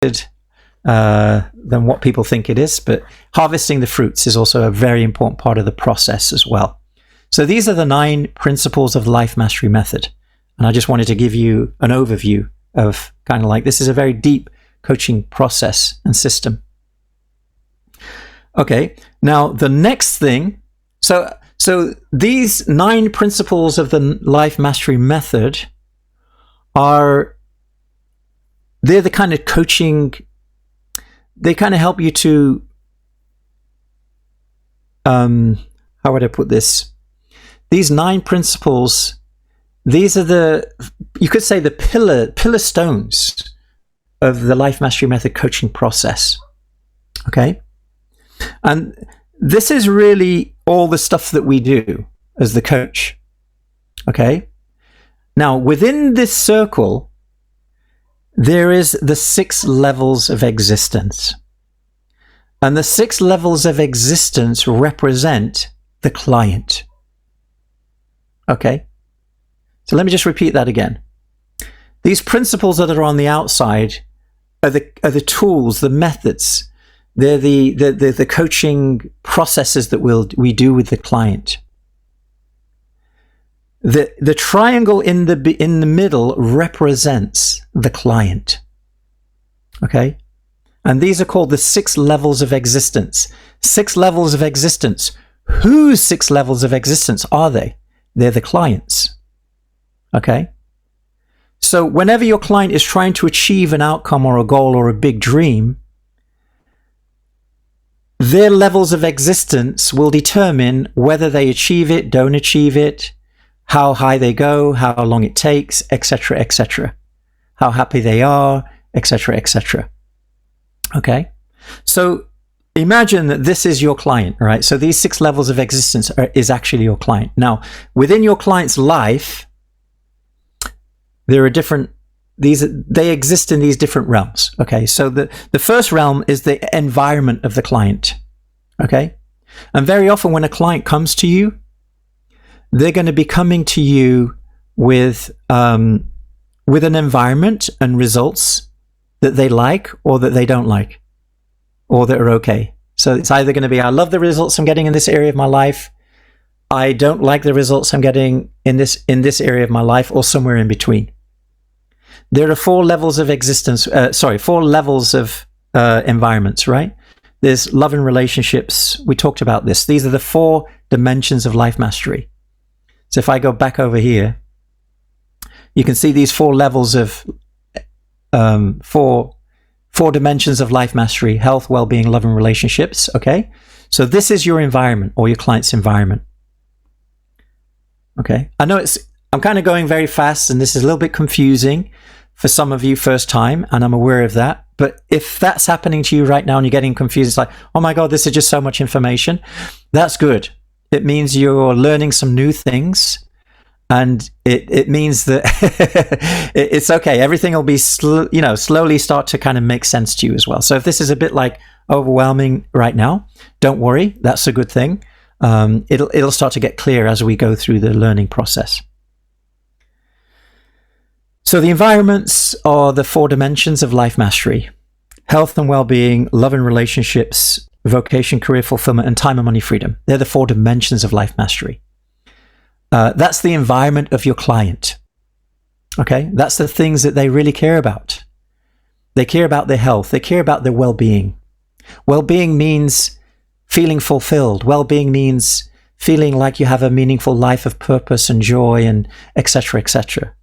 than what people think it is, but harvesting the fruits is also a very important part of the process as well. So these are the 9 principles of the Life Mastery Method. And I just wanted to give you an overview of kind of like, this is a very deep coaching process and system. Okay, now the next thing, so these 9 principles of the Life Mastery Method they're the kind of coaching, they kind of help you to, how would I put this? These 9 principles, these are you could say the pillar stones of the Life Mastery Method coaching process. Okay? And this is really all the stuff that we do as the coach. Okay? Now, within this circle, there is the 6 levels of existence. And the 6 levels of existence represent the client. Okay? So let me just repeat that again. These principles that are on the outside are the tools, the methods. They're the coaching processes that we do with the client. The triangle in the middle represents the client. Okay? And these are called the 6 levels of existence. 6 levels of existence. Whose 6 levels of existence are they? They're the clients. Okay? So whenever your client is trying to achieve an outcome or a goal or a big dream, their levels of existence will determine whether they achieve it, don't achieve it, how high they go, how long it takes, etc., etc. How happy they are, etc., etc. Okay? So imagine that this is your client, right? So these 6 levels of existence is actually your client. Now, within your client's life, there are they exist in these different realms. Okay, so the first realm is the environment of the client. Okay, and very often when a client comes to you, they're going to be coming to you with an environment and results that they like or that they don't like, or that are okay. So it's either going to be, I love the results I'm getting in this area of my life, I don't like the results I'm getting in this area of my life, or somewhere in between. There are 4 levels of existence, 4 levels of environments, right? There's love and relationships. We talked about this. These are the 4 dimensions of life mastery. So if I go back over here, you can see these 4 levels of, 4 dimensions of life mastery: health, well-being, love and relationships. Okay? So this is your environment, or your client's environment. Okay? I know I'm kind of going very fast, and this is a little bit confusing for some of you first time, and I'm aware of that. But if that's happening to you right now and you're getting confused, it's like, oh my God, this is just so much information. That's good. It means you're learning some new things, and it means that it's okay. Everything will be slowly start to kind of make sense to you as well. So if this is a bit like overwhelming right now, don't worry. That's a good thing. It'll start to get clear as we go through the learning process. So the environments are the 4 dimensions of life mastery: health and well-being, love and relationships, vocation, career fulfillment, and time and money freedom. They're the 4 dimensions of life mastery. That's the environment of your client. Okay? That's the things that they really care about. They care about their health. They care about their well-being. Well-being means feeling fulfilled. Well-being means feeling like you have a meaningful life of purpose and joy, and etc., etc.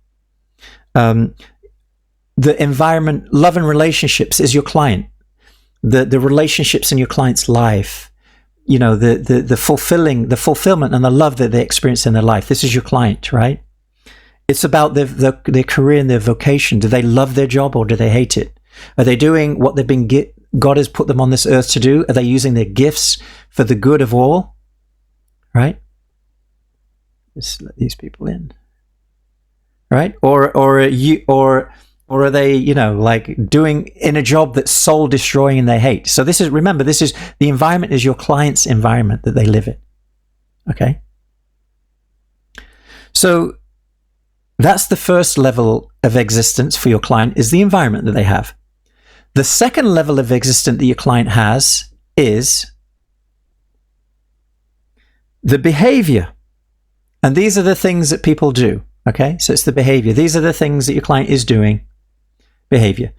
The environment, love and relationships, is your client. The relationships in your client's life, the fulfillment and the love that they experience in their life. This is your client, right? It's about their career and their vocation. Do they love their job, or do they hate it? Are they doing what God has put them on this earth to do? Are they using their gifts for the good of all? Right? Just let these people in. Right? Or are they, like doing in a job that's soul destroying and they hate? So remember, the environment is your client's environment that they live in. Okay? So that's the first level of existence for your client, is the environment that they have. The second level of existence that your client has is the behavior. And these are the things that people do. Okay, so it's the behavior. These are the things that your client is doing. Behavior.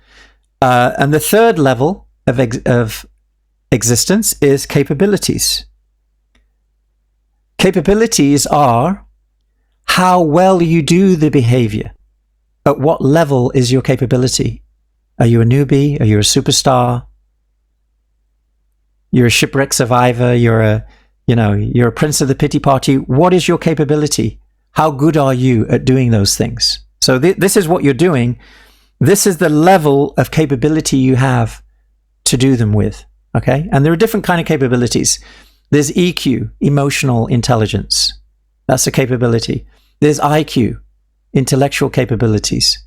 And the third level of existence is capabilities. Capabilities are how well you do the behavior. At what level is your capability? Are you a newbie? Are you a superstar? You're a shipwreck survivor. You're a prince of the pity party. What is your capability? How good are you at doing those things? So this is what you're doing. This is the level of capability you have to do them with. Okay? And there are different kind of capabilities. There's EQ, emotional intelligence. That's a capability. There's IQ, intellectual capabilities.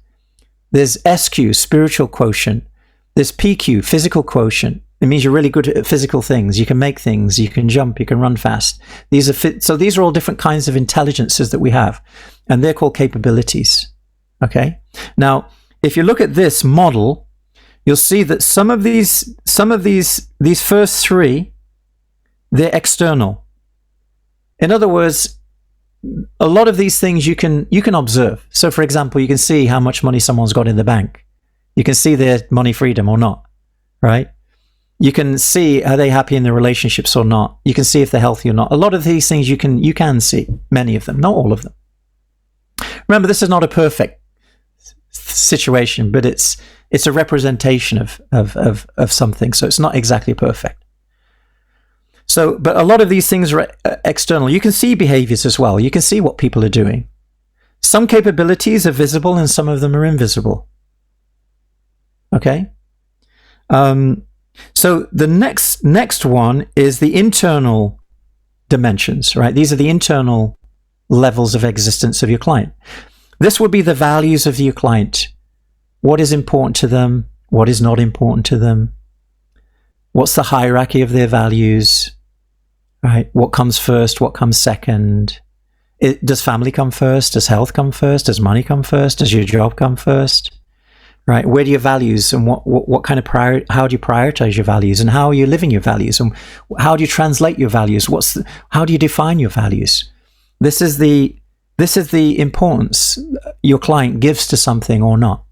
There's SQ, spiritual quotient. There's PQ, physical quotient. It means you're really good at physical things. You can make things. You can jump. You can run fast. So these are all different kinds of intelligences that we have, and they're called capabilities. Okay. Now, if you look at this model, you'll see that some of these first three, they're external. In other words, a lot of these things you can observe. So, for example, you can see how much money someone's got in the bank. You can see their money freedom or not, right? You can see, are they happy in their relationships or not? You can see if they're healthy or not. A lot of these things you can see, many of them, not all of them. Remember, this is not a perfect situation, but it's a representation of something. So it's not exactly perfect. So, but a lot of these things are external. You can see behaviors as well. You can see what people are doing. Some capabilities are visible and some of them are invisible. Okay? So the next one is the internal dimensions, right? These are the internal levels of existence of your client. This would be the values of your client. What is important to them? What is not important to them? What's the hierarchy of their values? Right? What comes first? What comes second? Does family come first? Does health come first? Does money come first? Does your job come first? Right? Where do your values and what kind of how do you prioritize your values, and how are you living your values, and how do you translate your values? How do you define your values? This is the importance your client gives to something or not.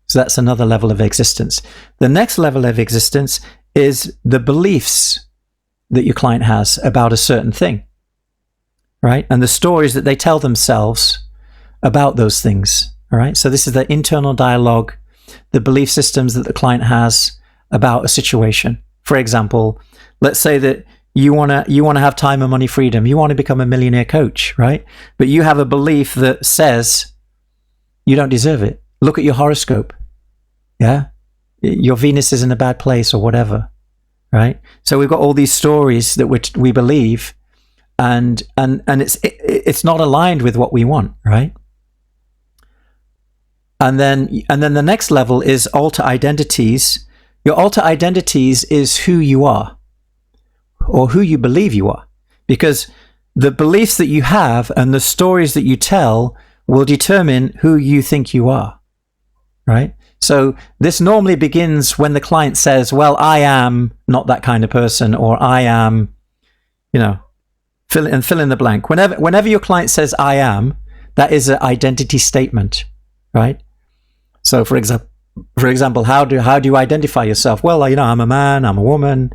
So that's another level of existence. The next level of existence is the beliefs that your client has about a certain thing, right? And the stories that they tell themselves about those things, all right? So this is the internal dialogue, the belief systems that the client has about a situation. For example, let's say that you want to have time and money freedom. You want to become a millionaire coach, right? But you have a belief that says you don't deserve it. Look at your horoscope. Yeah? Your Venus is in a bad place or whatever, right? So we've got all these stories that we believe, and it's not aligned with what we want, right? And then the next level is alter identities. Your alter identities is who you are, or who you believe you are, because the beliefs that you have and the stories that you tell will determine who you think you are, right? So this normally begins when the client says, well, I am not that kind of person, or I am, fill in the blank. Whenever your client says I am, that is an identity statement, right? So for example, how do you identify yourself? Well, I'm a man, I'm a woman.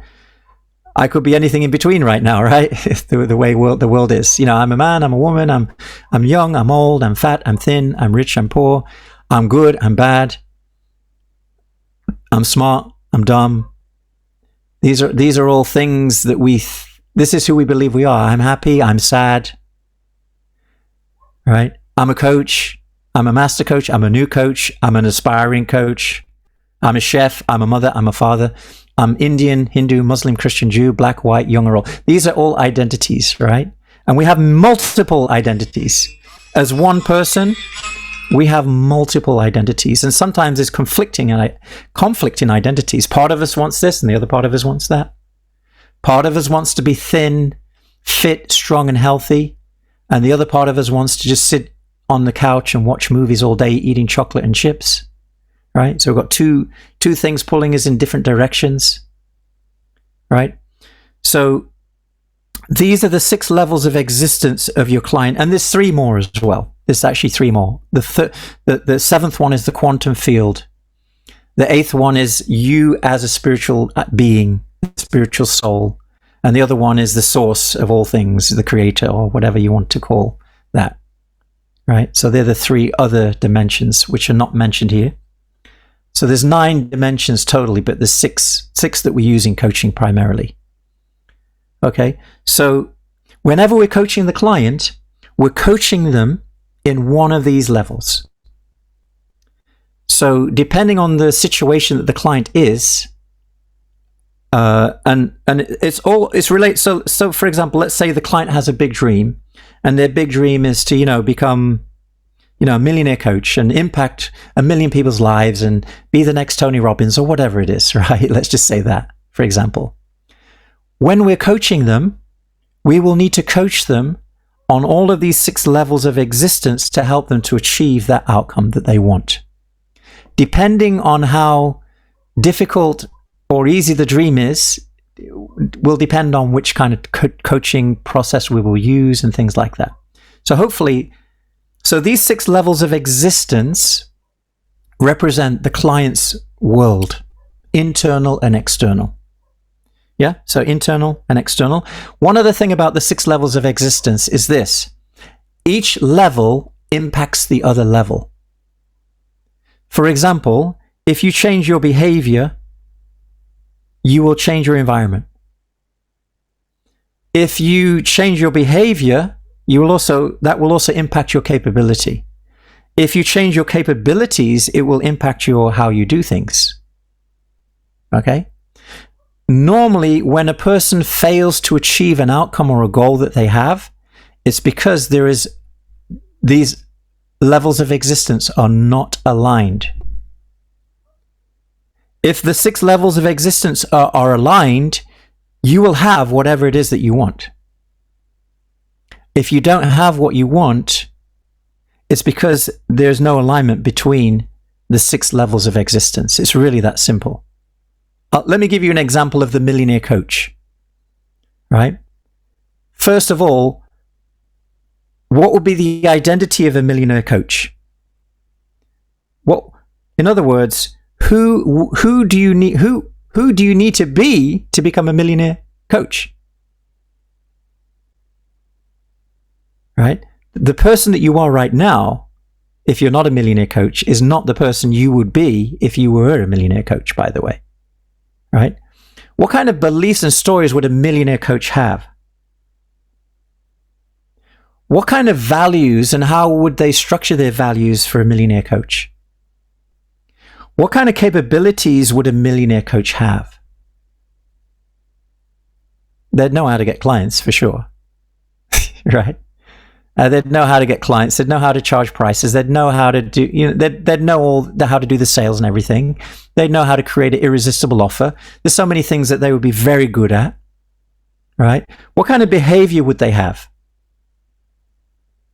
I could be anything in between right now, right? the way the world is. I'm a man, I'm a woman, I'm young, I'm old, I'm fat, I'm thin, I'm rich, I'm poor, I'm good, I'm bad. I'm smart, I'm dumb. These are all things that this is who we believe we are. I'm happy, I'm sad. Right? I'm a coach, I'm a master coach, I'm a new coach, I'm an aspiring coach. I'm a chef, I'm a mother, I'm a father. I'm Indian, Hindu, Muslim, Christian, Jew, black, white, young or old. These are all identities, right? And we have multiple identities. As one person, we have multiple identities, and sometimes there's conflict in identities. Part of us wants this and the other part of us wants that. Part of us wants to be thin, fit, strong and healthy, and the other part of us wants to just sit on the couch and watch movies all day eating chocolate and chips, right? So we've got two things pulling us in different directions, right? So these are the 6 levels of existence of your client, and there's 3 more as well. There's actually 3 more. The 7th one is the quantum field. The 8th one is you as a spiritual being, spiritual soul. And the other one is the source of all things, the creator, or whatever you want to call that, right? So they're the 3 other dimensions, which are not mentioned here. So there's 9 dimensions totally, but there's six that we use in coaching primarily. Okay, so whenever we're coaching the client, we're coaching them in one of these levels. So depending on the situation that the client is, and it's related. So for example, let's say the client has a big dream, and their big dream is to become a millionaire coach and impact 1 million people's lives and be the next Tony Robbins or whatever it is, right? Let's just say that, for example. When we're coaching them, we will need to coach them on all of these 6 levels of existence to help them to achieve that outcome that they want. Depending on how difficult or easy the dream is, will depend on which kind of coaching process we will use and things like that. So hopefully, these 6 levels of existence represent the client's world, internal and external. Yeah, so internal and external. One other thing about the 6 levels of existence is this. Each level impacts the other level. For example, if you change your behavior, you will change your environment. If you change your behavior, that will also impact your capability. If you change your capabilities, it will impact how you do things. Okay? Normally, when a person fails to achieve an outcome or a goal that they have, it's because these levels of existence are not aligned. If the 6 levels of existence are aligned, you will have whatever it is that you want. If you don't have what you want, it's because there's no alignment between the 6 levels of existence. It's really that simple. Let me give you an example of the millionaire coach, right? First of all, what would be the identity of a millionaire coach? In other words, who do you need to be to become a millionaire coach? Right? The person that you are right now, if you're not a millionaire coach, is not the person you would be if you were a millionaire coach, by the way. Right? What kind of beliefs and stories would a millionaire coach have? What kind of values and how would they structure their values for a millionaire coach? What kind of capabilities would a millionaire coach have? They'd know how to get clients for sure. Right? They'd know how to get clients. They'd know how to charge prices. They'd know how to do, they'd know how to do the sales and everything. They'd know how to create an irresistible offer. There's so many things that they would be very good at, right? What kind of behavior would they have?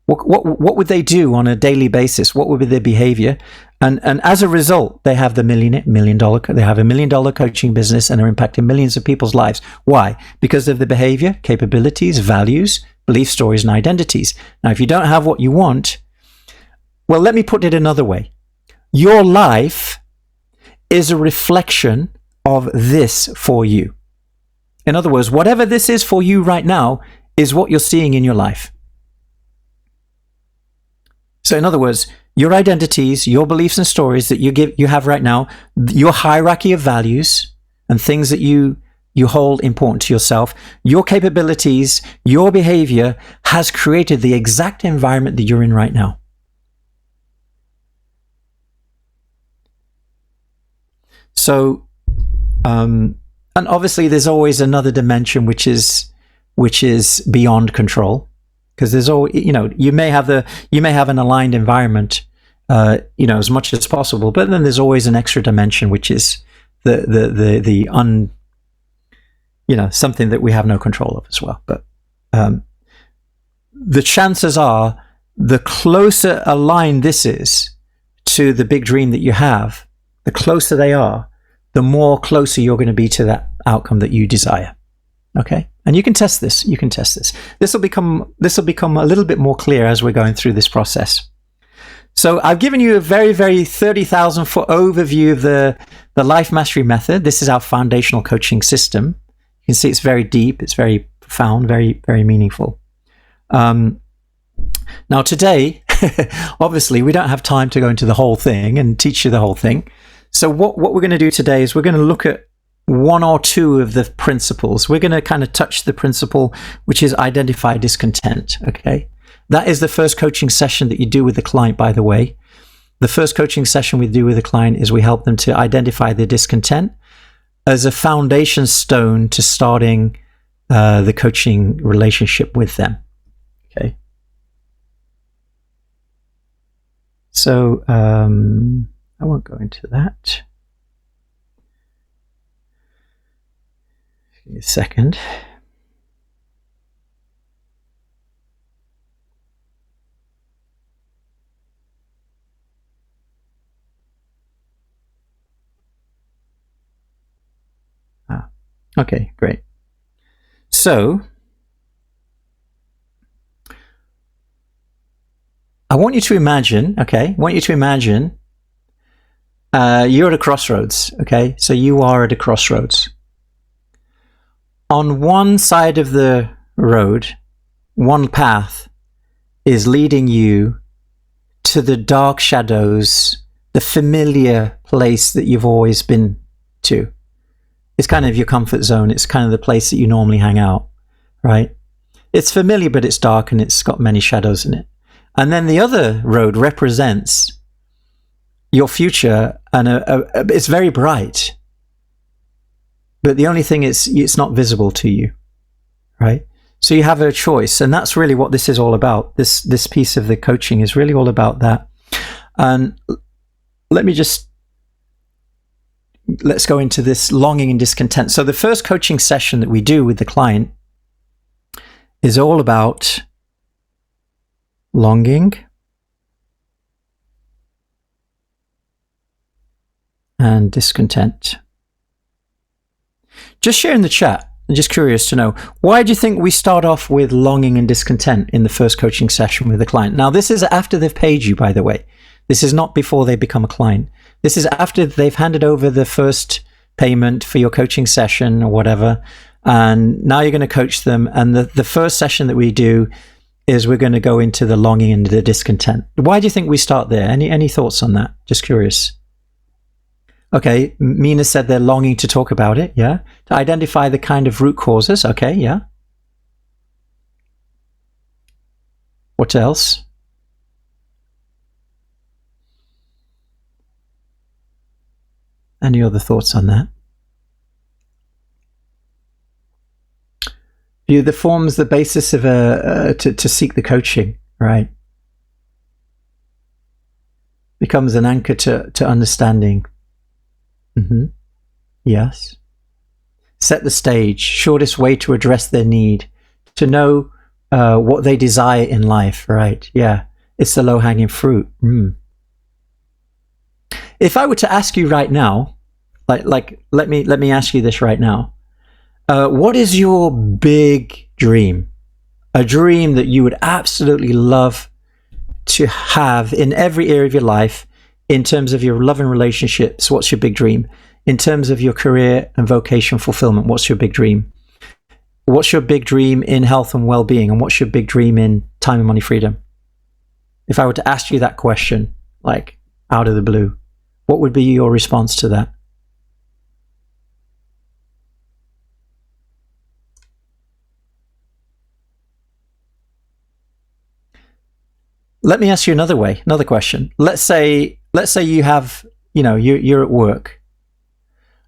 What would they do on a daily basis? What would be their behavior? And as a result, they have they have $1 million coaching business and are impacting millions of people's lives. Why? Because of the behavior, capabilities, values, belief stories, and identities. Now, if you don't have what you want, well, let me put it another way. Your life is a reflection of this for you. In other words, whatever this is for you right now is what you're seeing in your life. So in other words, your identities, your beliefs and stories that you have right now, your hierarchy of values and things that you hold important to yourself, your capabilities, your behavior has created the exact environment that you're in right now. So, and obviously there's always another dimension which is beyond control, because there's always, you may have an aligned environment, as much as possible, but then there's always an extra dimension which is something that we have no control of as well. But the chances are, the closer aligned this is to the big dream that you have, the closer they are, the more closer you're going to be to that outcome that you desire. Okay? And you can test this. You can test this. This will become a little bit more clear as we're going through this process. So I've given you a very, very 30,000 foot overview of the Life Mastery Method. This is our foundational coaching system. You can see it's very deep. It's very profound, very, very meaningful. Now today, obviously, we don't have time to go into the whole thing and teach you the whole thing. So what we're going to do today is we're going to look at one or two of the principles. We're going to kind of touch the principle, which is identify discontent. Okay. That is the first coaching session that you do with the client, by the way. The first coaching session we do with the client is we help them to identify their discontent as a foundation stone to starting the coaching relationship with them. Okay. So I won't go into that. Give me a second. Okay, great. So I want you to imagine, you're at a crossroads, okay? So you are at a crossroads. On one side of the road, one path is leading you to the dark shadows, the familiar place that you've always been to. It's kind of your comfort zone. It's kind of the place that you normally hang out, right? It's familiar, but it's dark and it's got many shadows in it. And then the other road represents your future, and it's very bright. But the only thing is, it's not visible to you, right? So you have a choice, and that's really what this is all about. This piece of the coaching is really all about that. And let's go into this longing and discontent. So the first coaching session that we do with the client is all about longing and discontent. Just share in the chat. I'm just curious to know, why do you think we start off with longing and discontent in the first coaching session with the client? Now, this is after they've paid you, by the way. This is not before they become a client. This is after they've handed over the first payment for your coaching session or whatever. And now you're going to coach them. And the first session that we do is we're going to go into the longing and the discontent. Why do you think we start there? Any thoughts on that? Just curious. Okay, Mina said they're longing to talk about it, yeah? To identify the kind of root causes, okay, yeah? What else? Any other thoughts on that? View the forms the basis of to seek the coaching, right? Becomes an anchor to understanding. Yes. Set the stage. Shortest way to address their need. To know what they desire in life, right? Yeah. It's the low-hanging fruit. If I were to ask you right now, like let me ask you this right now. What is your big dream? A dream that you would absolutely love to have in every area of your life. In terms of your love and relationships, what's your big dream? In terms of your career and vocation fulfillment, what's your big dream? What's your big dream in health and well-being? And what's your big dream in time and money freedom? If I were to ask you that question, like out of the blue, what would be your response to that? Let me ask you another question. Let's say you have, you're at work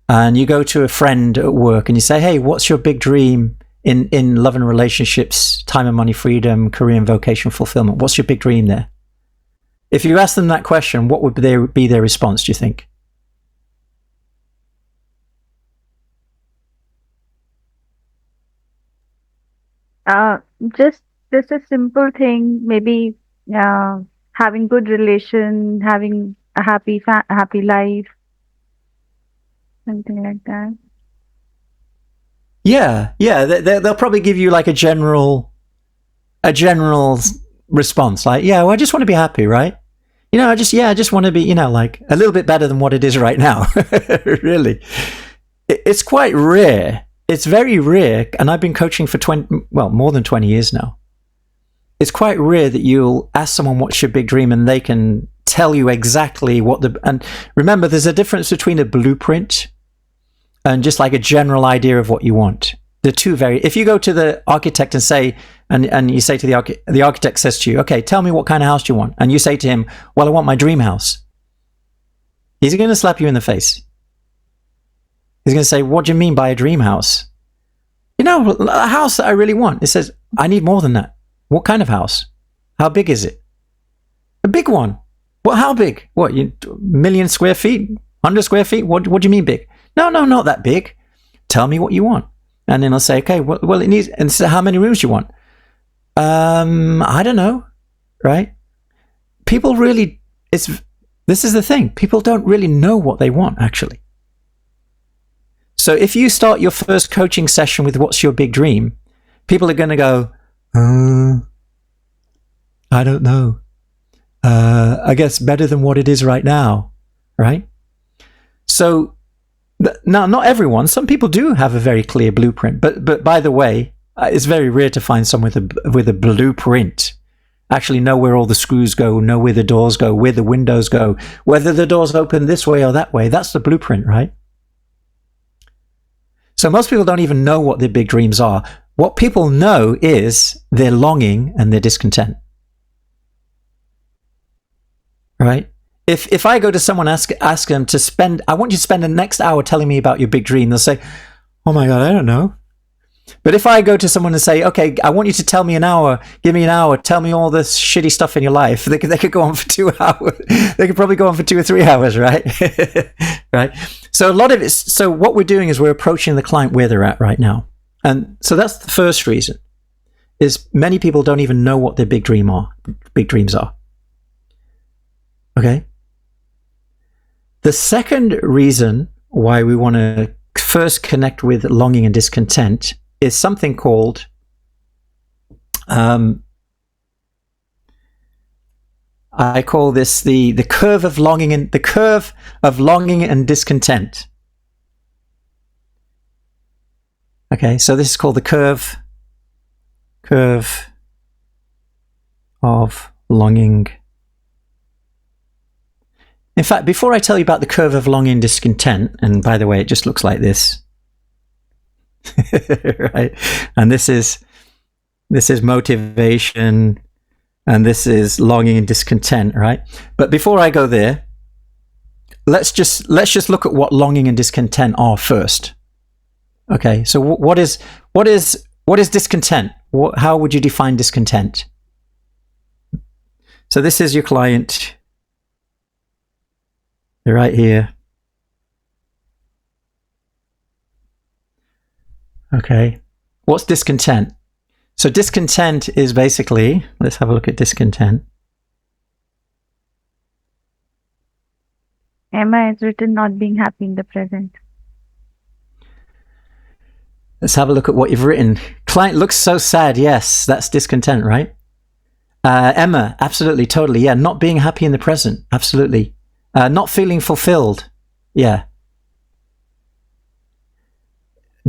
and you go to a friend at work and you say, hey, what's your big dream in love and relationships, time and money freedom, career and vocation fulfillment? What's your big dream there? If you ask them that question, what would be their response, do you think? Just a simple thing, maybe having good relation, having a happy life, something like that. Yeah, they'll probably give you like a general response, like, yeah, well, I just want to be happy, right? I just want to be, like a little bit better than what it is right now. Really, it's quite rare. It's very rare, and I've been coaching for more than 20 years now. It's quite rare that you'll ask someone what's your big dream, and they can tell you exactly and remember, there's a difference between a blueprint and just like a general idea of what you want. The two if you go to the architect and say, and you say to the architect says to you, okay, tell me what kind of house you want. And you say to him, well, I want my dream house. He's going to slap you in the face. He's going to say, what do you mean by a dream house? A house that I really want. It says, I need more than that. What kind of house? How big is it? A big one. Well, how big? What, 1,000,000 square feet? 100 square feet? What do you mean big? No, not that big. Tell me what you want. And then I'll say, okay, well, it needs, and so how many rooms do you want? I don't know, right? People really, this is the thing. People don't really know what they want, actually. So if you start your first coaching session with what's your big dream, people are going to go, I don't know. I guess better than what it is right now, right? So now, not everyone. Some people do have a very clear blueprint, but by the way, it's very rare to find someone with a blueprint. Actually, know where all the screws go, know where the doors go, where the windows go, whether the doors open this way or that way. That's the blueprint, right? So most people don't even know what their big dreams are. What people know is their longing and their discontent, right? If I go to someone, ask them to spend, I want you to spend the next hour telling me about your big dream, they'll say, oh my God, I don't know. But if I go to someone and say, okay, I want you to tell me an hour, give me an hour, tell me all this shitty stuff in your life, they could go on for 2 hours. They could probably go on for 2 or 3 hours, right? Right? So a lot of so what we're doing is we're approaching the client where they're at right now. And so that's the first reason, is many people don't even know what their big dreams are. Okay? The second reason why we want to first connect with longing and discontent is something called I call this the curve of longing and discontent. Okay, so this is called the curve of longing. In fact, before I tell you about the curve of longing and discontent, and by the way, it just looks like this. Right? And this is motivation, and this is longing and discontent, right? But before I go there, let's just look at what longing and discontent are first. Okay, so what is discontent? How would you define discontent? So this is your client. They're right here. Okay, what's discontent? So discontent is basically, let's have a look at discontent. Emma has written not being happy in the present. Let's have a look at what you've written. Client looks so sad. Yes, that's discontent, right? Emma, absolutely, totally. Yeah, not being happy in the present. Absolutely. Not feeling fulfilled. Yeah.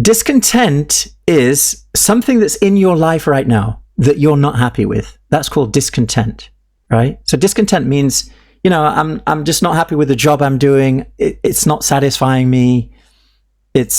Discontent is something that's in your life right now that you're not happy with. That's called discontent, right? So discontent means, I'm just not happy with the job I'm doing. It's not satisfying me. It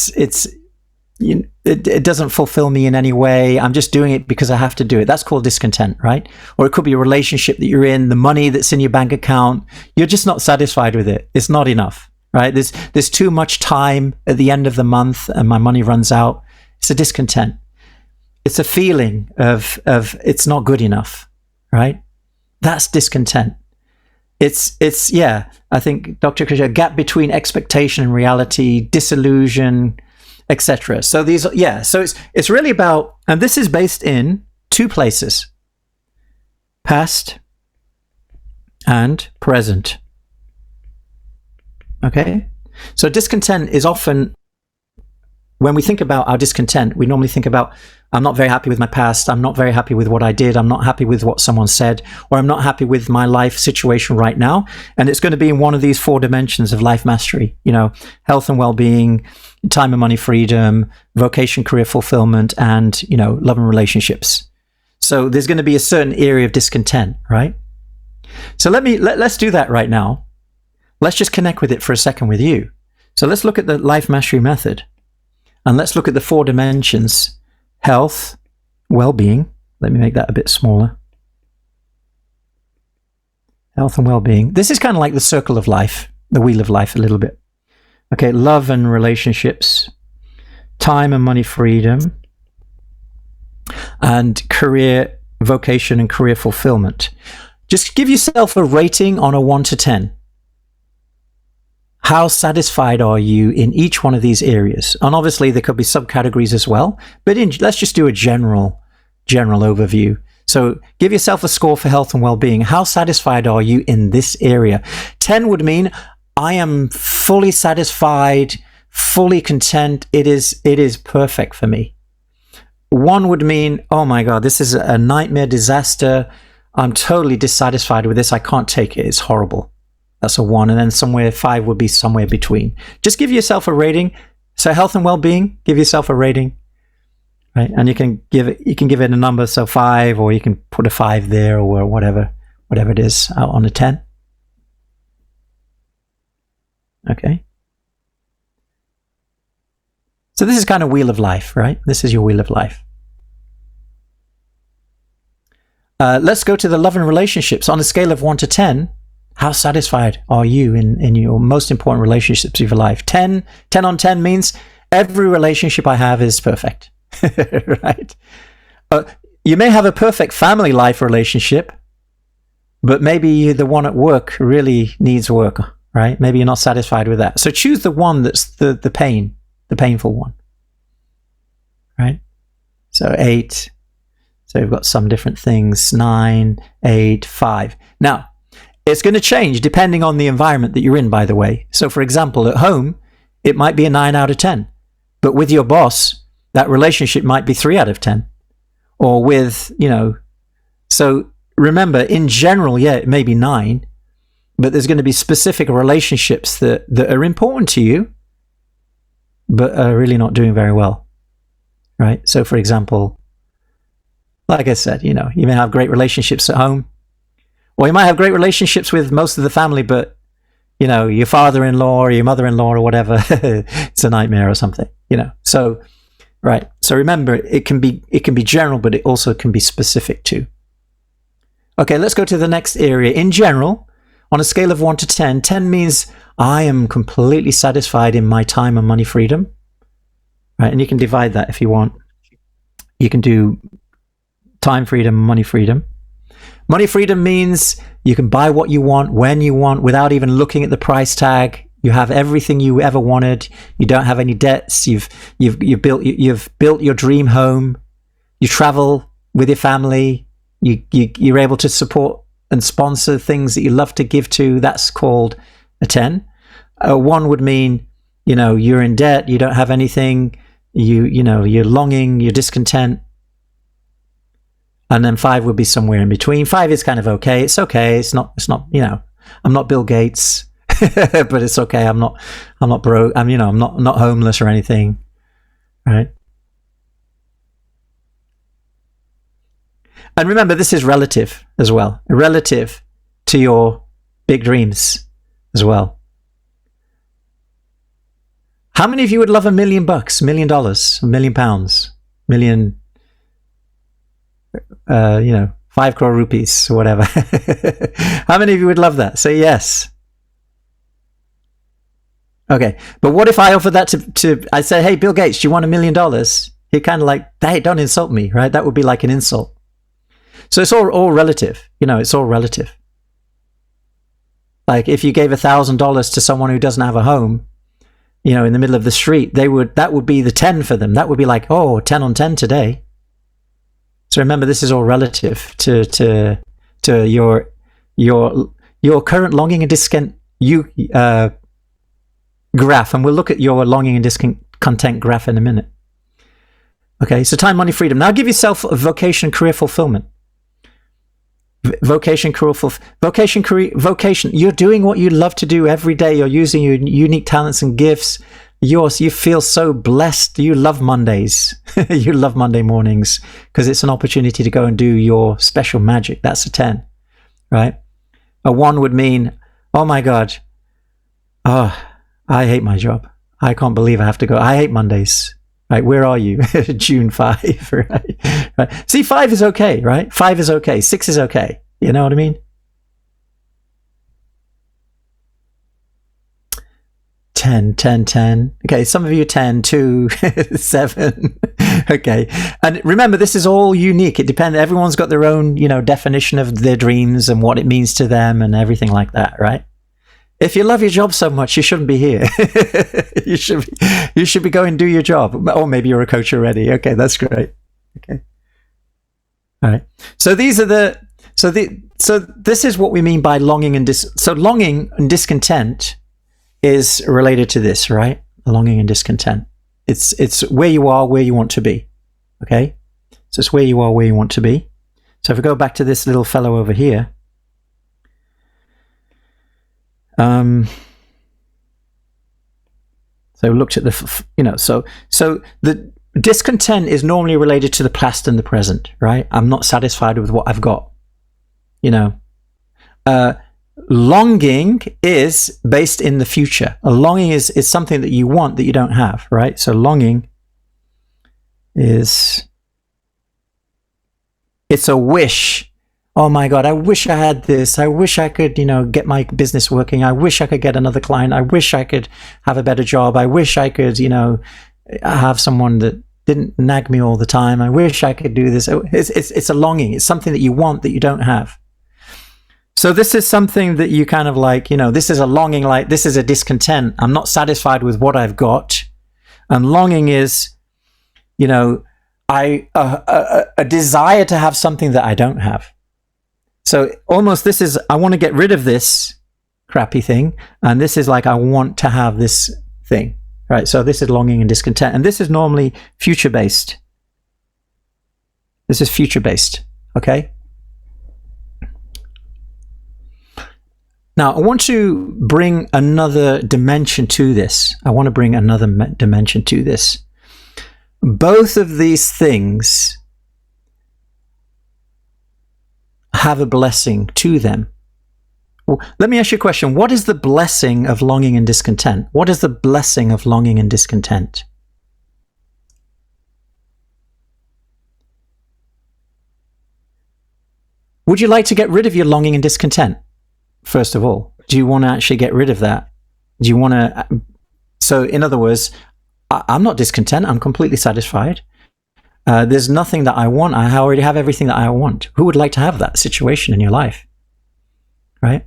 doesn't fulfill me in any way. I'm just doing it because I have to do it. That's called discontent, right? Or it could be a relationship that you're in, the money that's in your bank account. You're just not satisfied with it. It's not enough, right? There's too much time at the end of the month and my money runs out. It's a discontent. It's a feeling of it's not good enough, right? That's discontent. It's I think Dr. Krishna, a gap between expectation and reality, disillusion, etc. So so it's really about, and this is based in 2 places, past and present. Okay, So discontent is often, when we think about our discontent, we normally think about, I'm not very happy with my past, I'm not very happy with what I did, I'm not happy with what someone said, or I'm not happy with my life situation right now. And it's going to be in one of these 4 dimensions of life mastery, health and well-being, time and money freedom, vocation, career fulfillment, and, love and relationships. So there's going to be a certain area of discontent, right? So let's do that right now. Let's just connect with it for a second with you. So let's look at the life mastery method. And let's look at the 4 dimensions: health, well-being. Let me make that a bit smaller. Health and well-being. This is kind of like the circle of life, the wheel of life a little bit. Okay, love and relationships, time and money freedom, and career, vocation, and career fulfillment. Just give yourself a rating on a 1 to 10. How satisfied are you in each one of these areas? And obviously there could be subcategories as well, but let's just do a general overview. So give yourself a score for health and well-being. How satisfied are you in this area? 10 would mean I am fully satisfied, fully content. It is perfect for me. 1 would mean, oh my God, this is a nightmare, disaster. I'm totally dissatisfied with this. I can't take it. It's horrible. That's a 1. And then 5 would be somewhere between. Just give yourself a rating. So health and well-being, give yourself a rating, right? And you can give it a number. So 5, or you can put a 5 there, or whatever it is on a 10. Okay. So this is kind of wheel of life, right? This is your wheel of life. Let's go to the love and relationships. On a scale of 1 to 10, how satisfied are you in your most important relationships of your life? 10 on 10 means every relationship I have is perfect, right? You may have a perfect family life relationship, but maybe the one at work really needs work, right? Maybe you're not satisfied with that. So choose the one that's the painful one, right? So 8. So we've got some different things, 9, 8, 5. Now, it's going to change depending on the environment that you're in, by the way. So, for example, at home, it might be a 9 out of 10. But with your boss, that relationship might be 3 out of 10. Or with, So remember, in general, it may be 9. But there's going to be specific relationships that are important to you, but are really not doing very well, right? So, for example, like I said, you may have great relationships at home. Or you might have great relationships with most of the family, but, your father-in-law or your mother-in-law or whatever, it's a nightmare or something, So, right. So remember, it can be general, but it also can be specific too. Okay, let's go to the next area. In general, on a scale of 1 to 10, 10 means I am completely satisfied in my time and money freedom, right? And you can divide that if you want. You can do time freedom, money freedom. Money freedom means you can buy what you want, when you want, without even looking at the price tag. You have everything you ever wanted. You don't have any debts. You've built your dream home. You travel with your family. You're able to support and sponsor things that you love to give to. That's called a 10. 1 would mean, you're in debt. You don't have anything. You're longing. You're discontent. And then 5 would be somewhere in between. 5 is kind of okay. It's okay. It's not, I'm not Bill Gates, but it's okay. I'm not broke. I'm not homeless or anything. Right. And remember, this is relative as well, relative to your big dreams as well. How many of you would love $1 million, $1 million, £1 million, million, 5 crore rupees or whatever? How many of you would love that? Say yes. Okay, but what if I offer that to I say, hey, Bill Gates, do you want $1 million? He kind of like, hey, don't insult me, right? That would be like an insult. So it's all relative. It's all relative. Like if you gave $1,000 to someone who doesn't have a home, in the middle of the street, that would be the 10 for them. That would be like, 10 on 10 today. So remember, this is all relative to your current longing and discontent. graph, and we'll look at your longing and discontent graph in a minute. Okay, so time, money, freedom. Now give yourself a vocation, career fulfillment. Vocation. You're doing what you love to do every day. You're using your unique talents and gifts. You feel so blessed. You love Mondays. You love Monday mornings because it's an opportunity to go and do your special magic. That's a 10, right? A 1 would mean, oh my God, oh, I hate my job. I can't believe I have to go. I hate Mondays. Right, where are you? June 5, right? See, 5 is okay, right? 5 is okay. 6 is okay. You know what I mean? 10. Okay, some of you 10, 2, 7. Okay. And remember, this is all unique. It depends. Everyone's got their own, definition of their dreams and what it means to them and everything like that, right? If you love your job so much, you shouldn't be here. You should be going and do your job. Or maybe you're a coach already. Okay, that's great. Okay. All right. So this is what we mean by longing and longing and discontent is related to this, right? Longing and discontent. It's where you are, where you want to be. Okay? So it's where you are, where you want to be. So if we go back to this little fellow over here, so we looked at so the discontent is normally related to the past and the present, right? I'm not satisfied with what I've got, longing is based in the future. A longing is something that you want that you don't have, right? So longing it's a wish. Oh my God, I wish I had this. I wish I could, get my business working. I wish I could get another client. I wish I could have a better job. I wish I could, have someone that didn't nag me all the time. I wish I could do this. It's a longing. It's something that you want that you don't have. So this is something that you kind of like, this is a longing, like this is a discontent. I'm not satisfied with what I've got. And longing is, a desire to have something that I don't have. So almost this is, I want to get rid of this crappy thing. And this is like, I want to have this thing, right? So this is longing and discontent. And this is normally future-based. This is future-based, okay? Now, I want to bring another dimension to this. Both of these things have a blessing to them. Well, let me ask you a question. What is the blessing of longing and discontent? What is the blessing of longing and discontent? Would you like to get rid of your longing and discontent? First of all, do you want to actually get rid of that? Do you want to? So in other words, I'm not discontent. I'm completely satisfied. There's nothing that I want. I already have everything that I want. Who would like to have that situation in your life? Right?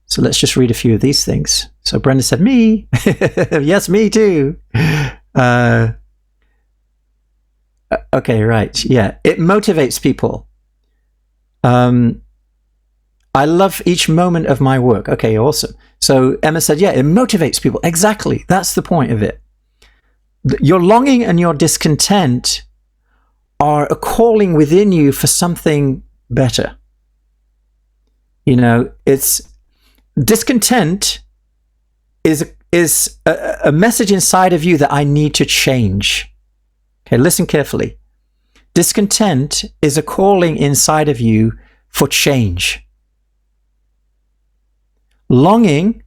So let's just read a few of these things. So Brenda said, me. Yes, me too. Okay, right. Yeah. It motivates people. I love each moment of my work. Okay, awesome. So Emma said, yeah, it motivates people. Exactly. That's the point of it. Your longing and your discontent are a calling within you for something better. It's discontent is a message inside of you that I need to change. Okay, listen carefully. Discontent is a calling inside of you for change. Longing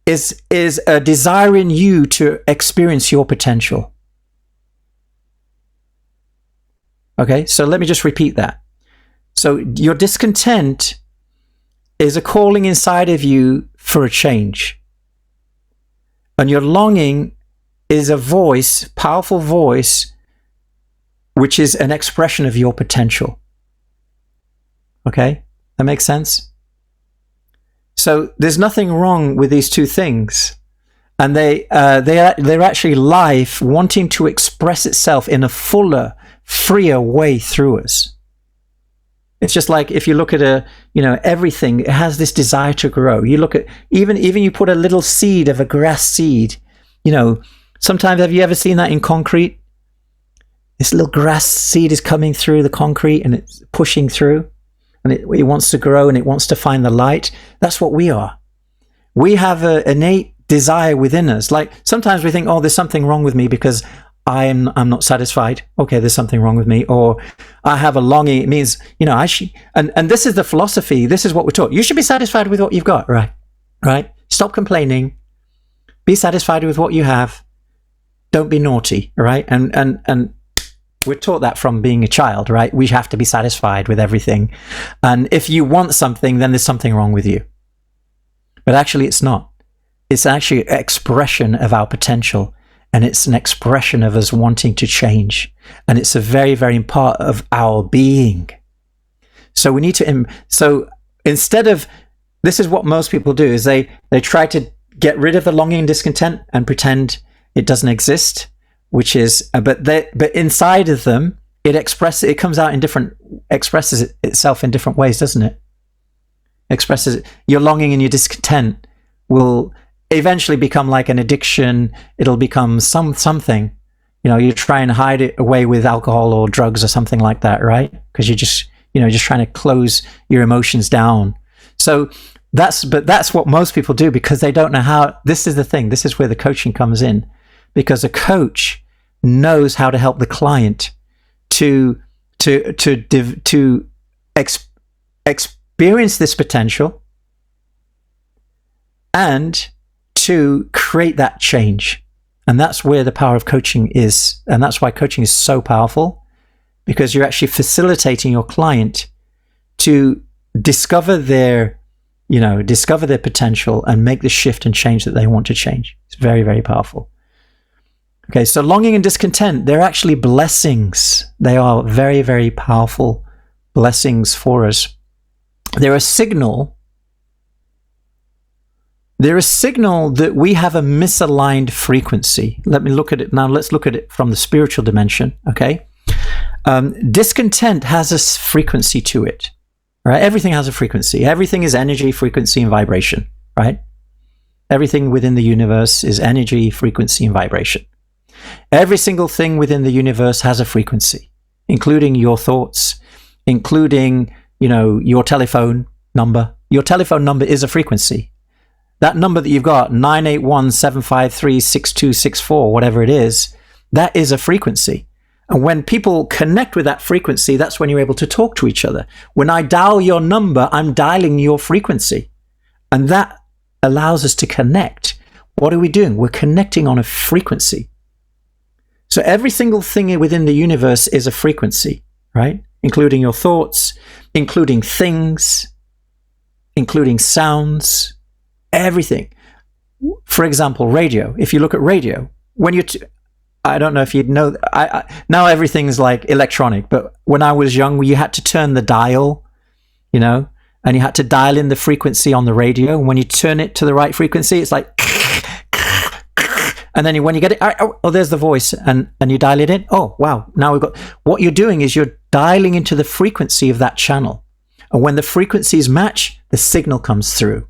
is a desire in you to experience your potential. Okay, so let me just repeat that. So your discontent is a calling inside of you for a change. And your longing is a voice, powerful voice, which is an expression of your potential. Okay, that makes sense? So there's nothing wrong with these two things, and they're actually life wanting to express itself in a fuller, freer way through us. It's just like if you look at everything, it has this desire to grow. You look at, even you put a little seed of a grass seed, sometimes, have you ever seen that in concrete? This little grass seed is coming through the concrete and it's pushing through, and it wants to grow and it wants to find the light. That's what we are. We have an innate desire within us. Like sometimes we think, oh, there's something wrong with me because I'm not satisfied. Okay, there's something wrong with me. Or I have a longing. It means, I should, and this is the philosophy. This is what we're taught. You should be satisfied with what you've got, right? Stop complaining. Be satisfied with what you have. Don't be naughty, right? And we're taught that from being a child, right? We have to be satisfied with everything. And if you want something, then there's something wrong with you. But actually, it's not. It's actually an expression of our potential. And it's an expression of us wanting to change. And it's a very, very part of our being. So we need to, so instead of, this is what most people do, is they try to get rid of the longing and discontent and pretend it doesn't exist, which is, but inside of them, it comes out in expresses itself in different ways, doesn't it? Expresses your longing and your discontent will eventually become like an addiction. It'll become something, you try and hide it away with alcohol or drugs or something like that, right? Because you're just trying to close your emotions down. So that's what most people do, because they don't know how. This is the thing. This is where the coaching comes in, because a coach knows how to help the client to experience this potential and to create that change. And that's where the power of coaching is. And that's why coaching is so powerful, because you're actually facilitating your client to discover their potential and make the shift and change that they want to change. It's very, very powerful. Okay, so longing and discontent, they're actually blessings. They are very, very powerful blessings for us. They're a signal that we have a misaligned frequency. Let me look at it now. Let's look at it from the spiritual dimension, okay? Discontent has a frequency to it, right? Everything has a frequency. Everything is energy, frequency, and vibration, right? Everything within the universe is energy, frequency, and vibration. Every single thing within the universe has a frequency, including your thoughts, including, your telephone number. Your telephone number is a frequency. That number that you've got, 981-753-6264, whatever it is, that is a frequency. And when people connect with that frequency, that's when you're able to talk to each other. When I dial your number, I'm dialing your frequency. And that allows us to connect. What are we doing? We're connecting on a frequency. So every single thing within the universe is a frequency, right? Including your thoughts, including things, including sounds, everything. For example, radio. If you look at radio, when I don't know if you'd know, now everything's like electronic, but when I was young, you had to turn the dial, and you had to dial in the frequency on the radio. And when you turn it to the right frequency, it's like, and then when you get it, oh, there's the voice, and you dial it in. Oh, wow. Now what you're doing is you're dialing into the frequency of that channel. And when the frequencies match, the signal comes through.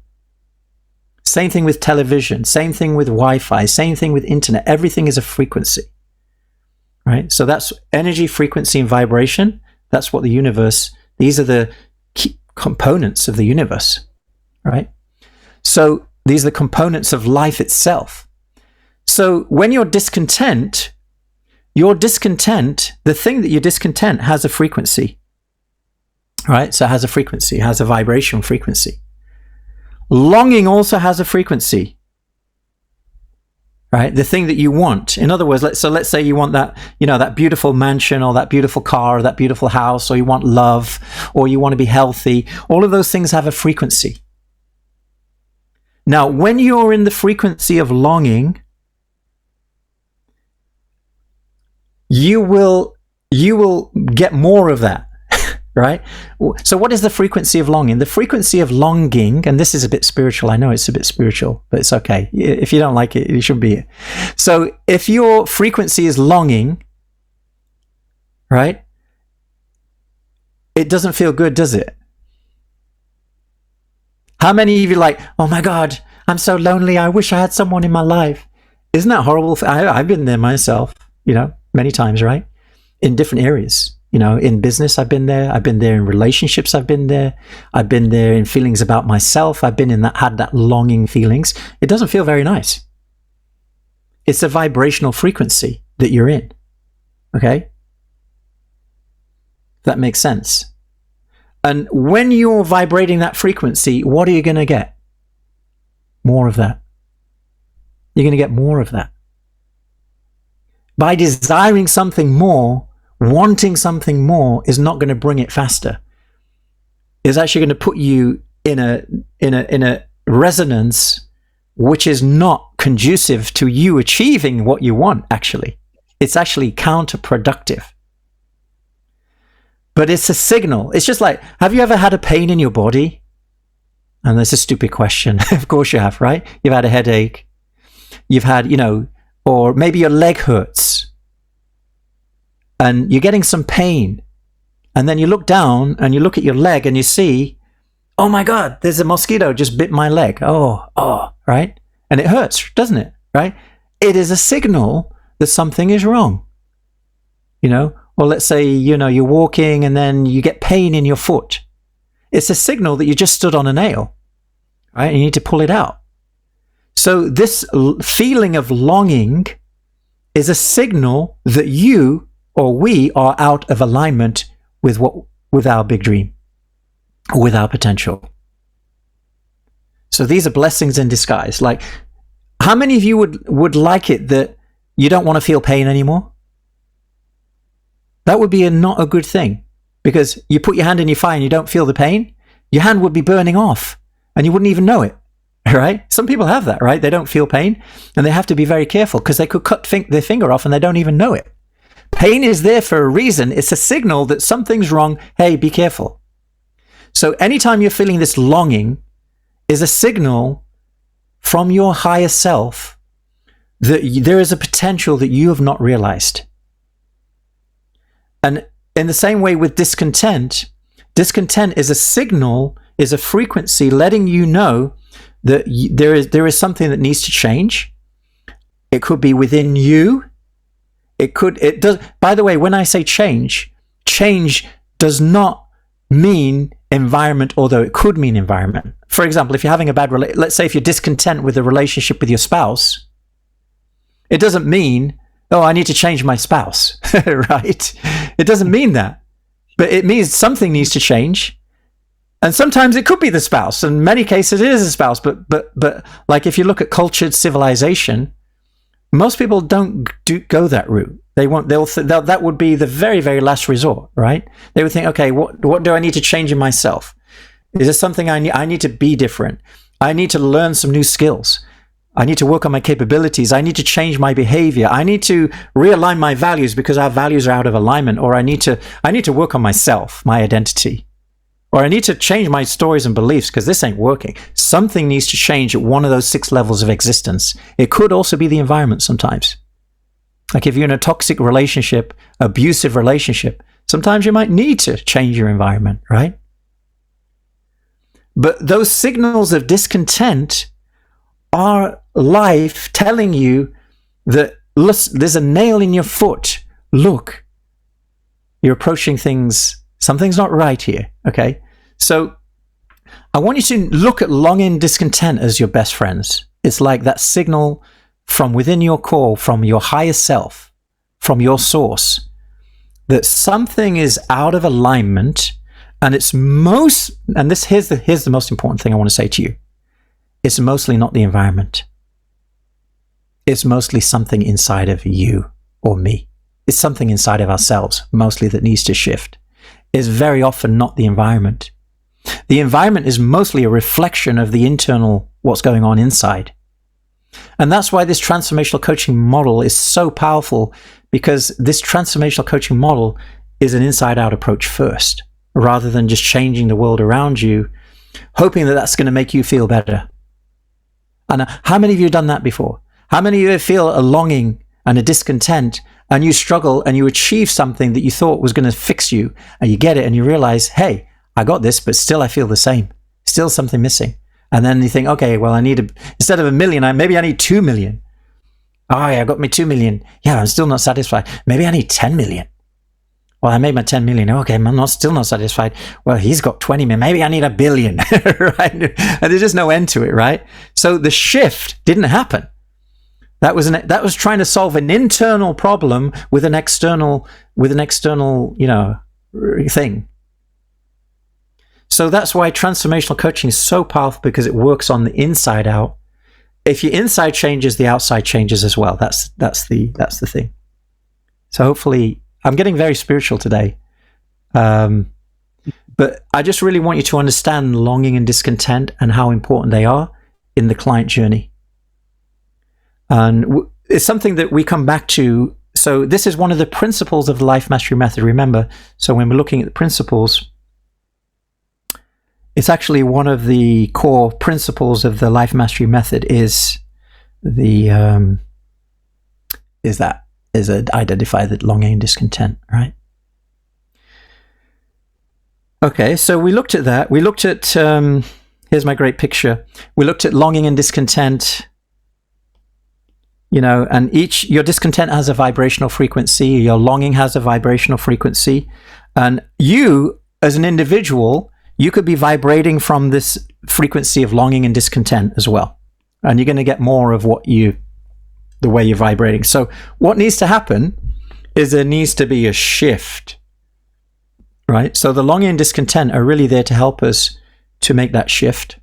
Same thing with television, same thing with Wi-Fi, same thing with internet. Everything is a frequency, right? So that's energy, frequency, and vibration. That's what the universe, these are the key components of the universe, right? So these are the components of life itself. So when you're discontent, the thing that you're discontent has a frequency, right? So it has a frequency, it has a vibration frequency. Longing also has a frequency, right? The thing that you want. In other words, let's say you want that, that beautiful mansion or that beautiful car or that beautiful house, or you want love, or you want to be healthy. All of those things have a frequency. Now, when you're in the frequency of longing, you will get more of that. Right? So what is the frequency of longing? The frequency of longing, and this is a bit spiritual. I know it's a bit spiritual, but it's okay. If you don't like it, you shouldn't be. So if your frequency is longing, right? It doesn't feel good, does it? How many of you are like, oh my God, I'm so lonely. I wish I had someone in my life. Isn't that horrible? I've been there myself, many times, right? In different areas. In business, I've been there. I've been there in relationships. I've been there. I've been there in feelings about myself. I've been had that longing feelings. It doesn't feel very nice. It's a vibrational frequency that you're in. Okay? That makes sense. And when you're vibrating that frequency, what are you going to get? More of that. You're going to get more of that. By desiring something more, wanting something more is not going to bring it faster. It's actually going to put you in a resonance which is not conducive to you achieving what you want, actually. It's actually counterproductive. But it's a signal. It's just like, have you ever had a pain in your body? And that's a stupid question. Of course you have, right? You've had a headache. You've had, or maybe your leg hurts. And you're getting some pain. And then you look down and you look at your leg and you see, oh my God, there's a mosquito just bit my leg. Oh, right? And it hurts, doesn't it? Right? It is a signal that something is wrong. Or let's say, you're walking and then you get pain in your foot. It's a signal that you just stood on a nail, right? And you need to pull it out. So this feeling of longing is a signal that you or we are out of alignment with our big dream, with our potential. So these are blessings in disguise. Like, how many of you would like it that you don't want to feel pain anymore? That would be not a good thing, because you put your hand in your fire and you don't feel the pain, your hand would be burning off and you wouldn't even know it, right? Some people have that, right? They don't feel pain and they have to be very careful because they could cut their finger off and they don't even know it. Pain is there for a reason. It's a signal that something's wrong. Hey, be careful. So anytime you're feeling this longing is a signal from your higher self that there is a potential that you have not realized. And in the same way with discontent is a signal, is a frequency letting you know that there is something that needs to change. It could be within you. It does. By the way, when I say change does not mean environment, although it could mean environment. For example, if you're having a bad let's say if you're discontent with the relationship with your spouse, it doesn't mean, oh, I need to change my spouse, right? It doesn't mean that. But it means something needs to change. And sometimes it could be the spouse. In many cases, it is a spouse. But like if you look at cultured civilization, most people don't go that route. That would be the very, very last resort, right? They would think, okay, what do I need to change in myself? Is there something I need to be different? I need to learn some new skills. I need to work on my capabilities. I need to change my behavior. I need to realign my values because our values are out of alignment. Or I need to work on myself, my identity. Or I need to change my stories and beliefs because this ain't working. Something needs to change at one of those 6 levels of existence. It could also be the environment sometimes. Like if you're in a toxic relationship, abusive relationship, sometimes you might need to change your environment, right? But those signals of discontent are life telling you that there's a nail in your foot. Look, you're approaching things. Something's not right here. Okay. So I want you to look at longing, discontent as your best friends. It's like that signal from within your core, from your higher self, from your source, that something is out of alignment. And here's the most important thing I want to say to you. It's mostly not the environment. It's mostly something inside of you or me. It's something inside of ourselves, mostly, that needs to shift. It's very often not the environment. The environment is mostly a reflection of the internal, what's going on inside. And that's why this transformational coaching model is so powerful, because this transformational coaching model is an inside-out approach first, rather than just changing the world around you, hoping that that's going to make you feel better. And how many of you have done that before? How many of you feel a longing and a discontent and you struggle and you achieve something that you thought was going to fix you, and you get it and you realize, hey, I got this, but still I feel the same. Still something missing. And then you think, okay, well, instead of 1 million, maybe I need 2 million. Oh, yeah, I got me 2 million. Yeah, I'm still not satisfied. Maybe I need 10 million. Well, I made my 10 million. Okay, I'm still not satisfied. Well, he's got 20 million. Maybe I need 1 billion, right? And there's just no end to it, right? So the shift didn't happen. That was trying to solve an internal problem with an external, thing. So that's why transformational coaching is so powerful, because it works on the inside out. If your inside changes, the outside changes as well. That's the thing. So hopefully, I'm getting very spiritual today, but I just really want you to understand longing and discontent and how important they are in the client journey. And it's something that we come back to. So this is one of the principles of the Life Mastery Method. Remember, so when we're looking at the principles, it's actually one of the core principles of the Life Mastery Method is identify the longing and discontent, right? Okay, so we looked at that. We looked at, here's my great picture. We looked at longing and discontent, and your discontent has a vibrational frequency, your longing has a vibrational frequency, and you, as an individual, you could be vibrating from this frequency of longing and discontent as well. And you're going to get more of the way you're vibrating. So what needs to happen is there needs to be a shift, right? So the longing and discontent are really there to help us to make that shift.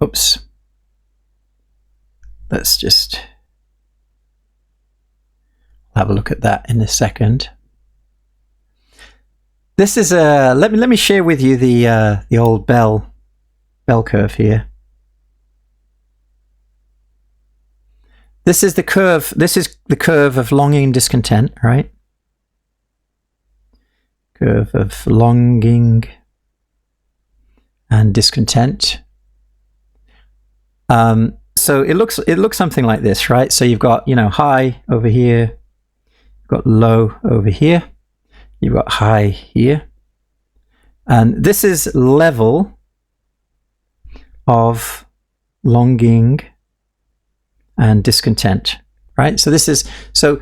Oops. Let's just have a look at that in a second. This is let me share with you the old bell curve here. This is the curve. This is the curve of longing and discontent, right? Curve of longing and discontent. So it looks something like this, right? So you've got high over here, you've got low over here, you've got high here, and this is level of longing and discontent, right? So this is so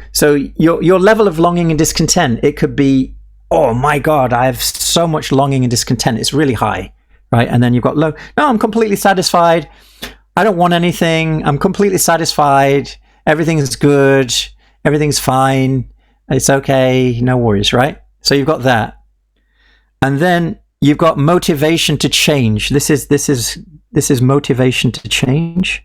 your level of longing and discontent. It could be, oh my God, I have so much longing and discontent. It's really high, right? And then you've got low. No, I'm completely satisfied. I don't want anything. I'm completely satisfied. Everything is good. Everything's fine. It's okay. No worries, right? So you've got that. And then you've got motivation to change. This is motivation to change.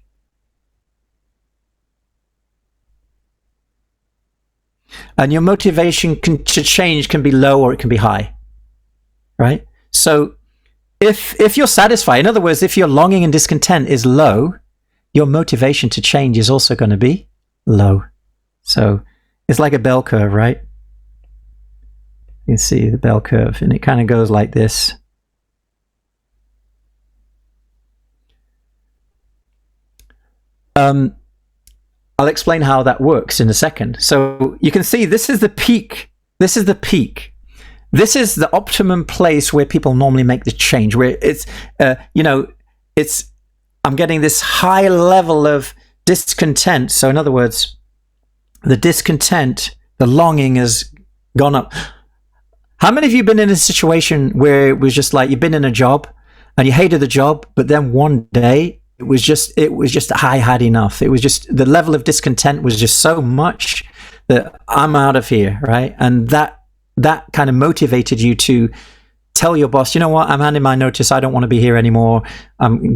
And your motivation to change can be low or it can be high, right? So if you're satisfied, in other words, if your longing and discontent is low, your motivation to change is also going to be low. So it's like a bell curve, right? You can see the bell curve, and it kind of goes like this. I'll explain how that works in a second. So you can see this is the peak. This is the peak. This is the optimum place where people normally make the change, where it's, I'm getting this high level of discontent. So in other words, the discontent, the longing has gone up. How many of you been in a situation where it was just like you've been in a job and you hated the job, but then one day it was just I had enough. It was just the level of discontent was just so much that I'm out of here, right? And that kind of motivated you to tell your boss, you know what, I'm handing my notice. I don't want to be here anymore.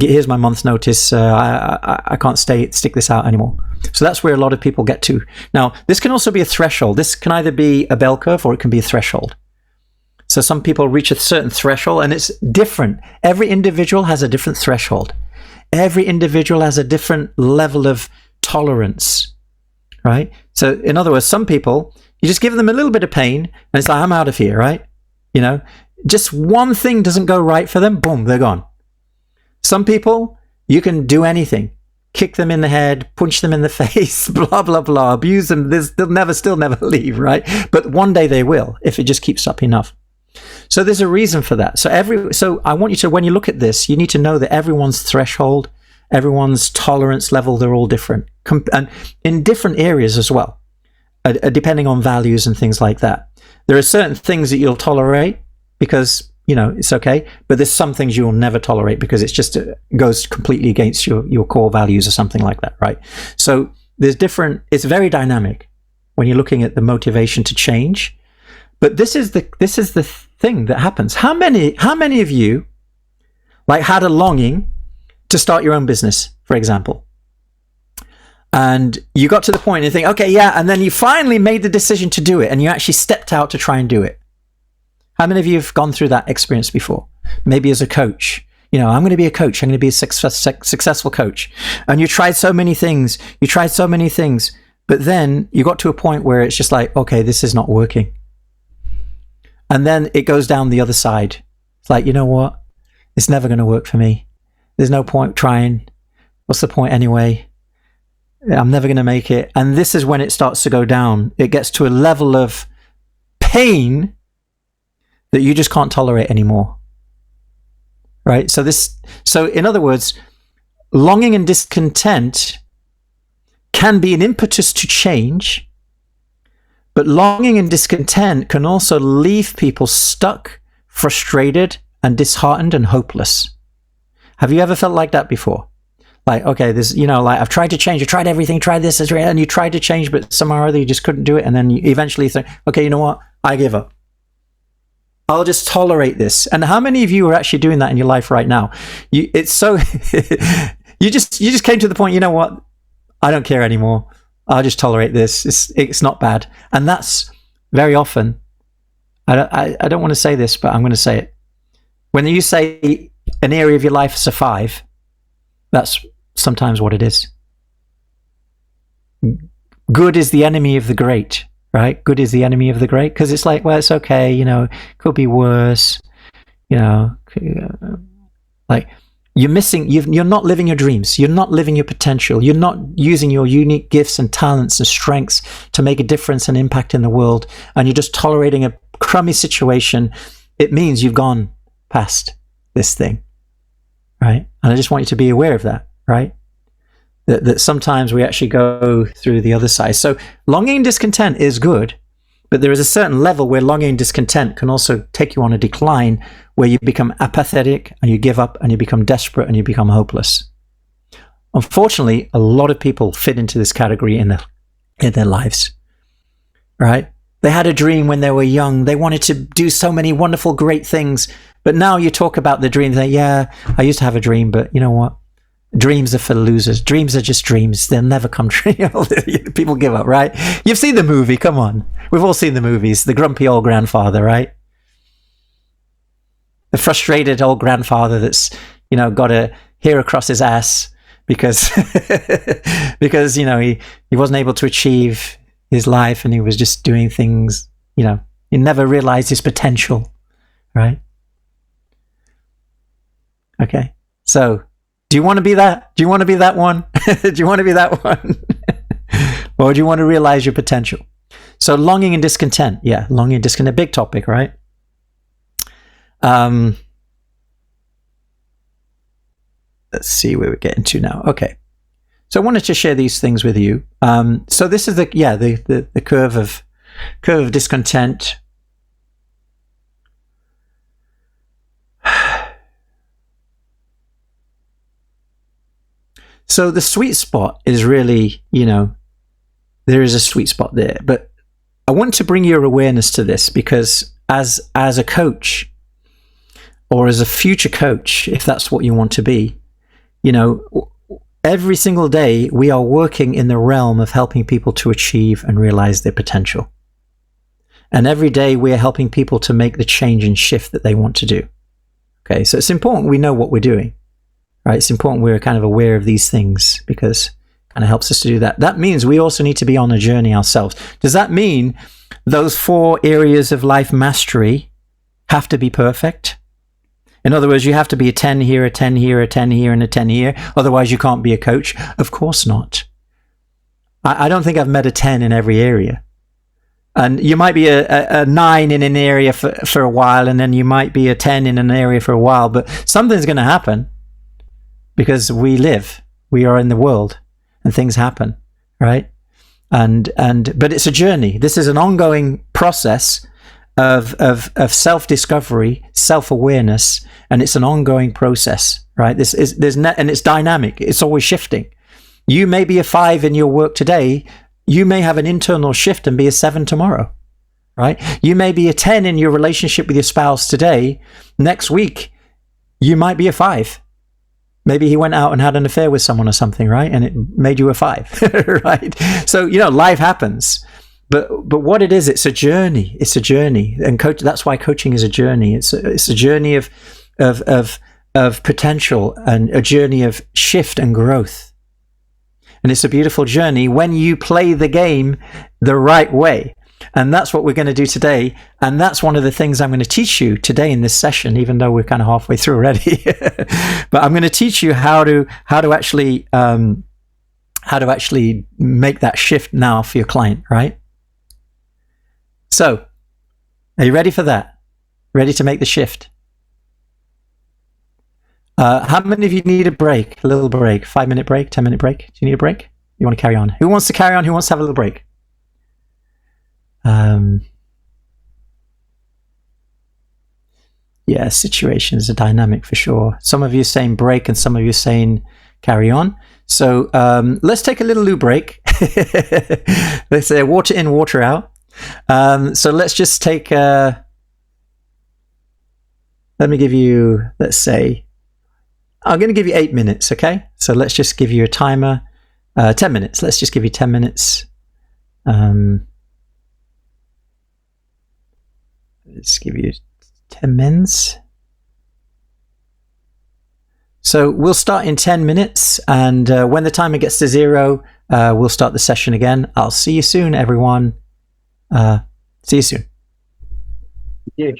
Here's my month's notice. I can't stick this out anymore. So that's where a lot of people get to. Now, this can also be a threshold. This can either be a bell curve or it can be a threshold. So some people reach a certain threshold and it's different. Every individual has a different threshold. Every individual has a different level of tolerance, right? So in other words, some people, you just give them a little bit of pain and it's like, I'm out of here, right? Just one thing doesn't go right for them, boom, they're gone. Some people, You can do anything. Kick them in the head, punch them in the face, blah, blah, blah, abuse them. They'll still never leave, right? But one day they will, if it just keeps up enough. So there's a reason for that. So I want you to, when you look at this, you need to know that everyone's threshold, everyone's tolerance level, they're all different. And in different areas as well, depending on values and things like that. There are certain things that you'll tolerate because, it's okay. But there's some things you'll never tolerate because it's just goes completely against your core values or something like that, right? So it's very dynamic when you're looking at the motivation to change. But this is the thing that happens. How many of you had a longing to start your own business, for example? And you got to the point and you think, okay, yeah, and then you finally made the decision to do it and you actually stepped out to try and do it. How many of you have gone through that experience before? Maybe as a coach. I'm going to be a coach. I'm going to be a successful coach. And you tried so many things. But then you got to a point where it's just like, okay, this is not working. And then it goes down the other side. It's like, you know what? It's never going to work for me. There's no point trying. What's the point anyway? I'm never going to make it. And this is when it starts to go down. It gets to a level of pain that you just can't tolerate anymore. Right? So in other words, longing and discontent can be an impetus to change, but longing and discontent can also leave people stuck, frustrated, and disheartened and hopeless. Have you ever felt like that before? Okay, I've tried to change, I tried everything, tried this, and you tried to change, but somehow or other you just couldn't do it, and then you eventually think, okay, you know what? I give up. I'll just tolerate this. And how many of you are actually doing that in your life right now? You just came to the point, you know what? I don't care anymore. I'll just tolerate this. It's not bad. And that's very often, I don't want to say this, but I'm going to say it. When you say an area of your life is a 5, that's sometimes what it is. Good is the enemy of the great, right? Good is the enemy of the great, because it's like, well, it's okay, could be worse, like you're not living your dreams, you're not living your potential, you're not using your unique gifts and talents and strengths to make a difference and impact in the world, and you're just tolerating a crummy situation. It means you've gone past this thing, right? And I just want you to be aware of that, right? That sometimes we actually go through the other side. So longing and discontent is good, but there is a certain level where longing and discontent can also take you on a decline where you become apathetic and you give up and you become desperate and you become hopeless. Unfortunately, a lot of people fit into this category in their lives, right? They had a dream when they were young. They wanted to do so many wonderful, great things. But now you talk about the dream, they yeah, I used to have a dream, but you know what? Dreams are for losers. Dreams are just dreams. They'll never come true. People give up, right? You've seen the movie. Come on. We've all seen the movies. The grumpy old grandfather, right? The frustrated old grandfather that's, got a hair across his ass because, he wasn't able to achieve his life and he was just doing things, he never realized his potential, right? Okay. So, do you want to be that? Do you want to be that one? Do you want to be that one? Or do you want to realize your potential? So longing and discontent. Yeah, longing and discontent. Big topic, right? Let's see where we're getting to now. Okay. So I wanted to share these things with you. So this is the curve of discontent. So the sweet spot is really, there is a sweet spot there. But I want to bring your awareness to this because as a coach or as a future coach, if that's what you want to be, every single day we are working in the realm of helping people to achieve and realize their potential. And every day we are helping people to make the change and shift that they want to do. Okay, so it's important we know what we're doing. Right, it's important we're kind of aware of these things because it kind of helps us to do that. That means we also need to be on a journey ourselves. Does that mean those 4 areas of life mastery have to be perfect? In other words, you have to be a 10 here, a 10 here, a 10 here, and a 10 here. Otherwise, you can't be a coach. Of course not. I don't think I've met a 10 in every area. And you might be a 9 in an area for a while, and then you might be a 10 in an area for a while. But something's going to happen because we live. We are in the world, and things happen, right? But it's a journey. This is an ongoing process of self-discovery, self-awareness, and it's an ongoing process, right? And it's dynamic. It's always shifting. You may be a 5 in your work today. You may have an internal shift and be a 7 tomorrow, right? You may be a 10 in your relationship with your spouse today. Next week, you might be a 5. Maybe he went out and had an affair with someone or something, right? And it made you a 5, right? So, life happens. But what it is, it's a journey. It's a journey. And that's why coaching is a journey. It's a journey of potential and a journey of shift and growth. And it's a beautiful journey when you play the game the right way. And that's what we're going to do today. And that's one of the things I'm going to teach you today in this session, even though we're kind of halfway through already. But I'm going to teach you how to actually make that shift now for your client, right? So, are you ready for that? Ready to make the shift? How many of you need a break? A little break? 5-minute break? 10-minute break? Do you need a break? You want to carry on? Who wants to carry on? Who wants to have a little break? Yeah, situations are dynamic for sure. Some of you are saying break and some of you are saying carry on. So let's take a little loo break. Let's say water in, water out. So let's just take, let me give you, let's say, I'm going to give you 8 minutes, okay? So let's just give you a timer. 10 minutes. Let's just give you 10 minutes. Let's give you 10 minutes. So we'll start in 10 minutes, and when the timer gets to 0, we'll start the session again. I'll see you soon, everyone. See you soon. Yes.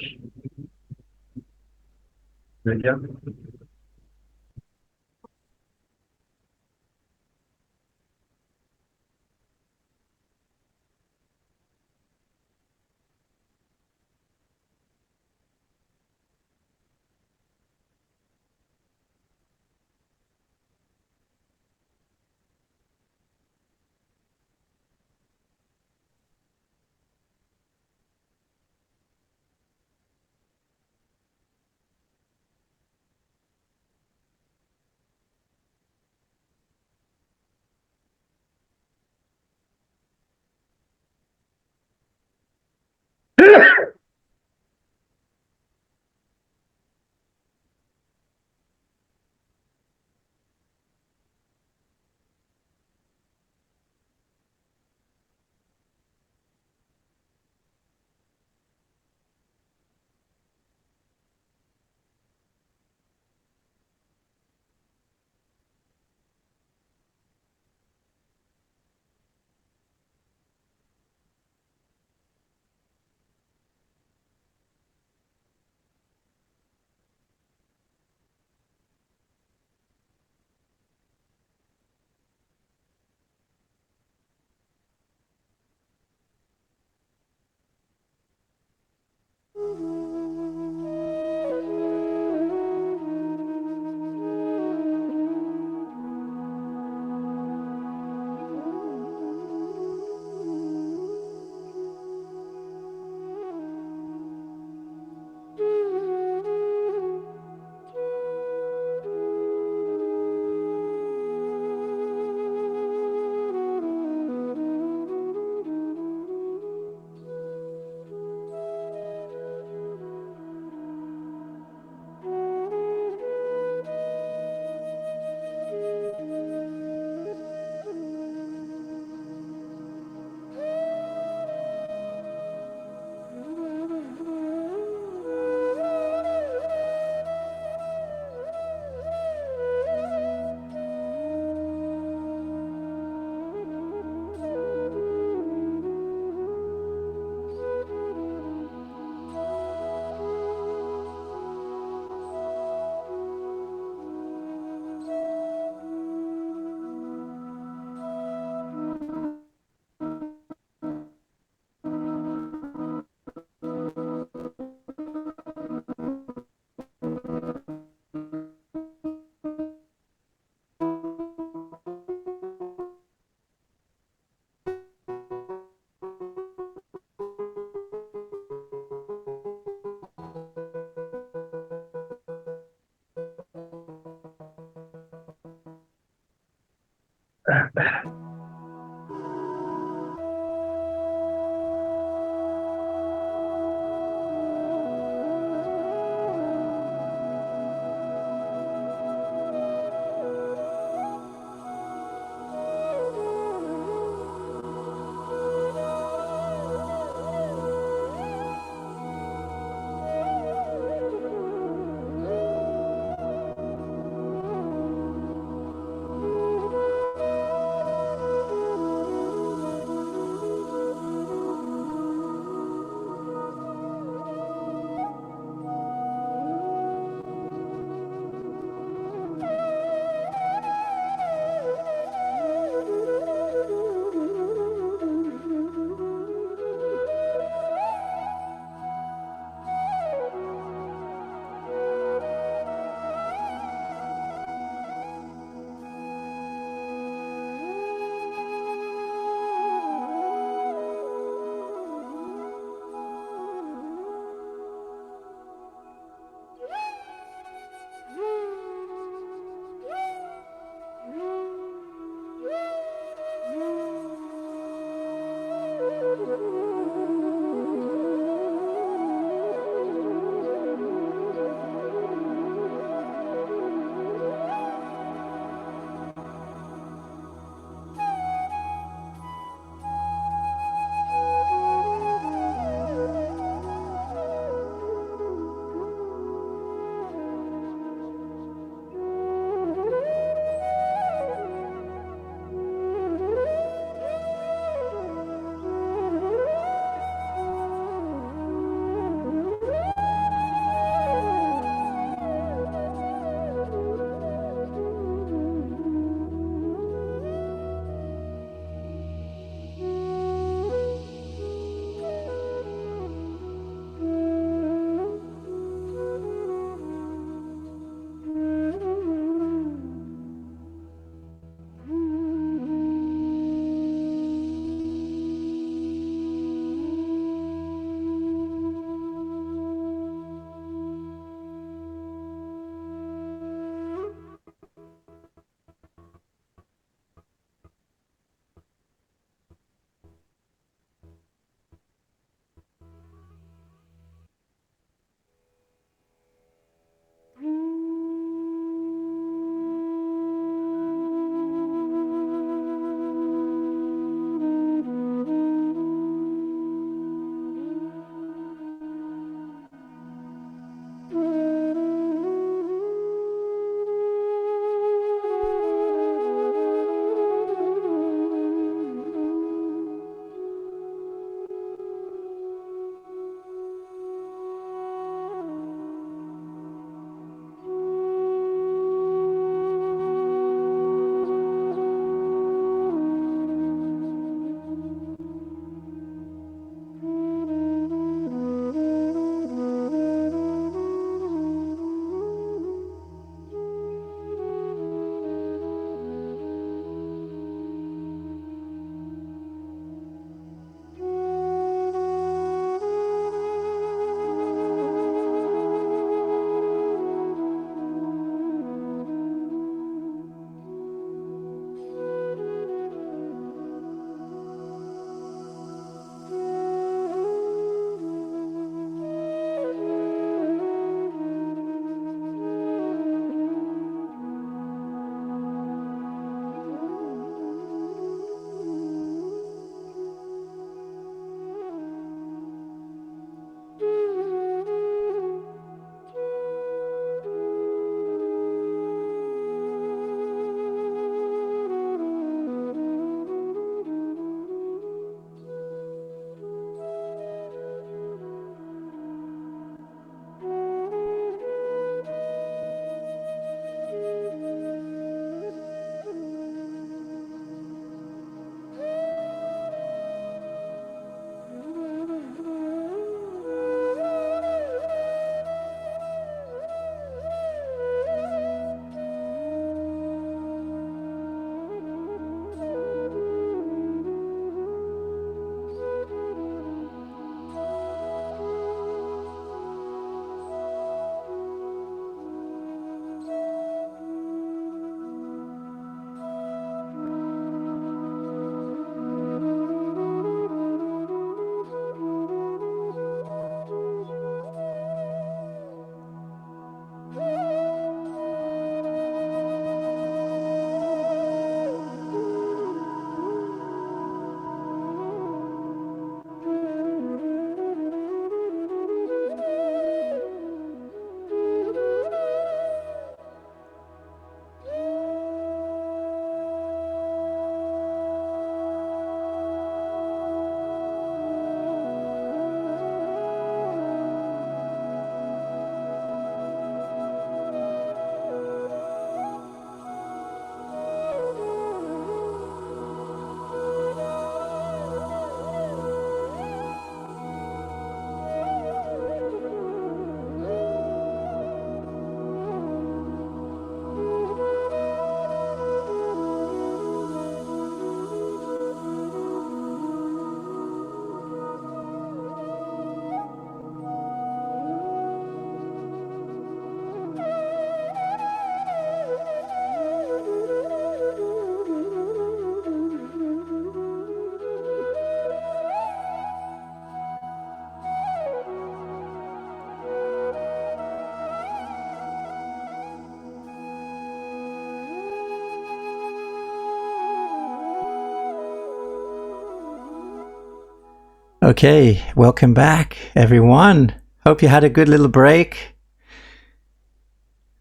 Okay, welcome back, everyone. Hope you had a good little break.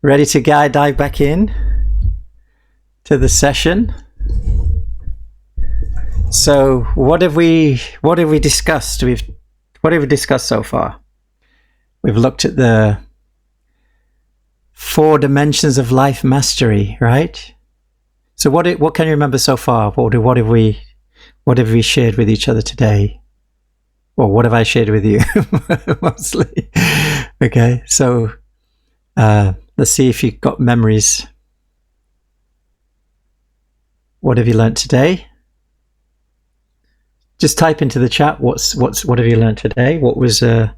Ready to dive back in to the session. So, what have we discussed? What have we discussed so far? We've looked at the 4 dimensions of life mastery, right? So, what can you remember so far? What have we shared with each other today? Well, what have I shared with you mostly? Okay, so let's see if you've got memories. What have you learnt today? Just type into the chat. What have you learnt today? What was a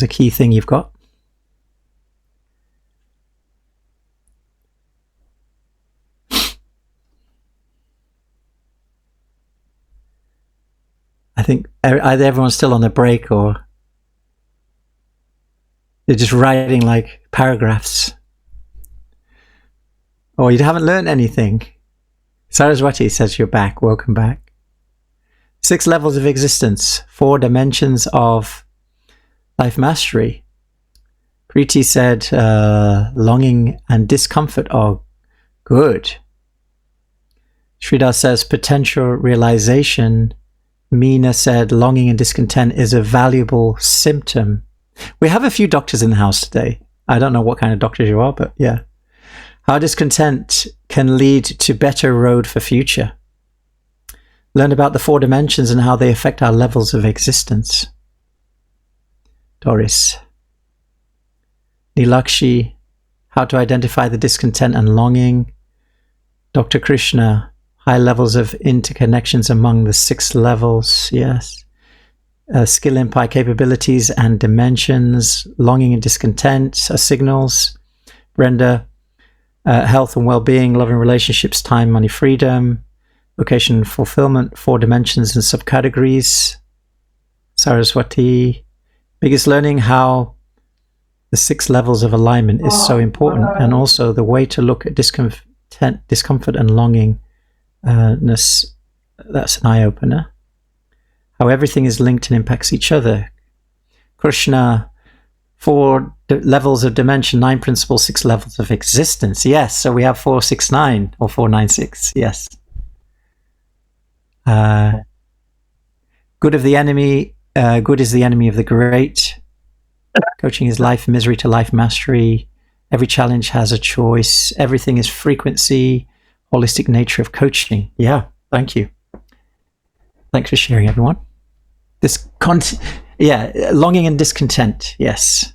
key thing you've got? I think either everyone's still on a break or they're just writing like paragraphs. Or you haven't learned anything. Saraswati says you're back. Welcome back. 6 levels of existence, 4 dimensions of life mastery. Preeti said longing and discomfort are good. Sridhar says potential realization. Meena said longing and discontent is a valuable symptom. We have a few doctors in the house today. I don't know what kind of doctors you are, but yeah. How discontent can lead to better road for future. Learn about the 4 dimensions and how they affect our levels of existence. Doris. Nilakshi, how to identify the discontent and longing. Dr. Krishna, high levels of interconnections among the 6 levels. Yes. Skill empire capabilities and dimensions. Longing and discontent are signals. Brenda, health and well-being, loving relationships, time, money, freedom. Vocation and fulfillment, 4 dimensions and subcategories. Saraswati, biggest learning, how the 6 levels of alignment is so important, and also the way to look at discomfort and longingness. That's an eye-opener. How everything is linked and impacts each other. Krishna, 4 levels of dimension, 9 principles, 6 levels of existence. Yes, so we have 469 or 496. Yes. Good of the enemy. Good is the enemy of the great. Coaching is life, misery to life mastery. Every challenge has a choice. Everything is frequency. Holistic nature of coaching. Yeah, thank you. Thanks for sharing, everyone. Longing and discontent. Yes.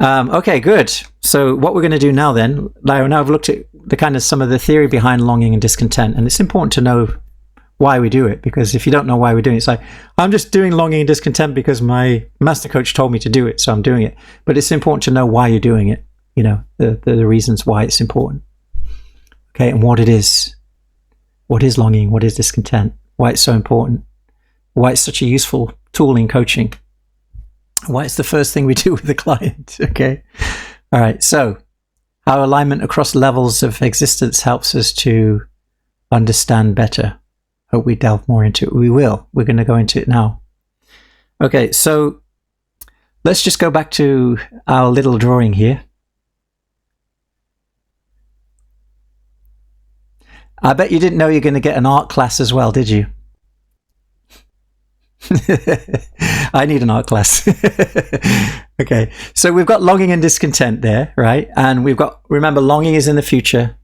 Okay, good. So what we're going to do now then, now I've looked at the kind of some of the theory behind longing and discontent, and it's important to know why we do it, because if you don't know why we're doing it, it's like, I'm just doing longing and discontent because my master coach told me to do it, so I'm doing it. But it's important to know why you're doing it, you know, the reasons why it's important. Okay, and what it is. What is longing? What is discontent? Why it's so important? Why it's such a useful tool in coaching? Why it's the first thing we do with the client, okay? All right, so how alignment across levels of existence helps us to understand better. Hope we delve more into it. We will. We're going to go into it now. Okay, so let's just go back to our little drawing here. I bet you didn't know you're going to get an art class as well, did you? I need an art class. Okay, so we've got longing and discontent there, right? And we've got, remember, longing is in the future.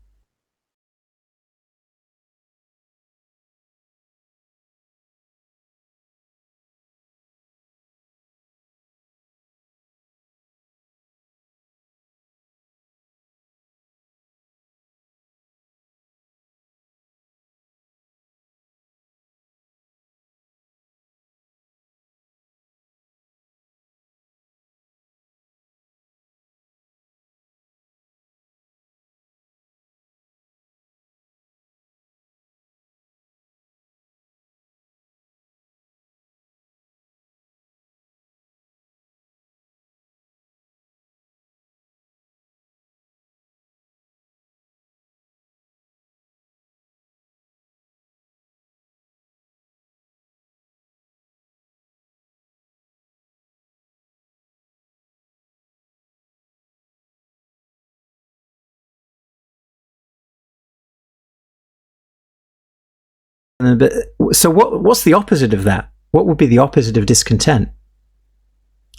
So what's the opposite of that? What would be the opposite of discontent?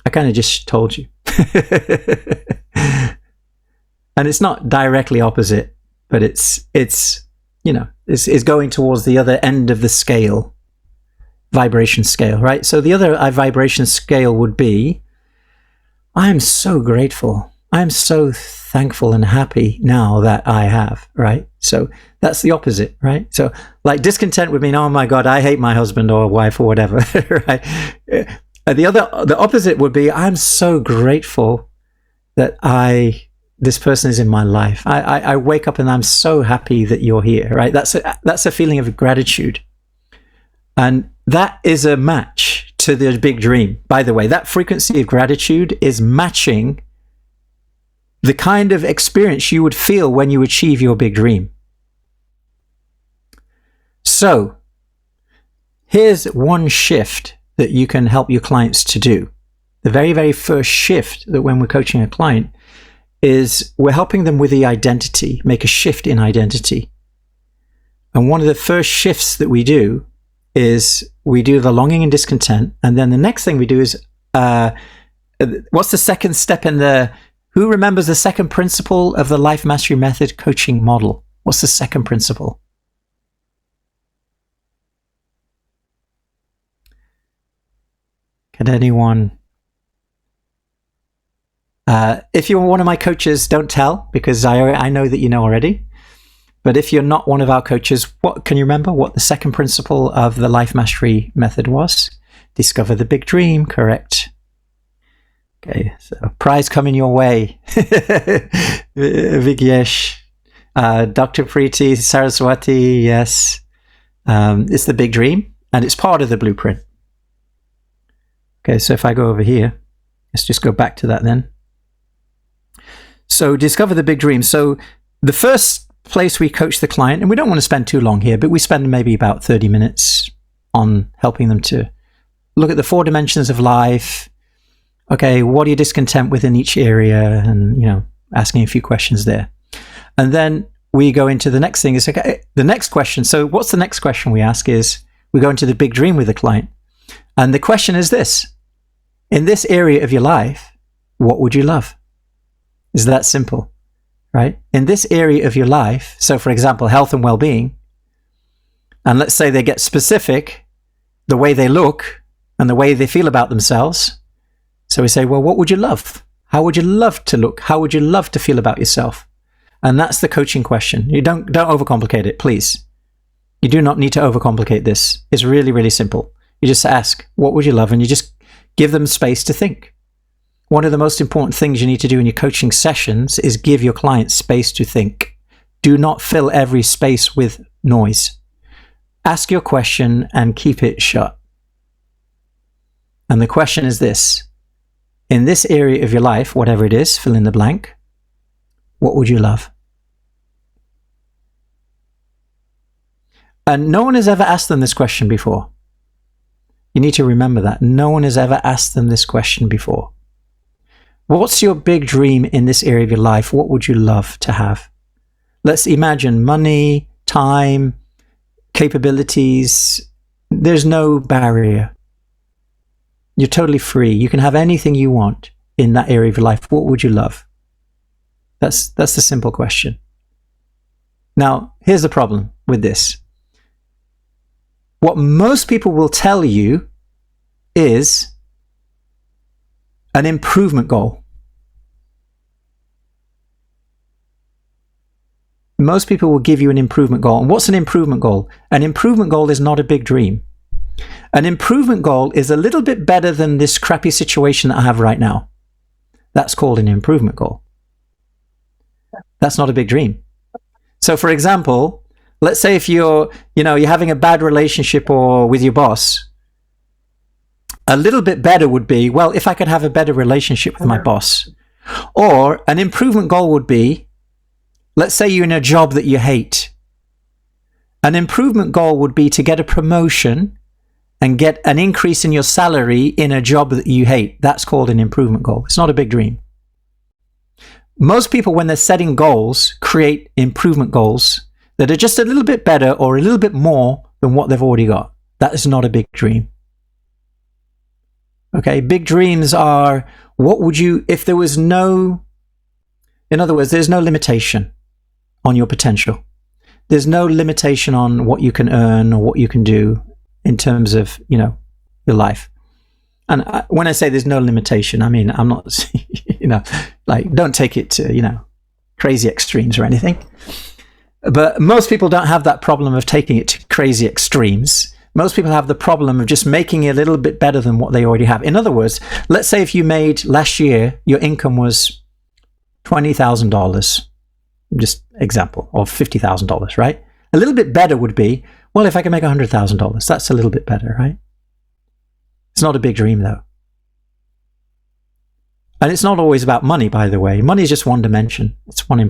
I kind of just told you. And it's not directly opposite, but it's going towards the other end of the scale, vibration scale, right? So the other vibration scale would be, I am so grateful. I am so thankful and happy now that I have, right? So that's the opposite, right? So like discontent would mean, oh my God, I hate my husband or wife or whatever, right? The opposite would be, I'm so grateful that this person is in my life. I wake up and I'm so happy that you're here, right? That's a feeling of gratitude. And that is a match to the big dream. By the way, that frequency of gratitude is matching the kind of experience you would feel when you achieve your big dream. So here's one shift that you can help your clients to do. The very, very first shift that when we're coaching a client is we're helping them with the identity, make a shift in identity. And one of the first shifts that we do is we do the longing and discontent. And then the next thing we do is, what's the second step in who remembers the second principle of the Life Mastery Method coaching model? What's the second principle? Can anyone? If you're one of my coaches, don't tell, because I know that you know already. But if you're not one of our coaches, can you remember what the second principle of the Life Mastery Method was? Discover the big dream, correct? Okay, so prize coming your way. Vigyesh, Dr. Preeti, Saraswati, yes. It's the big dream, and it's part of the blueprint. Okay, so if I go over here, let's just go back to that then. So discover the big dream. So the first place we coach the client, and we don't want to spend too long here, but we spend maybe about 30 minutes on helping them to look at the 4 dimensions of life. Okay, what are you discontent with in each area? And, asking a few questions there. And then we go into the next thing. Is okay, the next question. So what's the next question we ask is, we go into the big dream with the client. And the question is this: in this area of your life, what would you love? Is that simple, right? In this area of your life, so for example, health and well-being, and let's say they get specific, the way they look and the way they feel about themselves. So we say, well, what would you love? How would you love to look? How would you love to feel about yourself? And that's the coaching question. You don't overcomplicate it, please. You do not need to overcomplicate this. It's really, really simple. You just ask, what would you love? And you just give them space to think. One of the most important things you need to do in your coaching sessions is give your clients space to think. Do not fill every space with noise. Ask your question and keep it shut. And the question is this: in this area of your life, whatever it is, fill in the blank, what would you love? And no one has ever asked them this question before. You need to remember that. No one has ever asked them this question before. What's your big dream in this area of your life? What would you love to have? Let's imagine money, time, capabilities. There's no barrier. You're totally free. You can have anything you want in that area of your life. What would you love? That's the simple question. Now, here's the problem with this. What most people will tell you is an improvement goal. Most people will give you an improvement goal. And what's an improvement goal? An improvement goal is not a big dream. An improvement goal is a little bit better than this crappy situation that I have right now. That's called an improvement goal. That's not a big dream. So for example, let's say if you're having a bad relationship or with your boss, a little bit better would be, well, if I could have a better relationship with my boss. Or an improvement goal would be, let's say you're in a job that you hate. An improvement goal would be to get a promotion and get an increase in your salary in a job that you hate. That's called an improvement goal. It's not a big dream. Most people, when they're setting goals, create improvement goals that are just a little bit better or a little bit more than what they've already got. That is not a big dream. Okay, big dreams are, what would you, if there was no, in other words, there's no limitation on your potential. There's no limitation on what you can earn or what you can do in terms of, your life. And when I say there's no limitation, I mean, I'm not, don't take it to, crazy extremes or anything. But most people don't have that problem of taking it to crazy extremes. Most people have the problem of just making it a little bit better than what they already have. In other words, let's say if you made last year, your income was $20,000, just example, or $50,000, right? A little bit better would be, well, if I can make $100,000, that's a little bit better, right? It's not a big dream, though. And it's not always about money, by the way. Money is just one dimension. It's one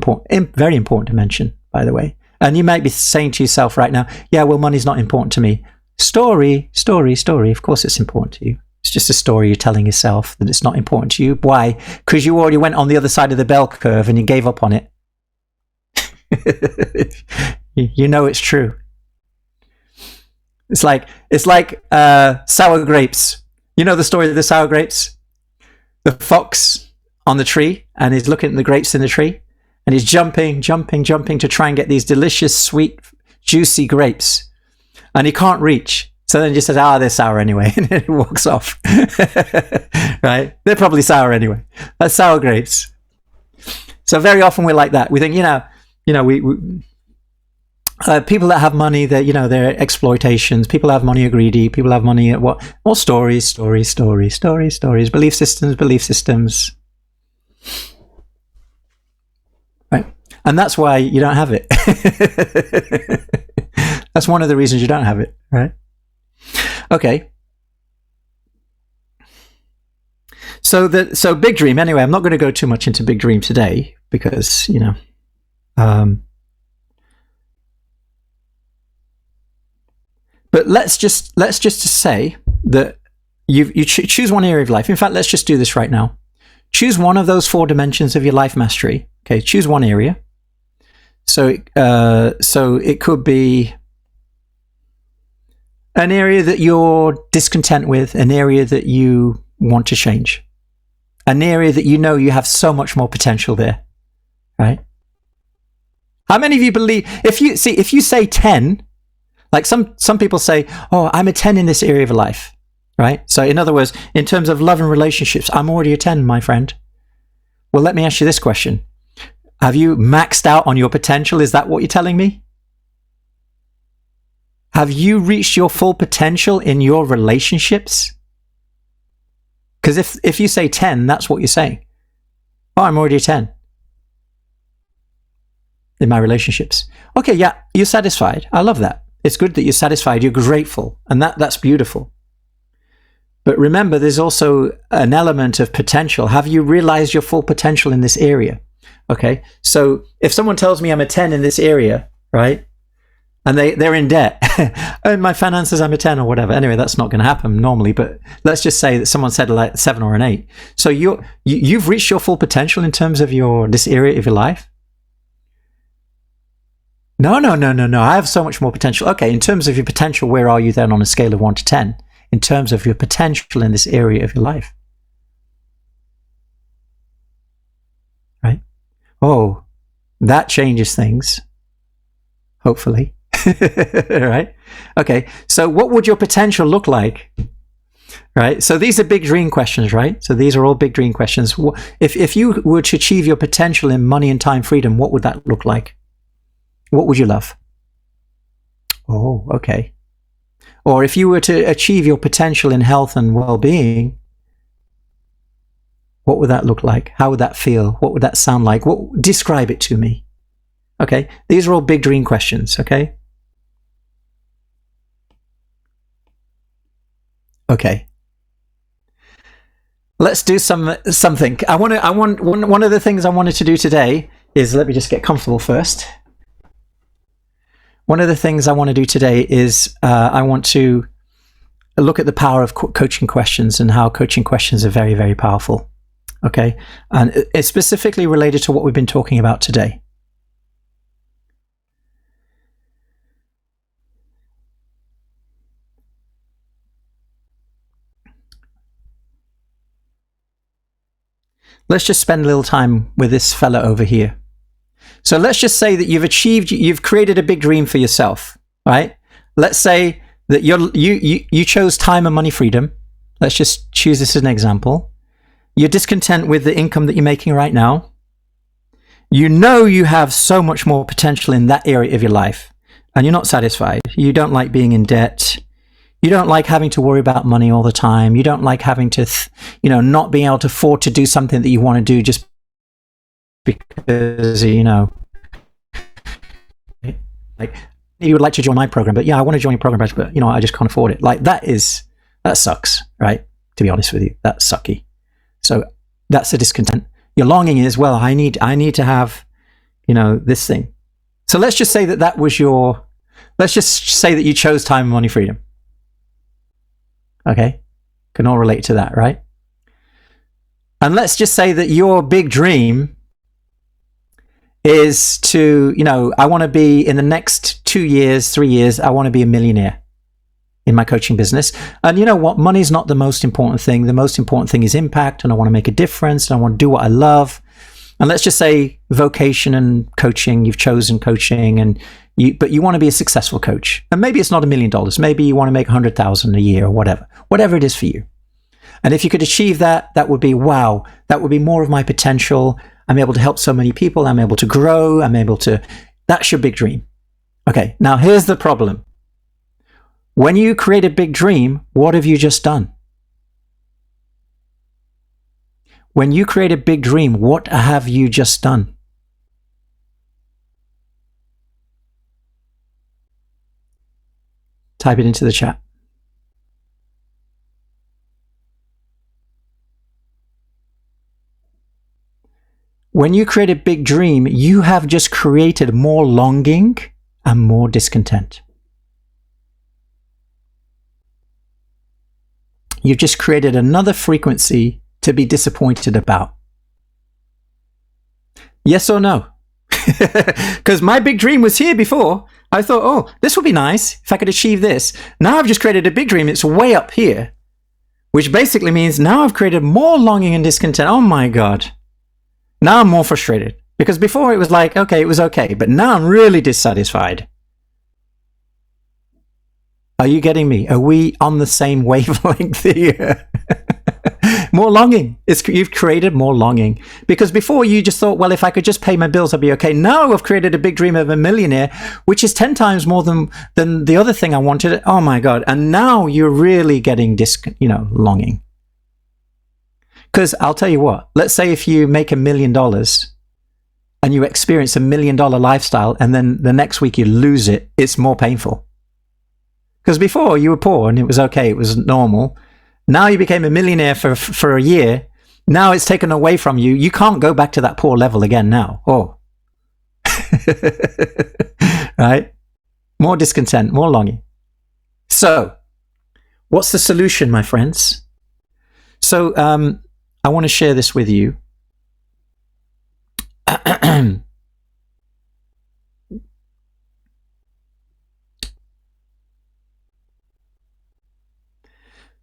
very important dimension, by the way. And you might be saying to yourself right now, yeah, well, money's not important to me. Story. Of course it's important to you. It's just a story you're telling yourself that it's not important to you. Why? Because you already went on the other side of the bell curve and you gave up on it. You know it's true. It's like sour grapes. You know the story of the sour grapes? The fox on the tree, and he's looking at the grapes in the tree, and he's jumping to try and get these delicious, sweet, juicy grapes. And he can't reach. So then he just says, they're sour anyway. And then he walks off. Right? They're probably sour anyway. That's sour grapes. So very often we're like that. We think, we people that have money, that they're exploitations. People have money are greedy. People have money at what? All stories. Belief systems. Right? And that's why you don't have it. That's one of the reasons you don't have it, right? Okay. So big dream. Anyway, I'm not going to go too much into big dream today because but let's just say that you choose one area of life. In fact, let's just do this right now. Choose one of those 4 dimensions of your life mastery. Okay, choose one area. So it could be an area that you're discontent with, an area that you want to change, an area that you have so much more potential there, right? How many of you believe, if you say 10, like some people say, oh, I'm a 10 in this area of life, right? So in other words, in terms of love and relationships, I'm already a 10, my friend. Well, let me ask you this question. Have you maxed out on your potential? Is that what you're telling me? Have you reached your full potential in your relationships? Because if you say 10, that's what you're saying. Oh, I'm already a 10 in my relationships. Okay, yeah, you're satisfied. I love that. It's good that you're satisfied. You're grateful. And that's beautiful. But remember, there's also an element of potential. Have you realized your full potential in this area? Okay, so if someone tells me I'm a 10 in this area, right? And they're in debt. In my finances, I'm a 10 or whatever. Anyway, that's not going to happen normally, but let's just say that someone said like 7 or an 8. So you've reached your full potential in terms of this area of your life? No. I have so much more potential. Okay, in terms of your potential, where are you then on a scale of 1 to 10? In terms of your potential in this area of your life? Right? Oh, that changes things. Hopefully. Right? Okay, so what would your potential look like? Right? So these are big dream questions, right? So these are all big dream questions. If you were to achieve your potential in money and time freedom, what would that look like? What would you love? Oh, okay. Or if you were to achieve your potential in health and well-being, what would that look like? How would that feel? What would that sound like? Describe it to me. Okay, these are all big dream questions, okay? Okay. Let's do something. One of the things I wanted to do today is, let me just get comfortable first. One of the things I want to do today is I want to look at the power of coaching questions and how coaching questions are very, very powerful. Okay, and it's specifically related to what we've been talking about today. let's just spend a little time with this fella over here. So let's just say that you've created a big dream for yourself, right? Let's say that you chose time and money freedom. Let's just choose this as an example. You're discontent with the income that you're making right now. You know you have so much more potential in that area of your life, and you're not satisfied. You don't like being in debt. You don't like having to worry about money all the time. You don't like having to, not being able to afford to do something that you want to do just because, like you would like to join my program, but I want to join your program, but I just can't afford it. Like that sucks, right? To be honest with you, that's sucky. So that's a discontent. Your longing is, well, I need to have, this thing. So let's just say that was let's just say that you chose time and money freedom. Okay. Can all relate to that, right? And let's just say that your big dream is to, I want to be in the next 2 years, 3 years, I want to be a millionaire in my coaching business. And you know what? Money's not the most important thing. The most important thing is impact, and I want to make a difference, and I want to do what I love. And let's just say vocation and coaching, you've chosen coaching, but you want to be a successful coach. And maybe it's not $1 million. Maybe you want to make 100,000 a year or whatever it is for you. And if you could achieve that, that would be, wow, that would be more of my potential. I'm able to help so many people. I'm able to grow. That's your big dream. Okay. Now here's the problem. When you create a big dream, what have you just done? When you create a big dream, what have you just done? Type it into the chat. When you create a big dream, you have just created more longing and more discontent. You've just created another frequency to be disappointed about. Yes or no? Because my big dream was here before. I thought, oh, this would be nice if I could achieve this. Now I've just created a big dream. It's way up here, which basically means now I've created more longing and discontent. Oh my God. Now I'm more frustrated because before it was like, okay, it was okay. But now I'm really dissatisfied. Are you getting me? Are we on the same wavelength here? More longing. You've created more longing. Because before you just thought, well, if I could just pay my bills, I'd be okay. Now I've created a big dream of a millionaire, which is 10 times more than the other thing I wanted. Oh my God. And now you're really getting longing. Because I'll tell you what, let's say if you make $1 million and you experience $1 million lifestyle and then the next week you lose it, it's more painful. Because before you were poor and it was okay, it was normal. Now you became a millionaire for a year. Now it's taken away from you. You can't go back to that poor level again now. Oh. Right? More discontent, more longing. So, what's the solution, my friends? So, I want to share this with you.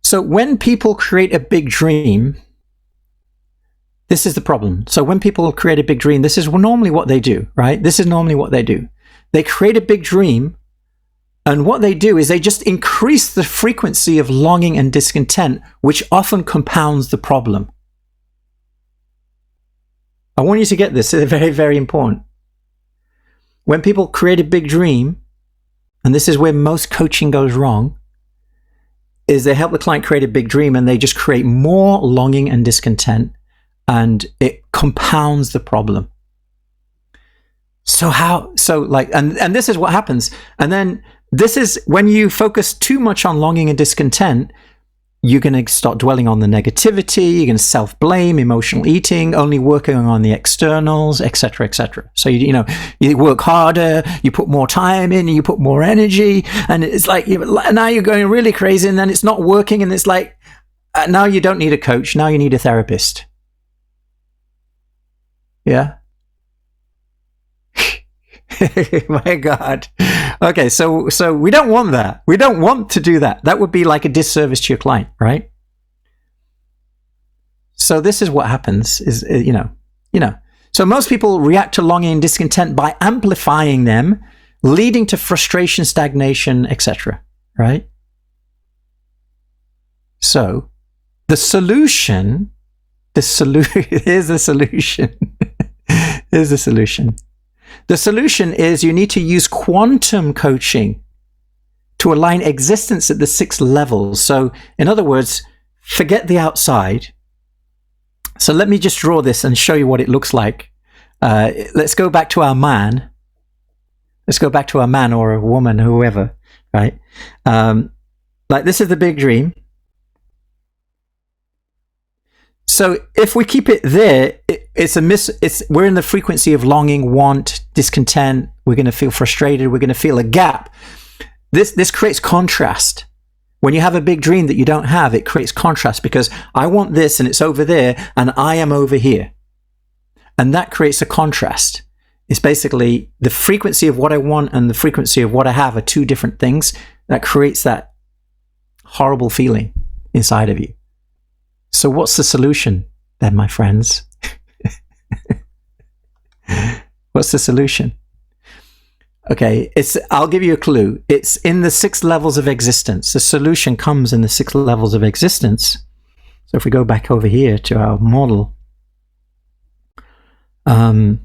So when people create a big dream, this is the problem. So when people create a big dream, this is normally what they do, right? This is normally what they do. They create a big dream, and what they do is they just increase the frequency of longing and discontent, which often compounds the problem. I want you to get this. It's very, very important. When people create a big dream, and this is where most coaching goes wrong, is they help the client create a big dream and they just create more longing and discontent, and it compounds the problem. And this is what happens. And then this is when you focus too much on longing and discontent, you're going to start dwelling on the negativity, you're going to self-blame, emotional eating, only working on the externals, etc., etc. So, you work harder, you put more time in, you put more energy, and it's like, now you're going really crazy, and then it's not working, and it's like, now you don't need a coach, now you need a therapist. Yeah? My God. Okay, so we don't want that. We don't want to do that. That would be like a disservice to your client, right? So this is what happens is, So most people react to longing and discontent by amplifying them, leading to frustration, stagnation, etc. Right? So the solution, here's the solution. Here's the solution. The solution is you need to use quantum coaching to align existence at the 6 levels. So in other words, forget the outside. So let me just draw this and show you what it looks like. Let's go back to our man. Let's go back to a man or a woman, whoever, right? Like this is the big dream. So if we keep it there, we're in the frequency of longing, want, discontent. We're going to feel frustrated. We're going to feel a gap. This creates contrast. When you have a big dream that you don't have, it creates contrast because I want this and it's over there and I am over here. And that creates a contrast. It's basically the frequency of what I want and the frequency of what I have are two different things. That creates that horrible feeling inside of you. So what's the solution then, my friends? What's the solution? Okay, I'll give you a clue. It's in the 6 levels of existence. The solution comes in the 6 levels of existence. So if we go back over here to our model, there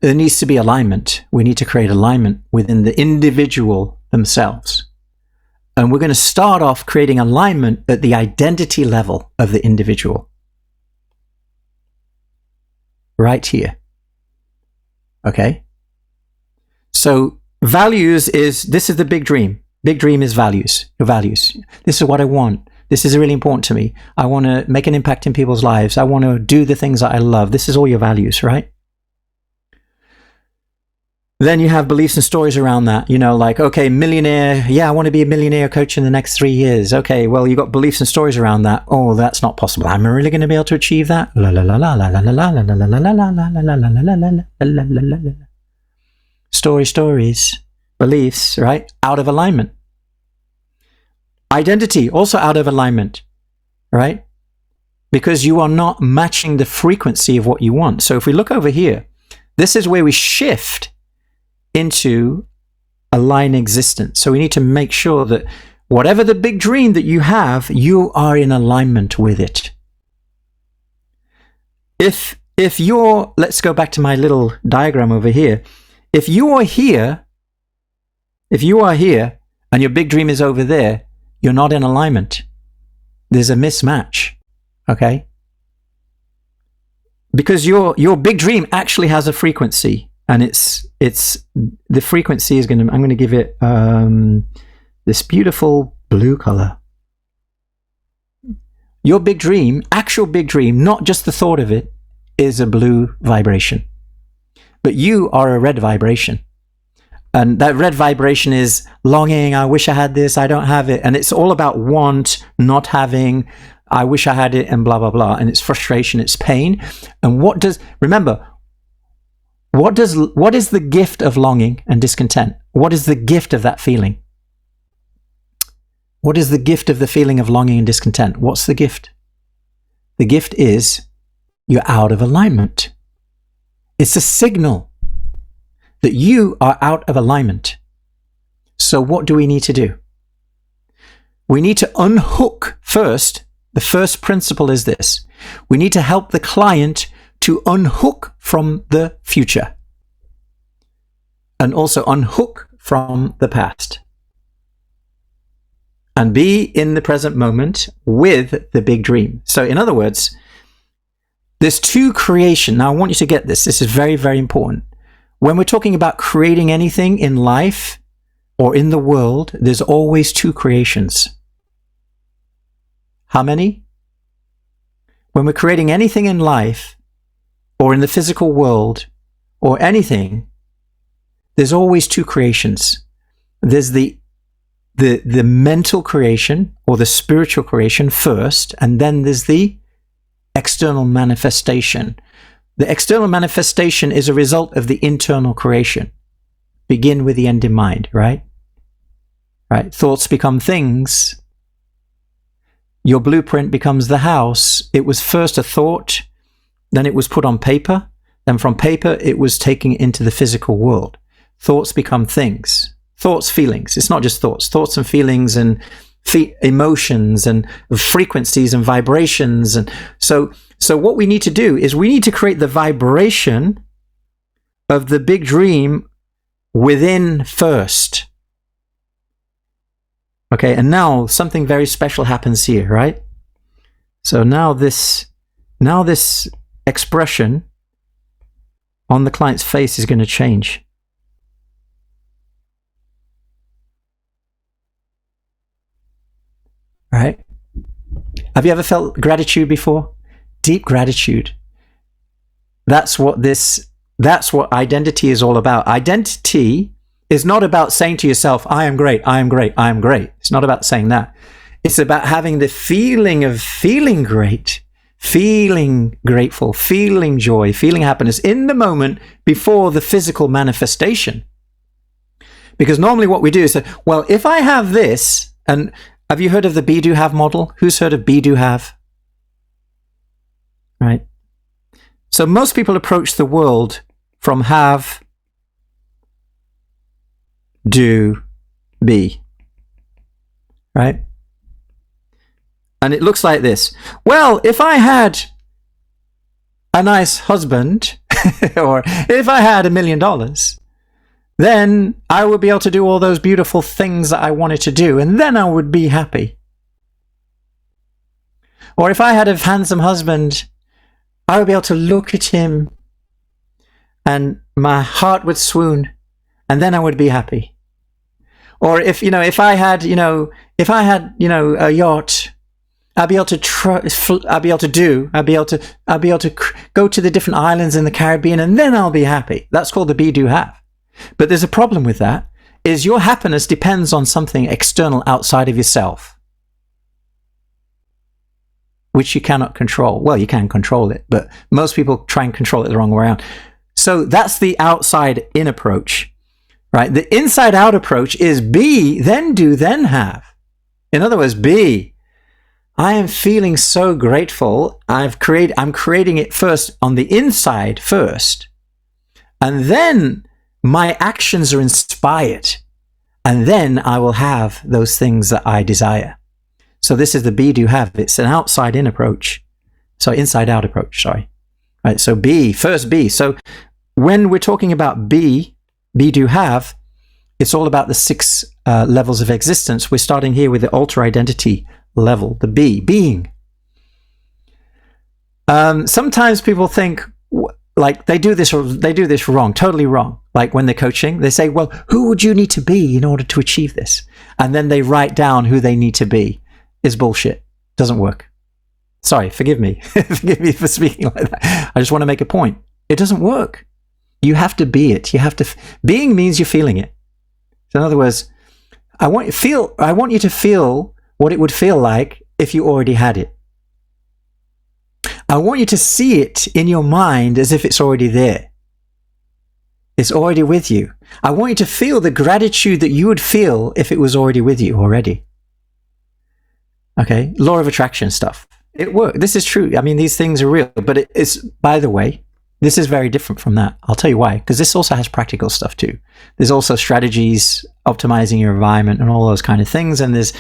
needs to be alignment. We need to create alignment within the individual themselves. And we're going to start off creating alignment at the identity level of the individual. Right here. Okay? So values this is the big dream. Big dream is values. Your values. This is what I want. This is really important to me. I want to make an impact in people's lives. I want to do the things that I love. This is all your values, right? Then you have beliefs and stories around that, like, okay, millionaire. Yeah, I want to be a millionaire coach in the next 3 years. Okay, well, you got beliefs and stories around that. Oh, that's not possible. Am I really going to be able to achieve that? La la la la la la la la la la la la la la la la la la. Stories, beliefs, right? Out of alignment. Identity, also out of alignment, right? Because you are not matching the frequency of what you want. So if we look over here, this is where we shift into align existence. So we need to make sure that whatever the big dream that you have, you are in alignment with it. If you're, let's go back to my little diagram over here. If you are here and your big dream is over there, you're not in alignment. There's a mismatch, okay? Because your big dream actually has a frequency, and it's the frequency is I'm going to give it this beautiful blue color. Your big dream, actual big dream, not just the thought of it, is a blue vibration. But you are a red vibration. And that red vibration is longing, I wish I had this, I don't have it. And it's all about want, not having, I wish I had it, and blah, blah, blah. And it's frustration, it's pain. And what is the gift of longing and discontent? What is the gift of that feeling? What is the gift of the feeling of longing and discontent? What's the gift? The gift is you're out of alignment. It's a signal that you are out of alignment. So what do we need to do? We need to unhook first. The first principle is this. We need to help the client to unhook from the future and also unhook from the past and be in the present moment with the big dream. So in other words, there's two creation. Now I want you to get this. This is very, very important. When we're talking about creating anything in life or in the world, there's always two creations. How many? When we're creating anything in life or in the physical world or anything, there's always two creations. There's the mental creation or the spiritual creation first, and then there's the external manifestation. The external manifestation is a result of the internal creation. Begin with the end in mind, right? Right. Thoughts become things. your blueprint becomes the house. It was first a thought, then it was put on paper, then from paper it was taken into the physical world. Thoughts become things. Thoughts, feelings. It's not just thoughts. Thoughts and feelings and emotions and frequencies and vibrations. And so what we need to do is we need to create the vibration of the big dream within first. Okay, and now something very special happens here, right? So now this expression on the client's face is going to change. Right? Have you ever felt gratitude before? Deep gratitude. That's what identity is all about. Identity is not about saying to yourself, I am great, I am great, I am great. It's not about saying that. It's about having the feeling of feeling great, feeling grateful, feeling joy, feeling happiness in the moment before the physical manifestation. Because normally what we do is say, well, if I have this, and have you heard of the be, do, have model? Who's heard of be, do, have? Right? So most people approach the world from have, do, be. Right? And it looks like this. Well, if I had a nice husband, or if I had $1 million, then I would be able to do all those beautiful things that I wanted to do, and then I would be happy. Or if I had a handsome husband, I would be able to look at him and my heart would swoon, and then I would be happy. Or if I had a yacht, I'd be able to go to the different islands in the Caribbean, and then I'll be happy. That's called the be, do, have. But there's a problem with that, is your happiness depends on something external outside of yourself, which you cannot control. Well, you can control it, but most people try and control it the wrong way around. So that's the outside-in approach, right? The inside-out approach is be, then do, then have. In other words, be. I am feeling so grateful. I'm creating it first on the inside first, and then my actions are inspired, and then I will have those things that I desire. So this is the be, do, have. It's an outside-in approach. So inside-out approach, sorry. Right, so be, first be. So when we're talking about be, do, have, it's all about the 6 levels of existence. We're starting here with the alter identity level, the be, being. Sometimes people think, like they do this wrong, totally wrong. Like when they're coaching, they say, well, who would you need to be in order to achieve this? And then they write down who they need to be. Is bullshit. Doesn't work. Sorry, forgive me. Forgive me for speaking like that. I just want to make a point. It doesn't work. You have to be it. You have to, being means you're feeling it. So in other words, I want you to feel what it would feel like if you already had it. I want you to see it in your mind as if it's already there. It's already with you. I want you to feel the gratitude that you would feel if it was already with you already. Okay, law of attraction stuff. It works. This is true. I mean, these things are real, but it's, by the way, this is very different from that. I'll tell you why, because this also has practical stuff too. There's also strategies, optimizing your environment and all those kind of things. And there's,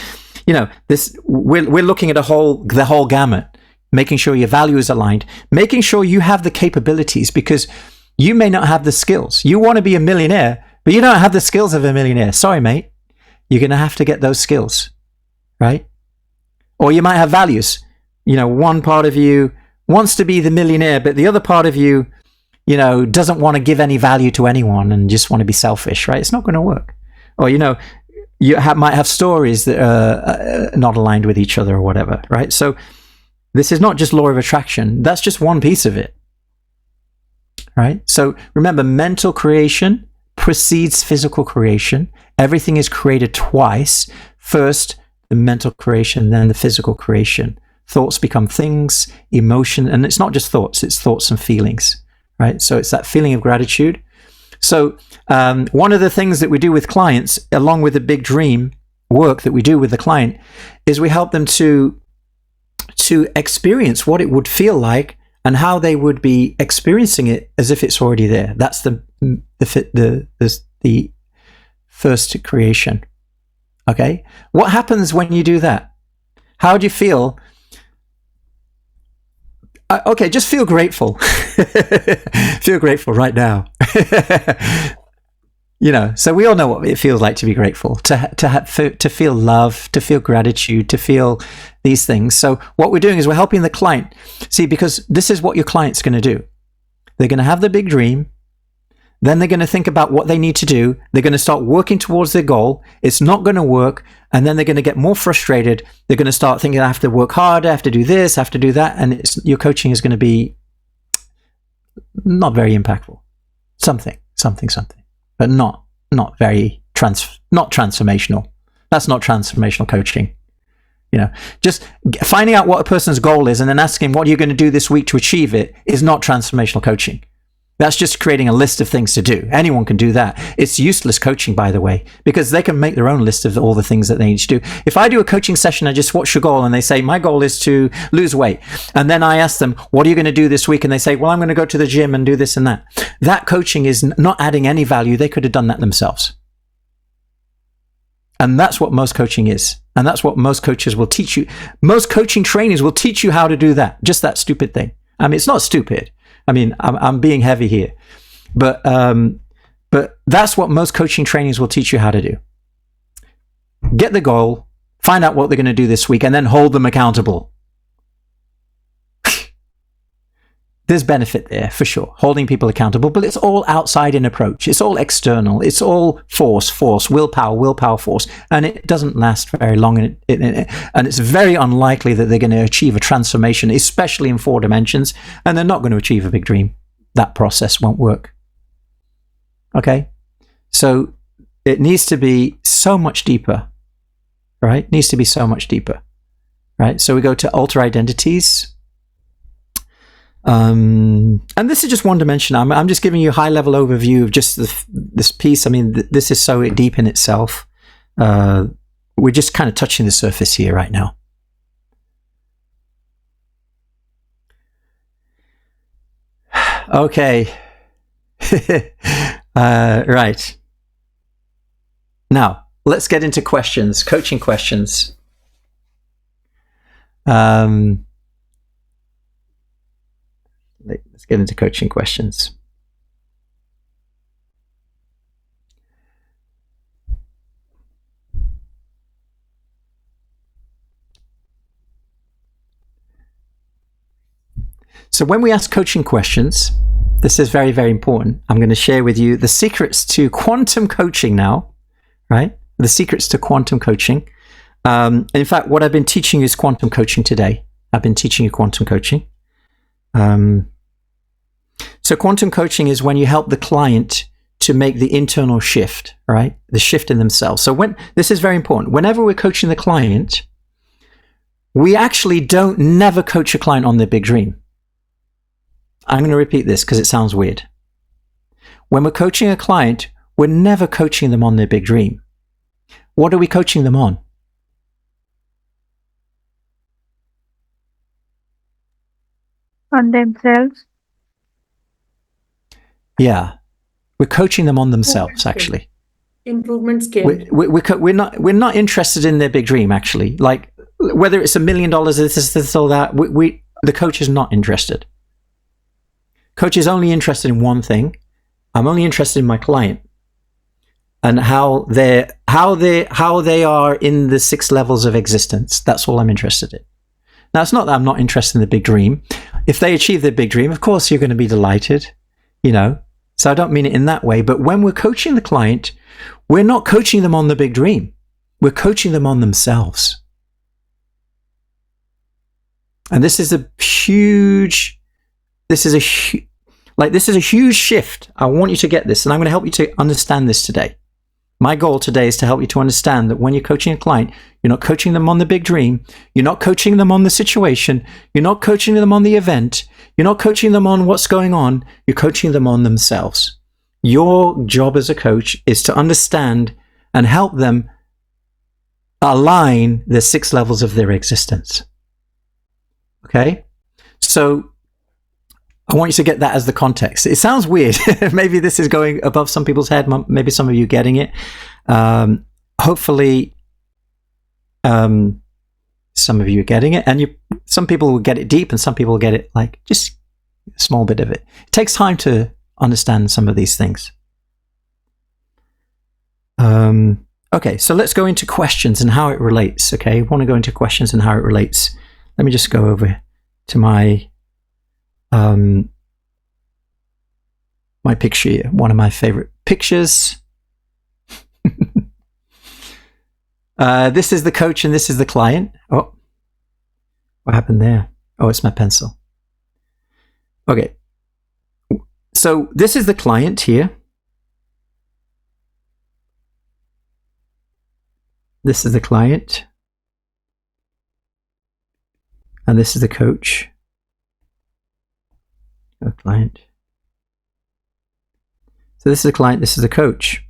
we're looking at the whole gamut, making sure your value is aligned, making sure you have the capabilities, because you may not have the skills. You want to be a millionaire, but you don't have the skills of a millionaire. Sorry, mate. You're going to have to get those skills, right? Or you might have values. One part of you wants to be the millionaire, but the other part of you, doesn't want to give any value to anyone and just want to be selfish, right? It's not going to work. Or, you might have stories that are not aligned with each other or whatever, right? So this is not just law of attraction. That's just one piece of it, right? So remember, mental creation precedes physical creation. Everything is created twice. First, the mental creation, then the physical creation. Thoughts become things, emotion, and it's not just thoughts, it's thoughts and feelings, right? So it's that feeling of gratitude. So one of the things that we do with clients, along with the big dream work that we do with the client, is we help them to to experience what it would feel like and how they would be experiencing it as if it's already there. That's the first creation. Okay? What happens when you do that? How do you feel? Okay, just feel grateful. Feel grateful right now. So we all know what it feels like to be grateful, to feel love, to feel gratitude, to feel these things. So what we're doing is we're helping the client. See, because this is what your client's going to do. They're going to have the big dream. Then they're going to think about what they need to do. They're going to start working towards their goal. It's not going to work. And then they're going to get more frustrated. They're going to start thinking, I have to work harder, I have to do this, I have to do that. And your coaching is going to be not very impactful. Something. But not very not transformational. That's not transformational coaching. Just finding out what a person's goal is and then asking what you're going to do this week to achieve it is not transformational coaching. That's just creating a list of things to do. Anyone can do that. It's useless coaching, by the way, because they can make their own list of all the things that they need to do. If I do a coaching session, I just watch your goal and they say, my goal is to lose weight. And then I ask them, what are you going to do this week? And they say, well, I'm going to go to the gym and do this and that. That coaching is not adding any value. They could have done that themselves. And that's what most coaching is. And that's what most coaches will teach you. Most coaching trainers will teach you how to do that. Just that stupid thing. I mean, it's not stupid. I mean, I'm being heavy here, but that's what most coaching trainings will teach you how to do. Get the goal, find out what they're going to do this week, and then hold them accountable. There's benefit there for sure, holding people accountable, but it's all outside in approach. It's all external. It's all force, willpower, force, and it doesn't last very long. And it's very unlikely that they're going to achieve a transformation, especially in 4 dimensions, and they're not going to achieve a big dream. That process won't work. Okay? So it needs to be so much deeper, right? It needs to be so much deeper, right? So we go to alter identities. And this is just one dimension. I'm just giving you a high level overview of just this piece. I mean, this is so deep in itself. We're just kind of touching the surface here right now. Okay. Right. Now, let's get into questions, coaching questions. Let's get into coaching questions. So when we ask coaching questions, this is very, very important. I'm going to share with you the secrets to quantum coaching now, right? The secrets to quantum coaching. In fact, what I've been teaching is quantum coaching today. I've been teaching you quantum coaching. So quantum coaching is when you help the client to make the internal shift, right? The shift in themselves. So this is very important. Whenever we're coaching the client, we actually never coach a client on their big dream. I'm going to repeat this because it sounds weird. When we're coaching a client, we're never coaching them on their big dream. What are we coaching them on? On themselves. Yeah, we're coaching them on themselves. Actually, improvement skill. We're not interested in their big dream. Actually, like whether it's $1 million, this or that. The coach is not interested. Coach is only interested in one thing. I'm only interested in my client and how they are in the 6 levels of existence. That's all I'm interested in. Now, it's not that I'm not interested in the big dream. If they achieve their big dream, of course, you're going to be delighted. So I don't mean it in that way, but when we're coaching the client, we're not coaching them on the big dream. We're coaching them on themselves. And this is a huge shift. I want you to get this, and I'm going to help you to understand this today. My goal today is to help you to understand that when you're coaching a client, you're not coaching them on the big dream. You're not coaching them on the situation. You're not coaching them on the event. You're not coaching them on what's going on. You're coaching them on themselves. Your job as a coach is to understand and help them align the 6 levels of their existence. Okay? So I want you to get that as the context. It sounds weird. Maybe this is going above some people's head. Maybe some of you getting it. Hopefully, some of you are getting it. And some people will get it deep and some people will get it like just a small bit of it. It takes time to understand some of these things. Okay, so let's go into questions and how it relates. Okay, I want to go into questions and how it relates. Let me just go over to my my picture here, one of my favorite pictures. This is the coach and this is the client. Oh, what happened there? Oh, it's my pencil. Okay, so this is the client here. This is the client. And this is the coach. A client. So this is the client, this is the coach.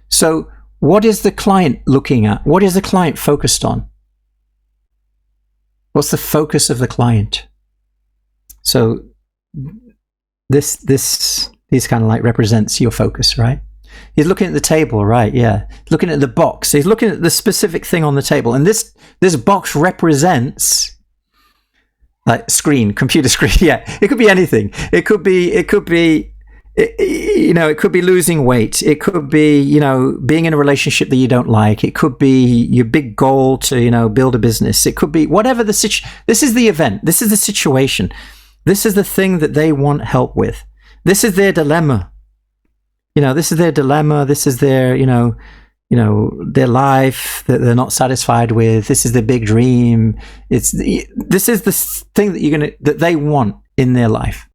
So what is the client looking at? What is the client focused on? What's the focus of the client? So this kind of like represents your focus, right? He's looking at the table, right? Yeah. Looking at the box. He's looking at the specific thing on the table. And this box represents like screen, computer screen. Yeah. It could be anything. It could be losing weight. It could be, being in a relationship that you don't like. It could be your big goal to, build a business. It could be whatever the situation. This is the event. This is the situation. This is the thing that they want help with. This is their dilemma. This is their dilemma. This is their, their life that they're not satisfied with. This is their big dream. This is the thing that they want in their life.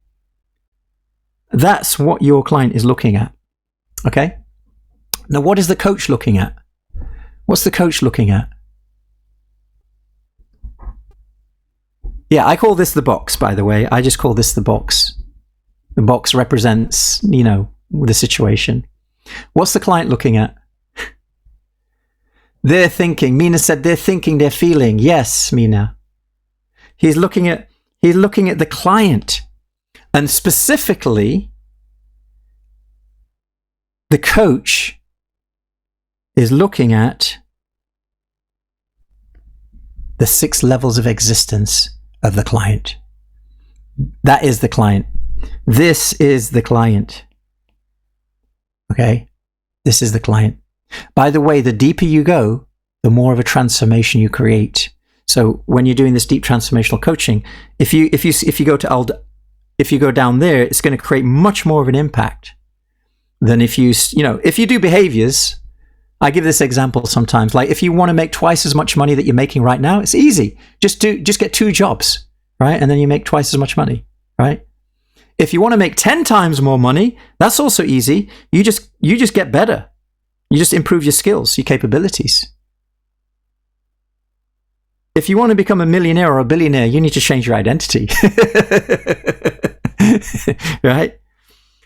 That's what your client is looking at. Okay. Now, what is the coach looking at? What's the coach looking at? Yeah, I call this the box, by the way. I just call this the box. The box represents, the situation. What's the client looking at? They're thinking. Mina said they're thinking, they're feeling. Yes, Mina. He's looking at the client. And specifically, the coach is looking at the 6 levels of existence of the client. That is the client. This is the client. Okay? This is the client. By the way, the deeper you go, the more of a transformation you create. So when you're doing this deep transformational coaching, if you go down there, it's going to create much more of an impact than if you do behaviors. I give this example sometimes. Like if you want to make twice as much money that you're making right now, it's easy. Just get 2 jobs, right? And then you make twice as much money, right? If you want to make 10 times more money, that's also easy. You just get better. You just improve your skills, your capabilities. If you want to become a millionaire or a billionaire, you need to change your identity. Right?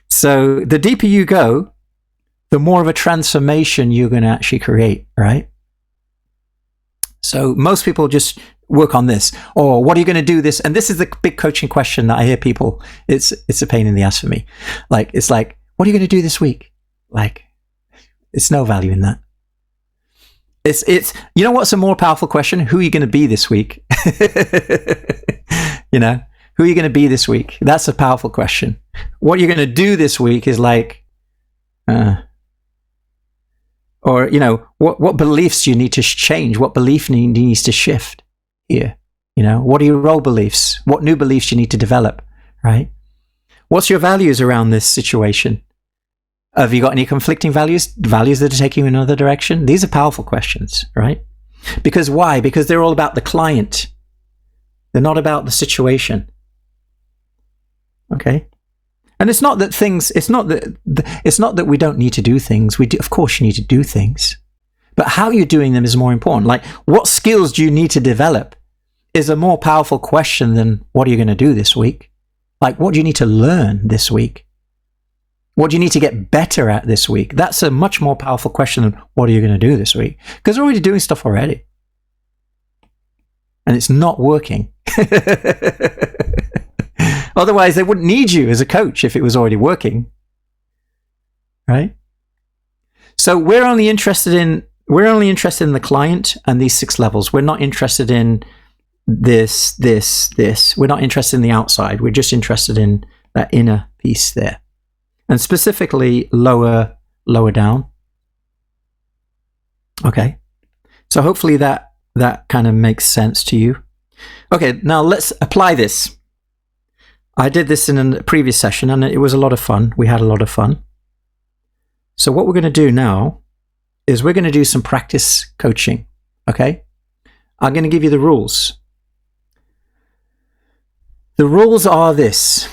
So the deeper you go, the more of a transformation you're going to actually create, right? So most people just work on this. Or what are you going to do this? And this is the big coaching question that I hear people. It's a pain in the ass for me. It's like, what are you going to do this week? Like, it's no value in that. It's you know what's a more powerful question? Who are you going to be this week? Who are you going to be this week? That's a powerful question. What you're going to do this week is like, what beliefs do you need to change? What belief needs to shift here? What are your old beliefs? What new beliefs do you need to develop, right? What's your values around this situation? Have you got any conflicting values that are taking you in another direction? These are powerful questions, right? Because why? Because they're all about the client. They're not about the situation. Okay? And it's not that we don't need to do things. We do, of course you need to do things. But how you're doing them is more important. Like, what skills do you need to develop is a more powerful question than what are you going to do this week? Like, what do you need to learn this week? What do you need to get better at this week? That's a much more powerful question than what are you going to do this week? Because we're already doing stuff already. and it's not working. Otherwise, they wouldn't need you as a coach if it was already working, right? So we're only interested in the client and these 6 levels. We're not interested in this. We're not interested in the outside. We're just interested in that inner piece there, and specifically lower down. Okay, so hopefully that kind of makes sense to you. Okay, now let's apply this. I did this in a previous session and it was a lot of fun. We had a lot of fun. So what we're going to do now is we're going to do some practice coaching. Okay, I'm going to give you the rules. The rules are this.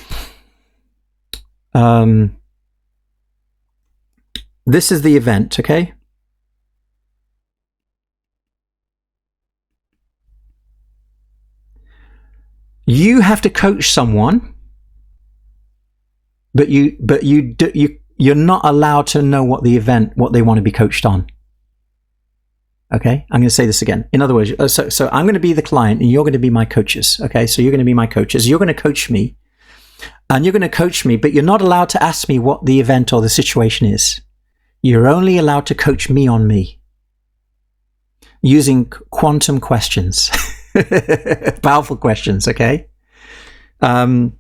This is the event, okay? You have to coach someone, but you're not allowed to know what they want to be coached on. Okay, I'm going to say this again. In other words, so I'm going to be the client and you're going to be my coaches. Okay, so you're going to be my coaches. You're going to coach me, and you're going to coach me, but you're not allowed to ask me what the event or the situation is. You're only allowed to coach me on me using quantum questions. Powerful questions, okay? Some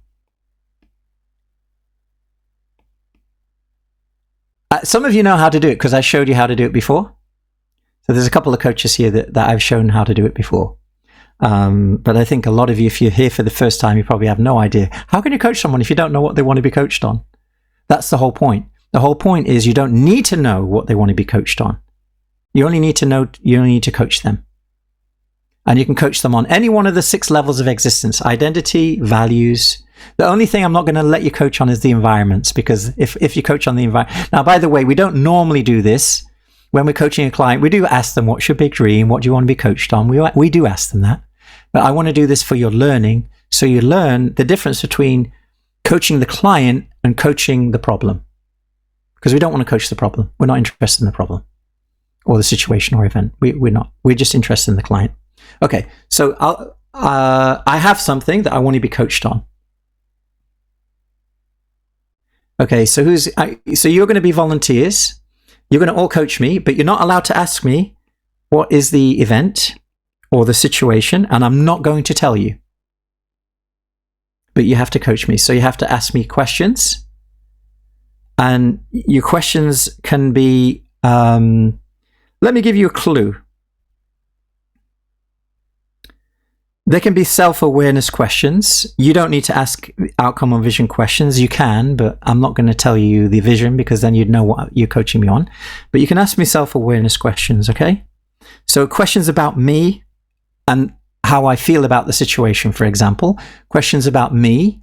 of you know how to do it because I showed you how to do it before. So there's a couple of coaches here that I've shown how to do it before. But I think a lot of you, if you're here for the first time, you probably have no idea. How can you coach someone if you don't know what they want to be coached on? That's the whole point. The whole point is you don't need to know what they want to be coached on. You only need to coach them. And you can coach them on any one of the 6 levels of existence: identity, values. The only thing I'm not going to let you coach on is the environments, because if you coach on the environment... Now, by the way, we don't normally do this. When we're coaching a client, we do ask them, what's your big dream? What do you want to be coached on? We do ask them that. But I want to do this for your learning, so you learn the difference between coaching the client and coaching the problem. Because we don't want to coach the problem. We're not interested in the problem or the situation or event. We're not. We're just interested in the client. Okay, so I have something that I want to be coached on. Okay, so you're going to be volunteers. You're going to all coach me, but you're not allowed to ask me what is the event or the situation, and I'm not going to tell you. But you have to coach me. So you have to ask me questions, and your questions can be, let me give you a clue. They can be self-awareness questions. You don't need to ask outcome or vision questions. You can, but I'm not going to tell you the vision, because then you'd know what you're coaching me on. But you can ask me self-awareness questions, okay? So questions about me and how I feel about the situation, for example. Questions about me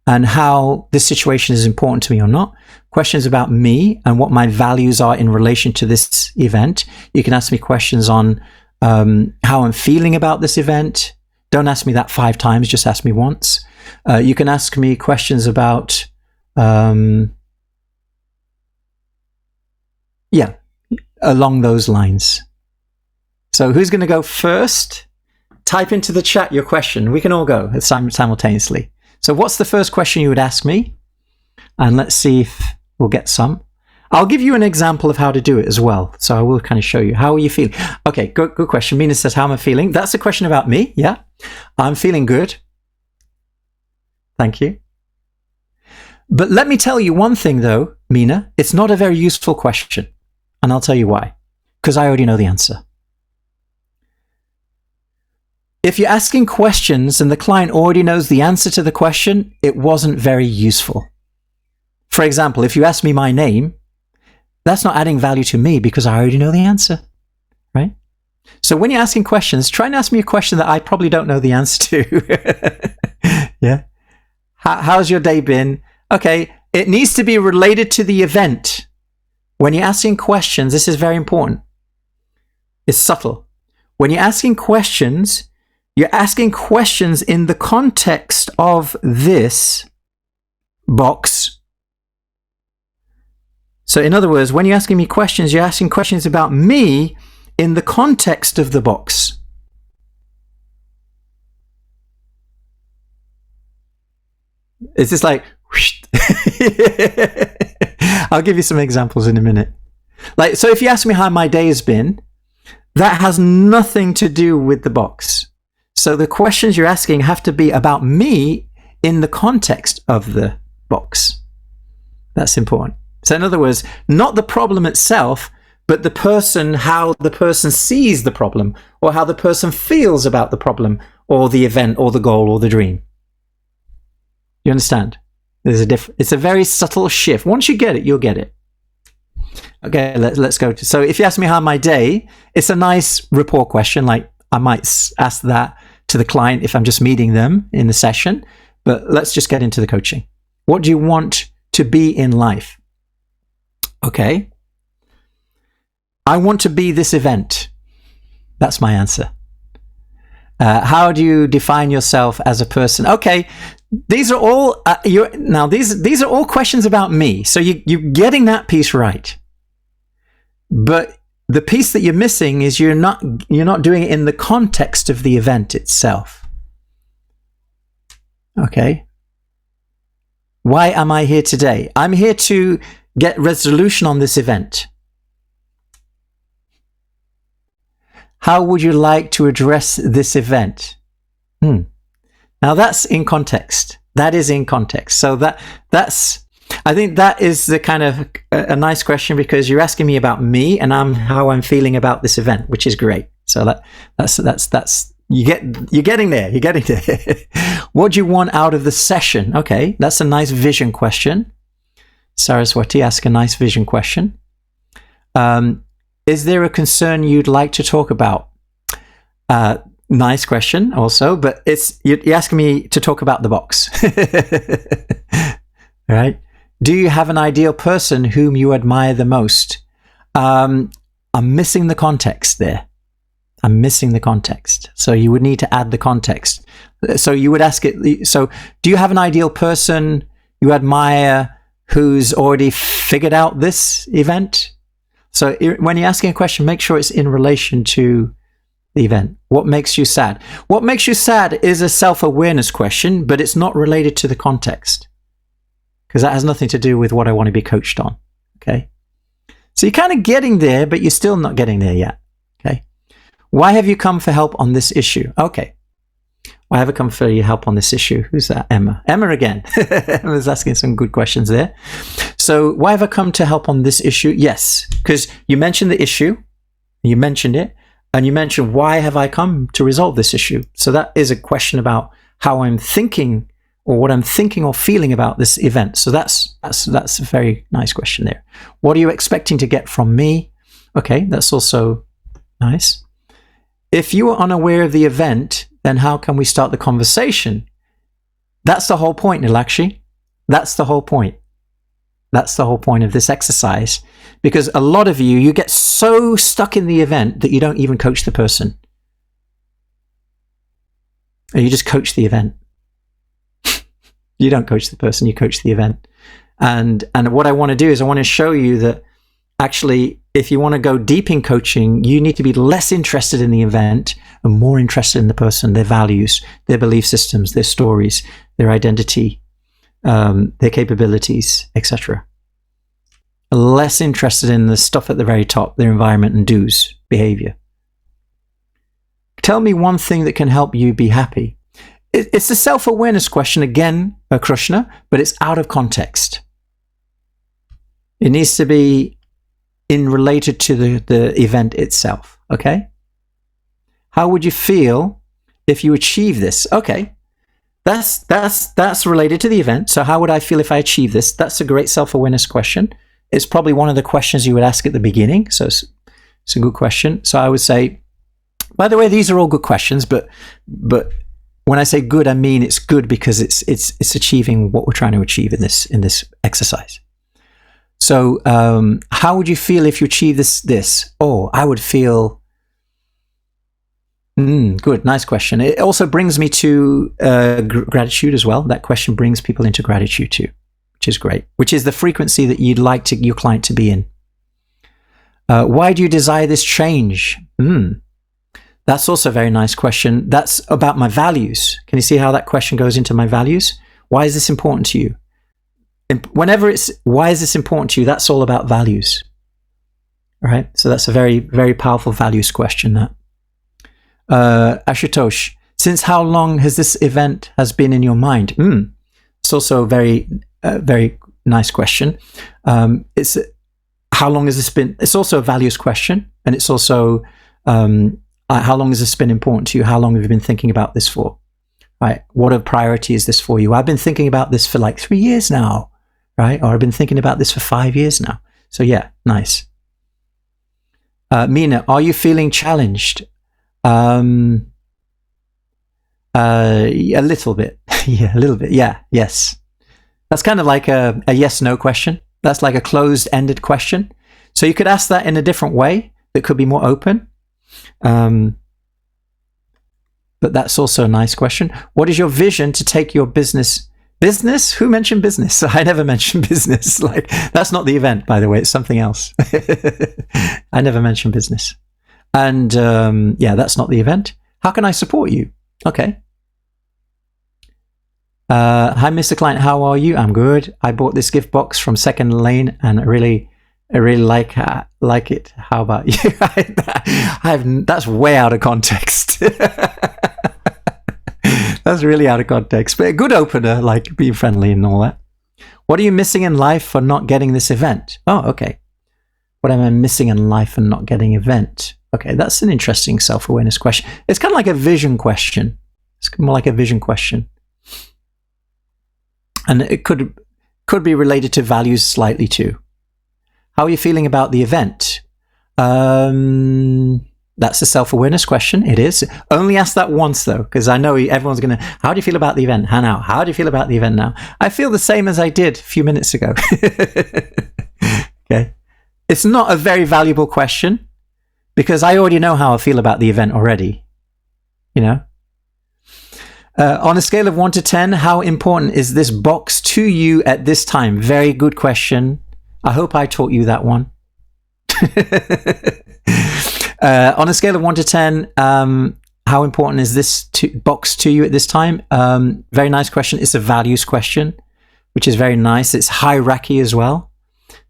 and how this situation is important to me or not. Questions about me and what my values are in relation to this event. You can ask me questions on how I'm feeling about this event. Don't ask me that 5 times, just ask me once. You can ask me questions about, along those lines. So who's going to go first? Type into the chat your question. We can all go simultaneously. So what's the first question you would ask me? And let's see if we'll get some. I'll give you an example of how to do it as well. So I will kind of show you. How are you feeling? Okay, good question. Mina says, how am I feeling? That's a question about me. Yeah, I'm feeling good. Thank you. But let me tell you one thing though, Mina, it's not a very useful question. And I'll tell you why. Because I already know the answer. If you're asking questions and the client already knows the answer to the question, it wasn't very useful. For example, if you ask me my name, that's not adding value to me because I already know the answer, right? So when you're asking questions, try and ask me a question that I probably don't know the answer to. Yeah. How's your day been? Okay. It needs to be related to the event. When you're asking questions, this is very important. It's subtle. When you're asking questions in the context of this box. So in other words, when you're asking me questions, you're asking questions about me in the context of the box. It's just like, whoosh. I'll give you some examples in a minute. Like, so if you ask me how my day has been, that has nothing to do with the box. So the questions you're asking have to be about me in the context of the box. That's important. So in other words, not the problem itself, but the person, how the person sees the problem, or how the person feels about the problem, or the event, or the goal, or the dream. You understand? There's a it's a very subtle shift. Once you get it, you'll get it. Okay, let's go to, so if you ask me how my day, it's a nice rapport question. Like, I might ask that to the client if I'm just meeting them in the session, but let's just get into the coaching. What do you want to be in life? Okay. I want to be this event. That's my answer. How do you define yourself as a person? Okay, these are all these are all questions about me. So you're getting that piece right, but the piece that you're missing is you're not doing it in the context of the event itself. Okay. Why am I here today? I'm here to get resolution on this event. How would you like to address this event? Now that's in context. That is in context. So that's, I think that is the kind of a nice question, because you're asking me about me and how I'm feeling about this event, which is great. So that's you're getting there. You're getting there. What do you want out of the session? Okay, that's a nice vision question. Saraswati, ask a nice vision question. Is there a concern you'd like to talk about? Nice question also, but you're asking me to talk about the box. Right? Do you have an ideal person whom you admire the most? I'm missing the context there. I'm missing the context. So you would need to add the context. So you would ask it, so do you have an ideal person you admire who's already figured out this event? So when you're asking a question, make sure it's in relation to the event. What makes you sad? What makes you sad is a self-awareness question, but it's not related to the context, because that has nothing to do with what I want to be coached on. Okay. So you're kind of getting there, but you're still not getting there yet. Okay. Why have you come for help on this issue? Okay. Why have I come for your help on this issue? Who's that? Emma. Emma again. Emma's asking some good questions there. So why have I come to help on this issue? Yes, because you mentioned the issue, you mentioned it, and you mentioned why have I come to resolve this issue? So that is a question about how I'm thinking, or what I'm thinking or feeling about this event. So that's a very nice question there. What are you expecting to get from me? Okay, that's also nice. If you are unaware of the event, then how can we start the conversation? That's the whole point, Nilakshi. That's the whole point. That's the whole point of this exercise. Because a lot of you get so stuck in the event that you don't even coach the person. Or you just coach the event. You don't coach the person, you coach the event. And what I want to do is I want to show you that actually, if you want to go deep in coaching, you need to be less interested in the event and more interested in the person, their values, their belief systems, their stories, their identity, their capabilities, etc. Less interested in the stuff at the very top, their environment and do's, behavior. Tell me one thing that can help you be happy. It's a self-awareness question again, Krishna, but it's out of context. It needs to be related to the event itself. Okay? How would you feel if you achieve this? Okay. That's related to the event. So how would I feel if I achieve this? That's a great self-awareness question. It's probably one of the questions you would ask at the beginning. So it's a good question. So I would say, by the way, these are all good questions, but when I say good, I mean it's good because it's achieving what we're trying to achieve in this exercise. So how would you feel if you achieve this? Oh, I would feel good. Nice question. It also brings me to gratitude as well. That question brings people into gratitude too, which is great, which is the frequency that you'd like your client to be in. Why do you desire this change? That's also a very nice question. That's about my values. Can you see how that question goes into my values? Why is this important to you? Whenever it's why is this important to you, that's all about values. All right? So that's a very, very powerful values question, that. Ashutosh, since how long has this event has been in your mind? It's also a very, very nice question. It's how long has this been? It's also a values question, and it's also how long has this been important to you? How long have you been thinking about this for? Right? What a priority is this for you? I've been thinking about this for like 3 years now, right? Or I've been thinking about this for 5 years now. So yeah, nice. Mina, are you feeling challenged? A little bit. Yeah, a little bit. Yeah, yes. That's kind of like a yes-no question. That's like a closed-ended question. So you could ask that in a different way that could be more open. But that's also a nice question. What is your vision to take your business? Business? Who mentioned business? I never mentioned business. Like, that's not the event, by the way. It's something else. I never mentioned business. And yeah, that's not the event. How can I support you? Okay. Hi, Mr. Client. How are you? I'm good. I bought this gift box from Second Lane, and I really like it. How about you? That's way out of context. That's really out of context, but a good opener, like being friendly and all that. What are you missing in life for not getting this event? Oh, okay. What am I missing in life for not getting event? Okay, that's an interesting self-awareness question. It's kind of like a vision question. It's more like a vision question. And it could be related to values slightly too. How are you feeling about the event? That's a self-awareness question. It is. Only ask that once though, because I know everyone's going to, how do you feel about the event? How do you feel about the event now? I feel the same as I did a few minutes ago. Okay. It's not a very valuable question because I already know how I feel about the event already. You know? On a scale of 1 to 10, how important is this box to you at this time? Very good question. I hope I taught you that one. On a scale of 1 to 10, how important is this box to you at this time? Very nice question. It's a values question, which is very nice. It's hierarchy as well.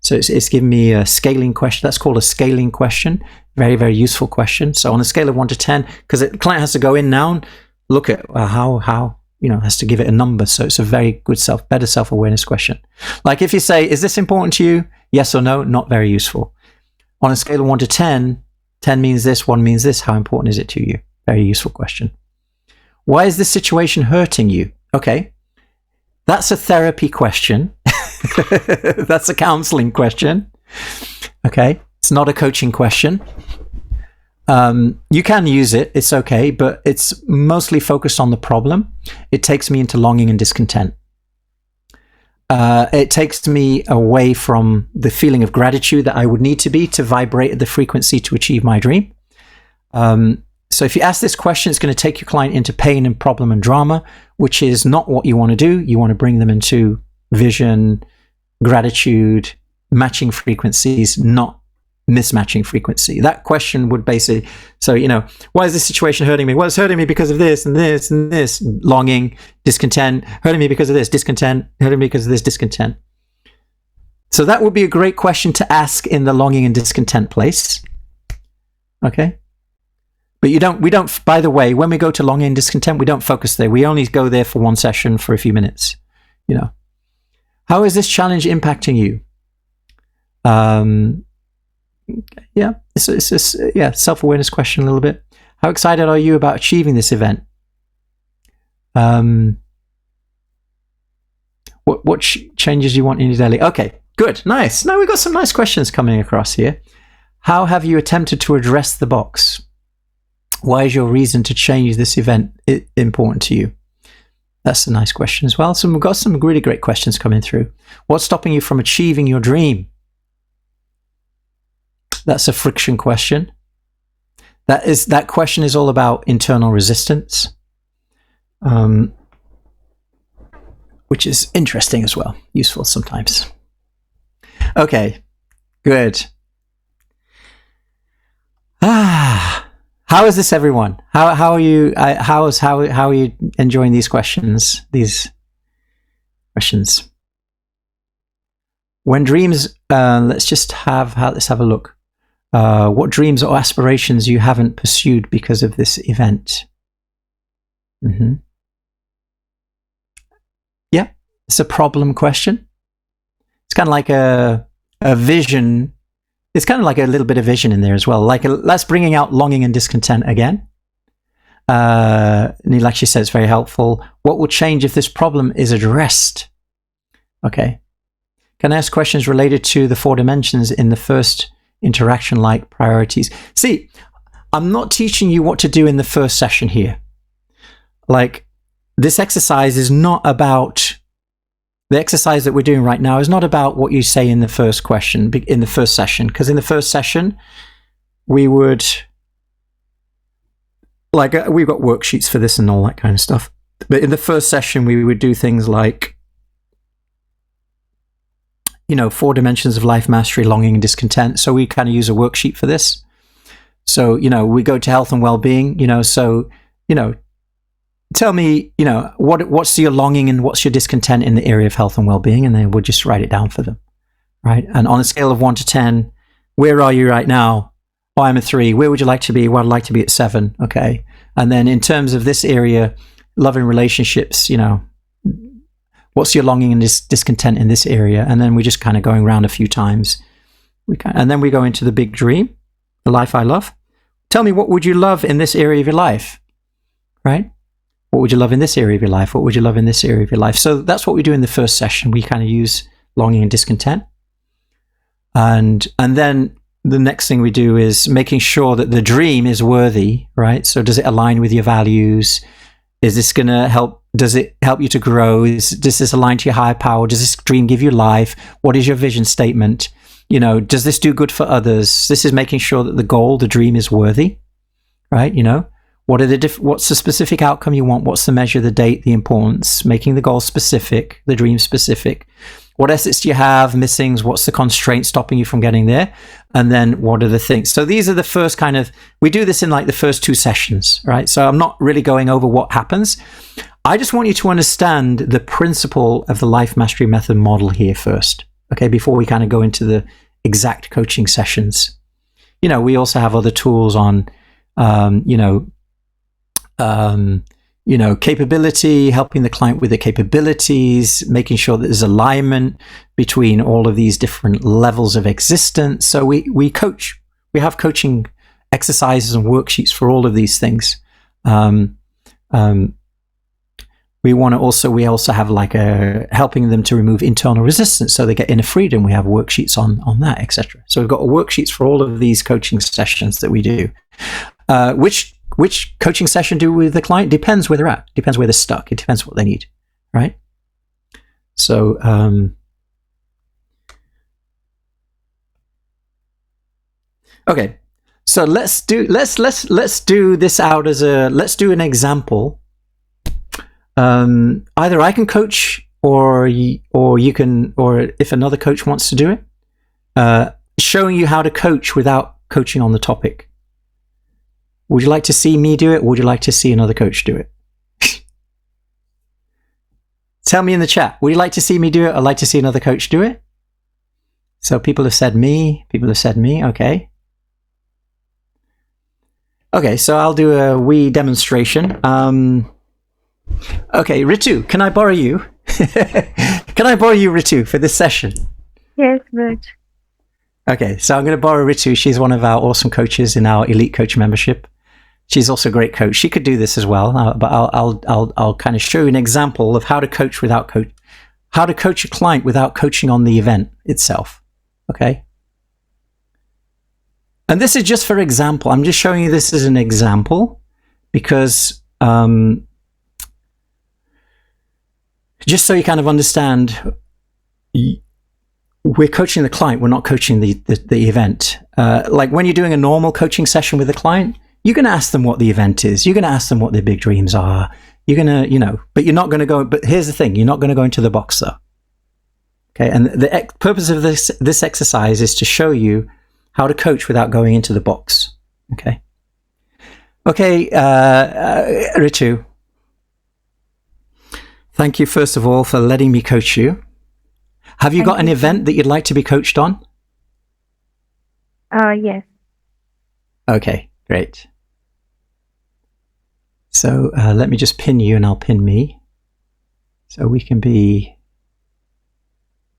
So it's giving me a scaling question. That's called a scaling question. Very, very useful question. So on a scale of 1 to 10, because the client has to go in now and look at how, has to give it a number. So it's a very good better self-awareness question. Like if you say, is this important to you? Yes or no? Not very useful. On a scale of 1 to 10, 10 means this, 1 means this. How important is it to you? Very useful question. Why is this situation hurting you? Okay. That's a therapy question. That's a counseling question. Okay. It's not a coaching question. You can use it. It's okay, but it's mostly focused on the problem. It takes me into longing and discontent. It takes me away from the feeling of gratitude that I would need to vibrate at the frequency to achieve my dream. So if you ask this question, it's going to take your client into pain and problem and drama, which is not what you want to do. You want to bring them into vision, gratitude, matching frequencies, not mismatching frequency. That question would basically, why is this situation hurting me? Well, it's hurting me because of this and this and this. Longing, discontent, hurting me because of this, discontent, hurting me because of this, discontent. So that would be a great question to ask in the longing and discontent place. Okay? But we don't, by the way, when we go to longing and discontent, we don't focus there. We only go there for one session for a few minutes. How is this challenge impacting you? Yeah, it's just, self-awareness question a little bit. How excited are you about achieving this event? What changes do you want in your daily? Okay, good, nice. Now we've got some nice questions coming across here. How have you attempted to address the box? Why is your reason to change this event important to you? That's a nice question as well. So we've got some really great questions coming through. What's stopping you from achieving your dream? That's a friction question. That question is all about internal resistance, which is interesting as well, useful sometimes. Okay, good. How is this, everyone? How are you? How are you enjoying these questions? questions. When dreams, let's have a look. What dreams or aspirations you haven't pursued because of this event? Mm-hmm. Yeah, it's a problem question. It's kind of like a vision. It's kind of like a little bit of vision in there as well. Like that's bringing out longing and discontent again. Neil actually says it's very helpful. What will change if this problem is addressed? Okay. Can I ask questions related to the 4 dimensions in the first interaction, like priorities? See, I'm not teaching you what to do in the first session here. Like, this exercise is not about, the exercise that we're doing right now is not about what you say in the first question, in the first session, because in the first session, we would, like, we've got worksheets for this and all that kind of stuff. But in the first session, we would do things like, 4 dimensions of life mastery, longing and discontent. So we kind of use a worksheet for this. So, we go to health and well-being, tell me, what's your longing and what's your discontent in the area of health and well-being, and then we'll just write it down for them, right? And on a scale of 1 to 10, where are you right now? Oh, I'm a 3. Where would you like to be? Well, I'd like to be at 7. Okay. And then in terms of this area, love and relationships, what's your longing and discontent in this area? And then we're just kind of going around a few times. And then we go into the big dream, the life I love. Tell me, what would you love in this area of your life, right? What would you love in this area of your life? What would you love in this area of your life? So that's what we do in the first session. We kind of use longing and discontent. And then the next thing we do is making sure that the dream is worthy, right? So does it align with your values? Is this going to help? Does it help you to grow? Does this align to your higher power? Does this dream give you life? What is your vision statement? Does this do good for others? This is making sure that the goal, the dream, is worthy, right? What's the specific outcome you want? What's the measure, the date, the importance? Making the goal specific, the dream specific. What assets do you have? Missings? What's the constraint stopping you from getting there? And then what are the things? So these are the first we do this in like the first 2 sessions, right? So I'm not really going over what happens. I just want you to understand the principle of the Life Mastery Method model here first, okay, before we kind of go into the exact coaching sessions. We also have other tools on, capability, helping the client with the capabilities, making sure that there's alignment between all of these different levels of existence. So we coach. We have coaching exercises and worksheets for all of these things. We also have like helping them to remove internal resistance so they get inner freedom. We have worksheets on that, etc. So we've got worksheets for all of these coaching sessions that we do. Which coaching session do with the client depends where they're at, depends where they're stuck. It depends what they need, right? So, okay. So let's do this out as let's do an example. Either I can coach or you can, or if another coach wants to do it, showing you how to coach without coaching on the topic. Would you like to see me do it, or would you like to see another coach do it? Tell me in the chat. Would you like to see me do it, or like to see another coach do it? So people have said me. Okay. Okay, so I'll do a wee demonstration. Okay, Ritu, can I borrow you? Can I borrow you, Ritu, for this session? Yes, good. Okay, so I'm going to borrow Ritu. She's one of our awesome coaches in our Elite Coach membership. She's also a great coach. She could do this as well, but I'll kind of show you an example of how to coach how to coach a client without coaching on the event itself. Okay, and this is just for example. I'm just showing you this as an example because just so you kind of understand. We're coaching the client. We're not coaching the event. Like when you're doing a normal coaching session with a client, you're going to ask them what the event is. You're going to ask them what their big dreams are. You're going to, but you're not going to go, but here's the thing. You're not going to go into the box though. Okay. And the purpose of this exercise is to show you how to coach without going into the box. Okay. Okay. Ritu, Thank you, first of all, for letting me coach you. Have you got an event that you'd like to be coached on? Yes. Okay, great. So let me just pin you and I'll pin me. So we can be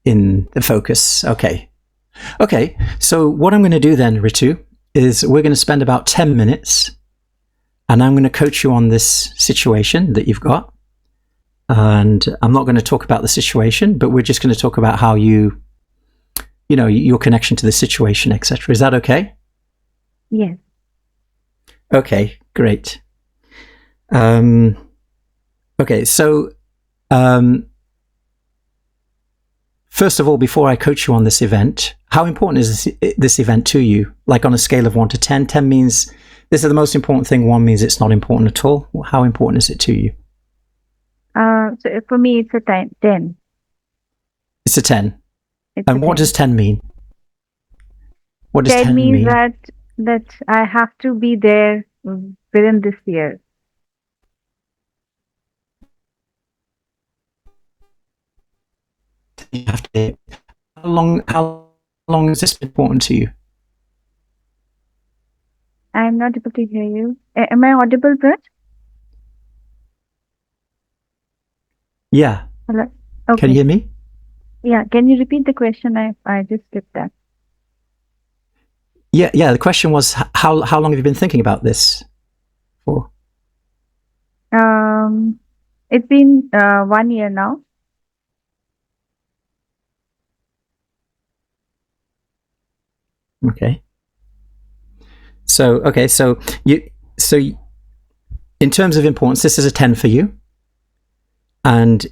in the focus. Okay. Okay, so what I'm going to do then, Ritu, is we're going to spend about 10 minutes and I'm going to coach you on this situation that you've got. And I'm not going to talk about the situation, but we're just going to talk about how you know, your connection to the situation, etc. Is that okay? Yes. Okay, great. Okay, so first of all, before I coach you on this event, how important is this event to you? Like on a scale of 1 to 10, 10 means this is the most important thing, 1 means it's not important at all. How important is it to you? So for me, it's a 10. It's a 10. It's And a what 10. does 10 mean? What does 10 means mean? that I have to be there within this year. You have to. How long has this been important to you? I'm not able to hear you. Am I audible, Brett? Yeah. Hello? Can Okay. you hear me? Yeah. Can you repeat the question? I just skipped that. Yeah. The question was, how long have you been thinking about this for? It's been 1 year now. Okay. So in terms of importance, this is a 10 for you. And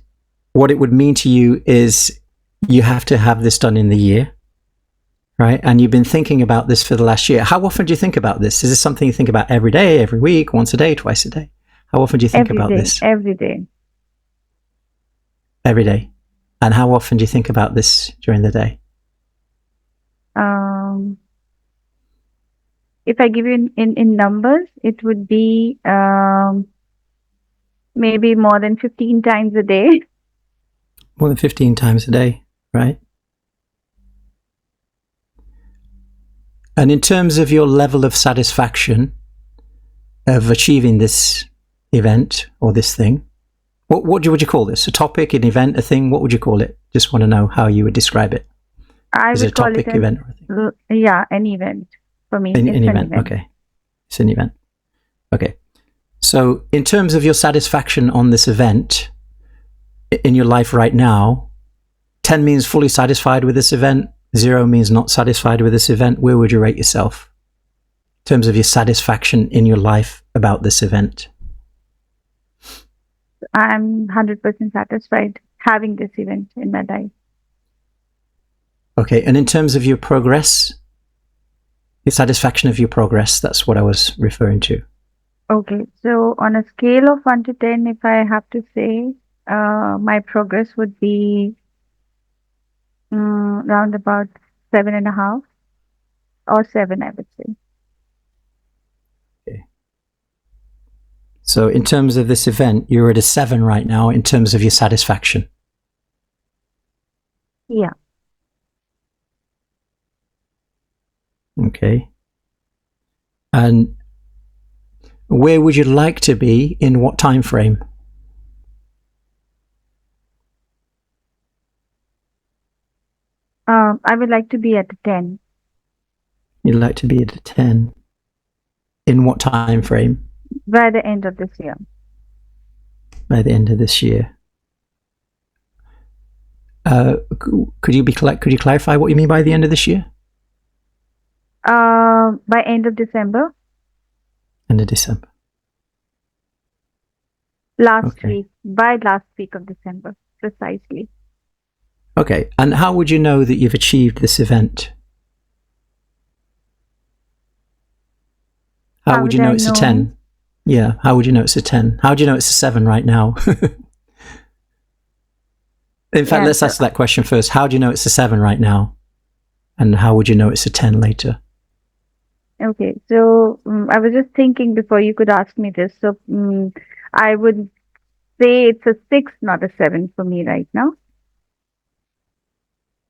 what it would mean to you is you have to have this done in the year, right? And you've been thinking about this for the last year. How often do you think about this? Is this something you think about every day, every week, once a day, twice a day? How often do you think about this? Every day. Every day. And how often do you think about this during the day? If I give you in numbers, it would be maybe more than 15 times a day. More than 15 times a day, right? And in terms of your level of satisfaction of achieving this event or this thing, what would you call this? A topic, an event, a thing? What would you call it? Just want to know how you would describe it. Is it a topic, event, or a thing? Yeah, an event. For me, An it's an event. Okay. It's an event. Okay. So in terms of your satisfaction on this event in your life right now, 10 means fully satisfied with this event, 0 means not satisfied with this event. Where would you rate yourself in terms of your satisfaction in your life about this event? I'm 100% satisfied having this event in my life. Okay. And in terms of your progress, your satisfaction of your progress, that's what I was referring to. Okay. So on a scale of 1 to 10, if I have to say, my progress would be round about 7.5 or 7, I would say. Okay. So in terms of this event, you're at a 7 right now in terms of your satisfaction. Yeah. Okay. And where would you like to be in what time frame? I would like to be at a 10. You'd like to be at a 10. In what time frame? By the end of this year. By the end of this year. Could you clarify what you mean by the end of this year? By end of December. End of December. Last week. By last week of December, precisely. Okay. And how would you know that you've achieved this event? How would you know it's a 10? Yeah. How would you know it's a 10? How do you know it's a 7 right now? In fact, let's ask that question first. How do you know it's a 7 right now? And how would you know it's a 10 later? Okay. So I was just thinking before you could ask me this. So I would say it's a 6, not a 7 for me right now.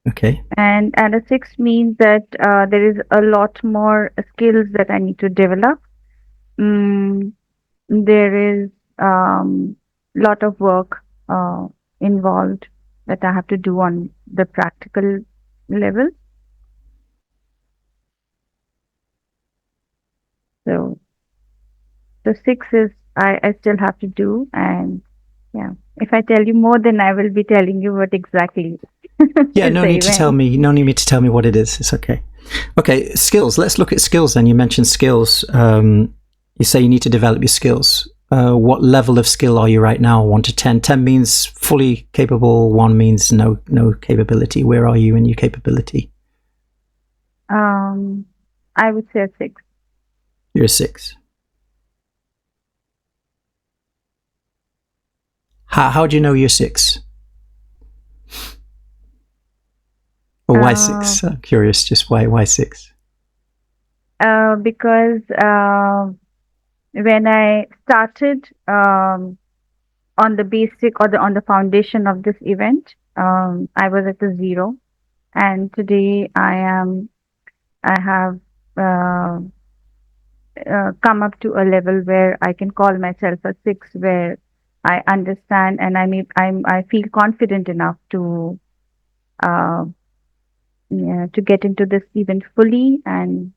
Okay. And a 6 means that there is a lot more skills that I need to develop. There is lot of work involved that I have to do on the practical level. So the 6 is I still have to do, and yeah, if I tell you more, then I will be telling you what exactly. Yeah, is no the need to tell event. me. No need to tell me what it is. It's okay. Okay, skills. Let's look at skills then. You mentioned skills. You say you need to develop your skills. What level of skill are you right now? 1 to 10. 10 means fully capable. 1 means no capability. Where are you in your capability? I would say a 6. You're a 6. How do you know you're 6? Or why 6? I'm curious. Just why 6? Because when I started on the basic or on the foundation of this event, I was at a 0, and today I have come up to a level where I can call myself a 6, where I understand and I feel confident enough to uh, to get into this event fully and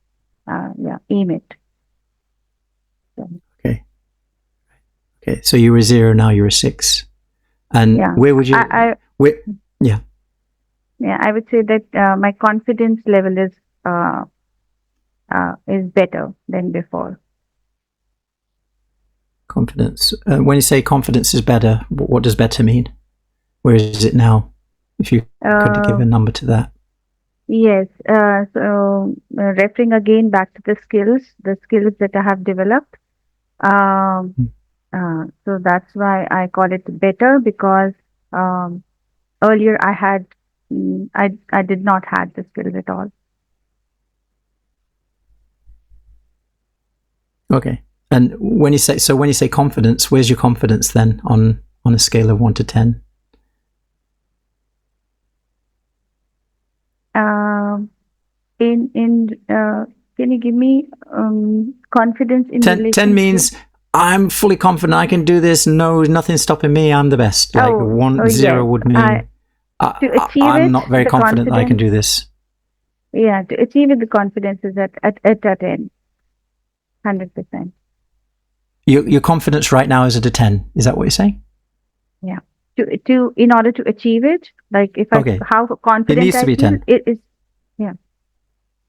aim it. So, Okay. So you were a 0, now you're a 6. And yeah, where would you? Yeah. Yeah, I would say that my confidence level is better than before. Confidence. When you say confidence is better, what does better mean? Where is it now? If you could give a number to that. Yes. So referring again back to the skills that I have developed. So that's why I call it better, because earlier I did not have the skills at all. Okay. And when you say confidence, where's your confidence then on a scale of 1 to 10? Can you give me confidence in 10 relation means to? I'm fully confident I can do this. No, nothing's stopping me. I'm the best. Like 0 Yes. would mean To achieve I'm it, not very the confident I can confidence. do this. Yeah, to achieve it, the confidence is at a 10, 100%. Your confidence right now is at a 10. Is that what you're saying? Yeah. In order to achieve it, like how confident it needs to be I feel, 10. it is. Yeah.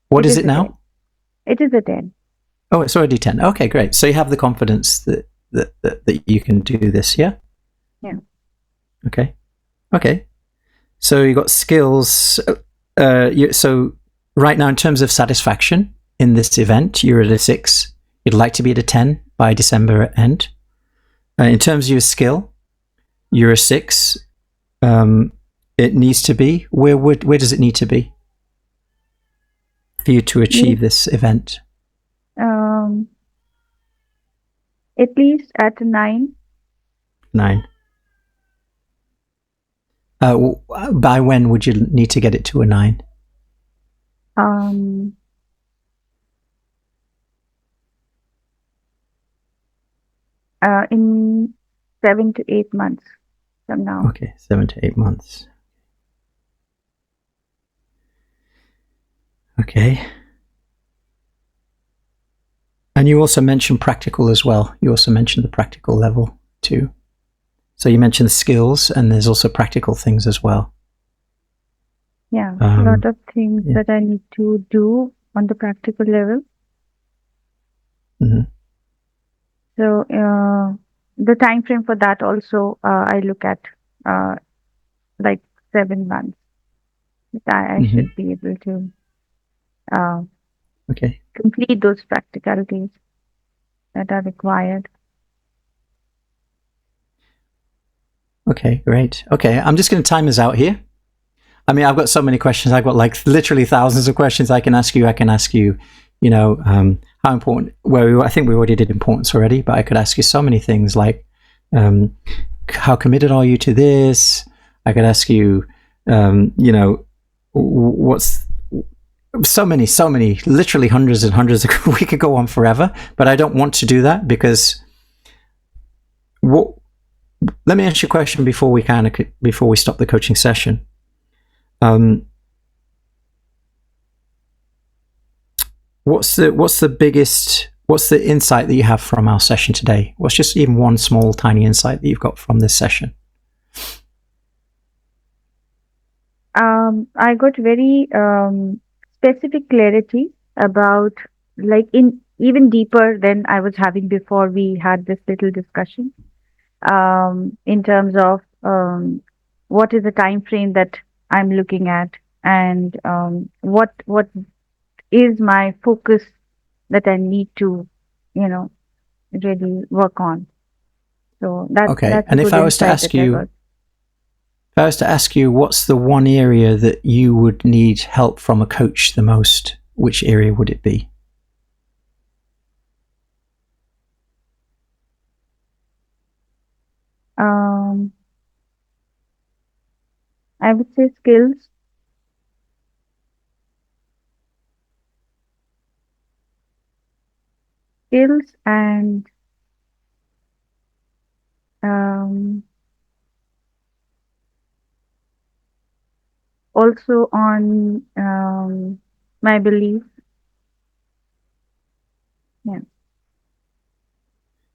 What is it now? 10. It is a 10. Oh, it's already 10. Okay, great. So you have the confidence that you can do this, yeah? Yeah. Okay. So you got skills. So right now, in terms of satisfaction in this event, you're at a 6. You'd like to be at a 10 by December end. In terms of your skill, you're a 6. It needs to be. Where does it need to be for you to achieve this event? At least at a 9. 9. By when would you need to get it to a 9? In 7 to 8 months from now. Okay, 7 to 8 months. Okay. And you also mentioned practical as well. You also mentioned the practical level too. So you mentioned the skills, and there's also practical things as well. Yeah, a lot of things that I need to do on the practical level. Mm-hmm. So the time frame for that also I look at like 7 months. I should be able to complete those practicalities that are required. Okay, great. Okay, I'm just going to time us out here. I mean, I've got so many questions. I've got like literally thousands of questions I can ask you. I can ask you, how important, I think we already did importance already, but I could ask you so many things like, how committed are you to this? I could ask you, what's so many, literally hundreds and hundreds. We could go on forever, but I don't want to do that because let me ask you a question before we stop the coaching session. What's the insight that you have from our session today? What's just even one small tiny insight that you've got from this session? I got very specific clarity about, like, in even deeper than I was having before we had this little discussion, in terms of what is the time frame that I'm looking at, and what is my focus that I need to, really work on. So that's okay. that's And a if good I was to insight ask that I you, got. if I was to ask you, what's the one area that you would need help from a coach the most? Which area would it be? I would say skills. Skills and um, also on my belief. Yeah,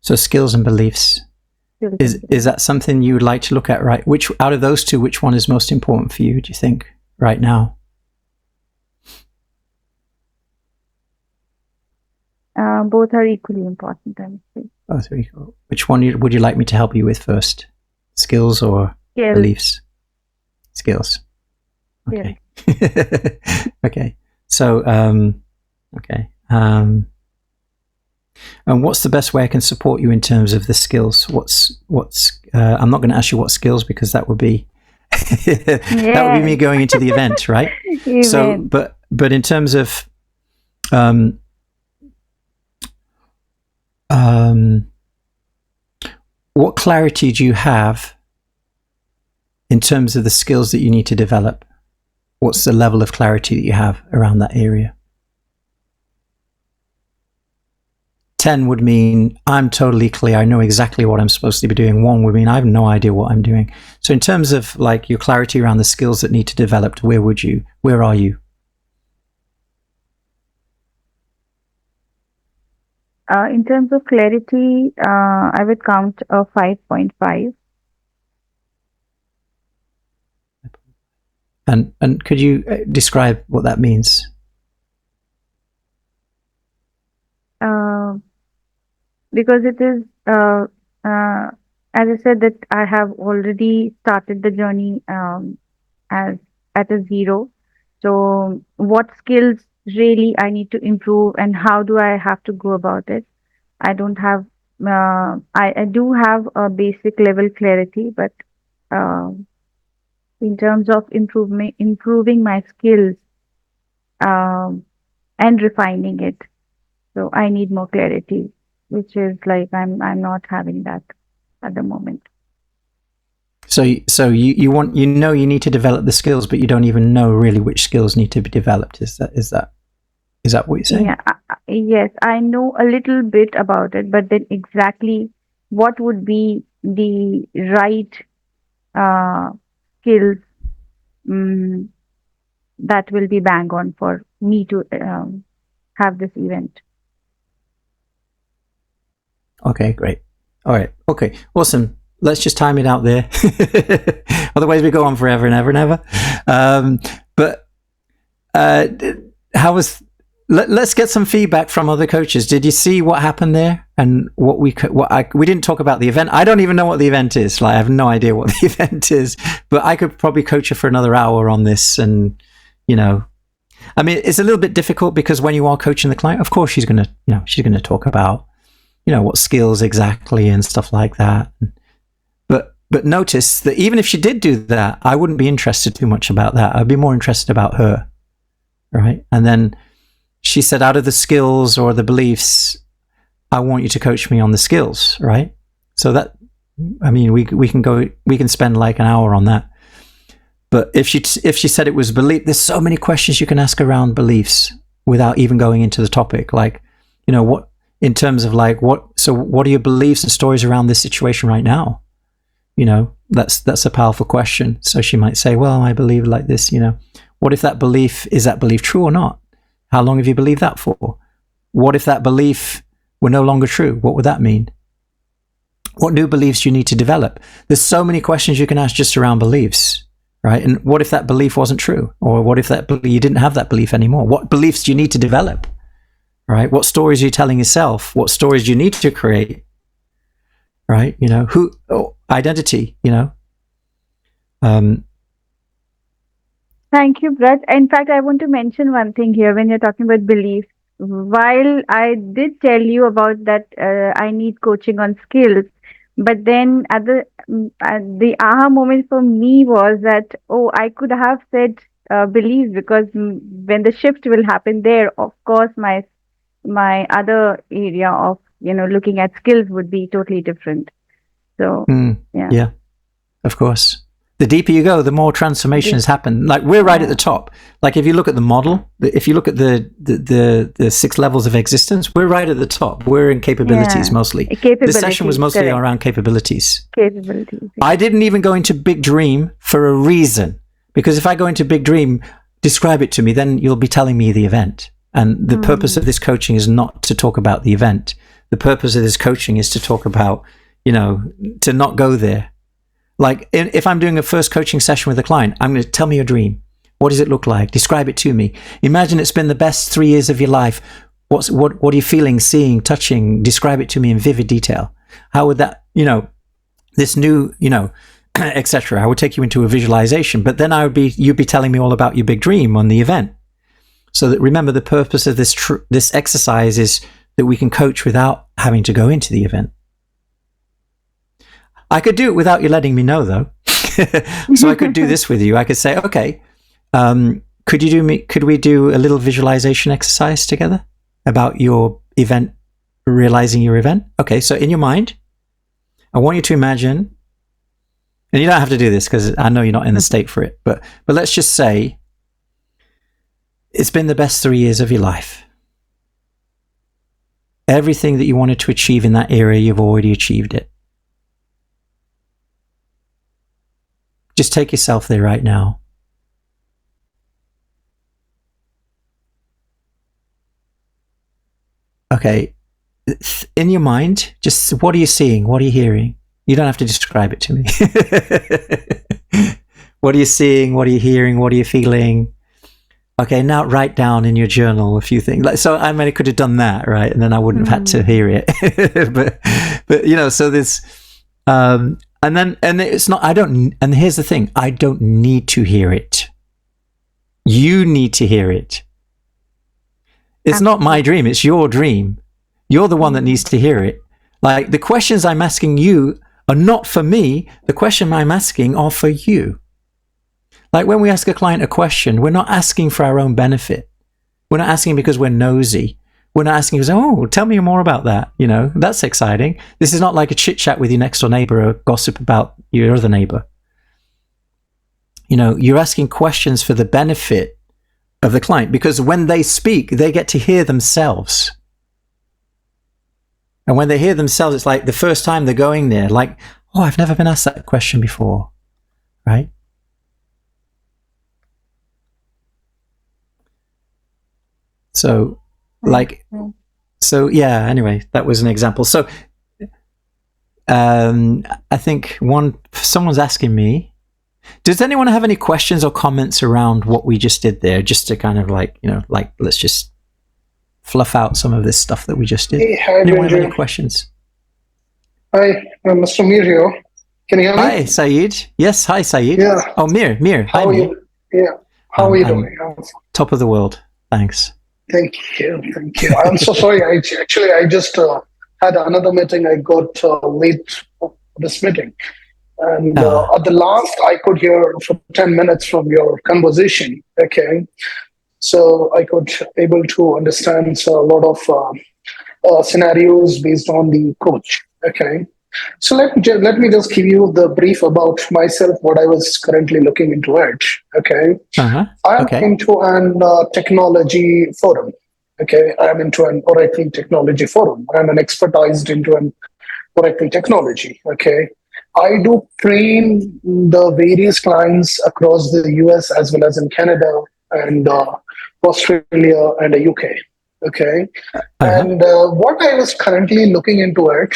So skills and beliefs. skills and Is belief. that something you would like to look at, right? Which out of those two, which one is most important for you, do you think, right now? Both are equally important, I would say. Both are equal. Which one would you like me to help you with first? Skills or Skills. beliefs? Skills. Okay. Okay. So, okay. And what's the best way I can support you in terms of the skills? I'm not going to ask you what skills, because that would be that would be me Yes. going into the event, right? So, Even. but in terms of what clarity do you have in terms of the skills that you need to develop? What's the level of clarity that you have around that area? 10 would mean I'm totally clear. I know exactly what I'm supposed to be doing. 1 would mean I have no idea what I'm doing. So in terms of like your clarity around the skills that need to develop, where are you? In terms of clarity, I would count a 5.5. And could you describe what that means? Because it is, as I said, that I have already started the journey as at a 0. So, what skills really I need to improve, and how do I have to go about it? I don't have. I do have a basic level clarity, but uh, in terms of improving my skills um, and refining it, so I need more clarity, which is like I'm not having that at the moment. So you want, you need to develop the skills, but you don't even know really which skills need to be developed. Is that what you're saying? Yeah, yes, I know a little bit about it, but then exactly what would be the right uh, skills mm that will be bang on for me to have this event. Okay, great. All right. Okay, awesome. Let's just time it out there. Otherwise, we go on forever and ever and ever. But how was? Let's get some feedback from other coaches. Did you see what happened there, and we didn't talk about the event? I don't even know what the event is. Like, I have no idea what the event is. But I could probably coach her for another hour on this, and I mean, it's a little bit difficult because when you are coaching the client, of course, she's gonna talk about what skills exactly and stuff like that. But notice that even if she did do that, I wouldn't be interested too much about that. I'd be more interested about her, right? And then she said, out of the skills or the beliefs, I want you to coach me on the skills, right? So I mean, we can spend like an hour on that. But if she said it was belief, there's so many questions you can ask around beliefs without even going into the topic. Like, what in terms of like what are your beliefs and stories around this situation right now? That's a powerful question. So she might say, well, I believe like this. What if that belief is true or not? How long have you believed that for? What if that belief were no longer true? What would that mean? What new beliefs do you need to develop? There's so many questions you can ask just around beliefs, right? And what if that belief wasn't true? Or what if you didn't have that belief anymore? What beliefs do you need to develop, right? What stories are you telling yourself? What stories do you need to create, right? Identity, Thank you, Brett. In fact, I want to mention one thing here when you're talking about belief. While I did tell you about that, I need coaching on skills, but then the aha moment for me was that, oh, I could have said belief, because when the shift will happen there, of course, my other area of looking at skills would be totally different. So yeah, of course. The deeper you go, the more transformations happen. Like, we're right at the top. Like, if you look at the model, if you look at the 6 levels of existence, we're right at the top. We're in capabilities mostly. This session was mostly around capabilities. I didn't even go into big dream for a reason, because if I go into big dream, describe it to me, then you'll be telling me the event. And the purpose of this coaching is not to talk about the event. The purpose of this coaching is to talk about, to not go there. Like, if I'm doing a first coaching session with a client, I'm going to tell me your dream. What does it look like? Describe it to me. Imagine it's been the best 3 years of your life. What are you feeling, seeing, touching? Describe it to me in vivid detail. How would that, this new, etc. I would take you into a visualization, but then you'd be telling me all about your big dream on the event. So that, remember, the purpose of this exercise is that we can coach without having to go into the event. I could do it without you letting me know, though. So I could do this with you. I could say, okay, could we do a little visualization exercise together about your event, realizing your event? Okay, so in your mind, I want you to imagine, and you don't have to do this because I know you're not in the state for it, but let's just say it's been the best 3 years of your life. Everything that you wanted to achieve in that area, you've already achieved it. Just take yourself there right now. Okay, in your mind, just what are you seeing? What are you hearing? You don't have to describe it to me. What are you seeing? What are you hearing? What are you feeling? Okay, now write down in your journal a few things. So I mean, I could have done that, right? And then I wouldn't have had to hear it. but so there's, and it's not, and here's the thing, I don't need to hear it. You need to hear it. It's not my dream, it's your dream. You're the one that needs to hear it. Like, the questions I'm asking you are not for me. The question I'm asking are for you. Like, when we ask a client a question, we're not asking for our own benefit. We're not asking because we're nosy. We're not asking because, oh, tell me more about that. That's exciting. This is not like a chit chat with your next door neighbor or gossip about your other neighbor. You're asking questions for the benefit of the client, because when they speak, they get to hear themselves. And when they hear themselves, it's like the first time they're going there, like, oh, I've never been asked that question before, right? So, anyway, that was an example. So, I think someone's asking me, does anyone have any questions or comments around what we just did there? Just to kind of let's just fluff out some of this stuff that we just did. Hey, hi, anyone have any questions? Hi, I'm Mr. Mir here. Can you hear me? Hi, Saeed. Yes, hi, Saeed. Yeah. Oh, Mir. How are you? Yeah. How are you doing? Top of the world. Thanks. Thank you. I'm so sorry. I just had another meeting. I got late for this meeting. And at the last, I could hear for 10 minutes from your conversation. Okay. So I could able to understand a lot of scenarios based on the coach. Okay. So let me just give you the brief about myself, what I was currently looking into it. Okay. Uh-huh. I'm Okay. into an technology forum. Okay. I'm into an Oracle technology forum. I'm an expertised into an Oracle technology. Okay. I do train the various clients across the US as well as in Canada and Australia and the UK. Okay. Uh-huh. And what I was currently looking into it,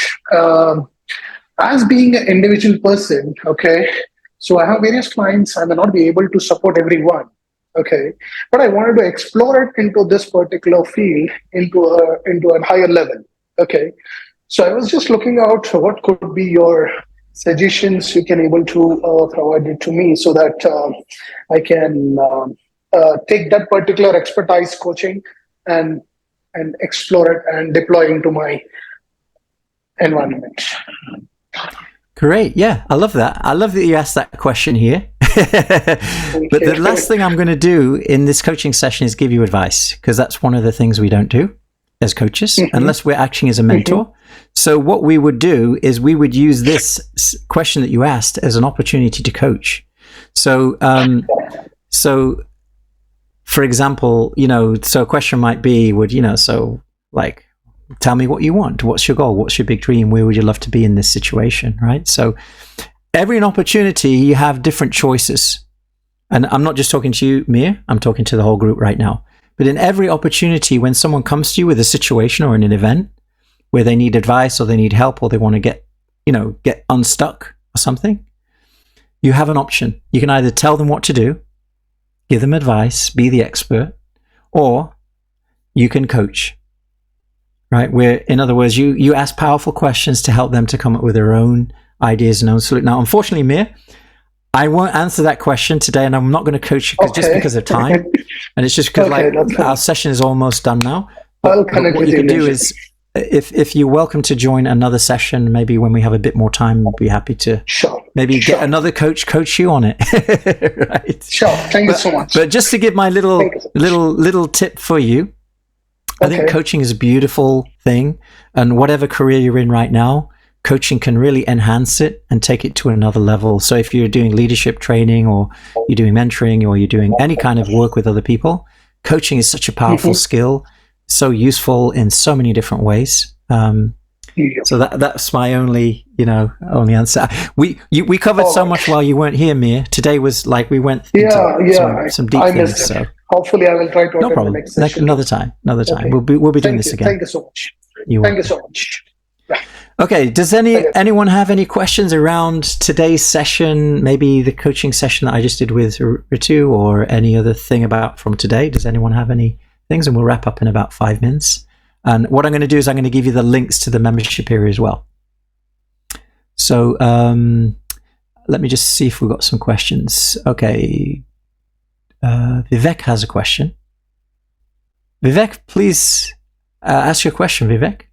as being an individual person, okay, so I have various clients. I may not be able to support everyone, okay, but I wanted to explore it into this particular field into a higher level, okay. So I was just looking out what could be your suggestions you can able to provide it to me so that I can take that particular expertise coaching and explore it and deploy into my environment. Great. Yeah, I love that. I love that you asked that question here. But the last thing I'm going to do in this coaching session is give you advice, because that's one of the things we don't do as coaches, unless we're acting as a mentor. So what we would do is we would use this question that you asked as an opportunity to coach. So, so for example, so a question might be, tell me what you want. What's your goal? What's your big dream? Where would you love to be in this situation? Right? So every opportunity, you have different choices. And I'm not just talking to you, Mir. I'm talking to the whole group right now. But in every opportunity, when someone comes to you with a situation or in an event where they need advice or they need help or they want to get unstuck or something, you have an option. You can either tell them what to do, give them advice, be the expert, or you can coach. Right? Where, in other words, you ask powerful questions to help them to come up with their own ideas and own solutions. Now, unfortunately, Mir, I won't answer that question today, and I'm not going to coach you just because of time. And it's just because our session is almost done now. But what you can do is, if you're welcome to join another session, maybe when we have a bit more time, we'll be happy to get another coach you on it. Right? Sure. Thank you so much. But just to give my little tip for you, I think coaching is a beautiful thing, and whatever career you're in right now, coaching can really enhance it and take it to another level. So if you're doing leadership training or you're doing mentoring or you're doing any kind of work with other people, coaching is such a powerful skill, so useful in so many different ways. So that's my only answer. We covered so much while you weren't here, Mir. Today was like we went into some deep things. So hopefully I will try to attend the next session. Another time. Okay. We'll be doing this again. Thank you so much. Thank you so much. Okay. Does anyone have any questions around today's session? Maybe the coaching session that I just did with Ritu, or any other thing from today? Does anyone have any things? And we'll wrap up in about 5 minutes. And what I'm going to do is I'm going to give you the links to the membership area as well. So let me just see if we've got some questions. Okay. Vivek has a question. Vivek, please ask your question, Vivek.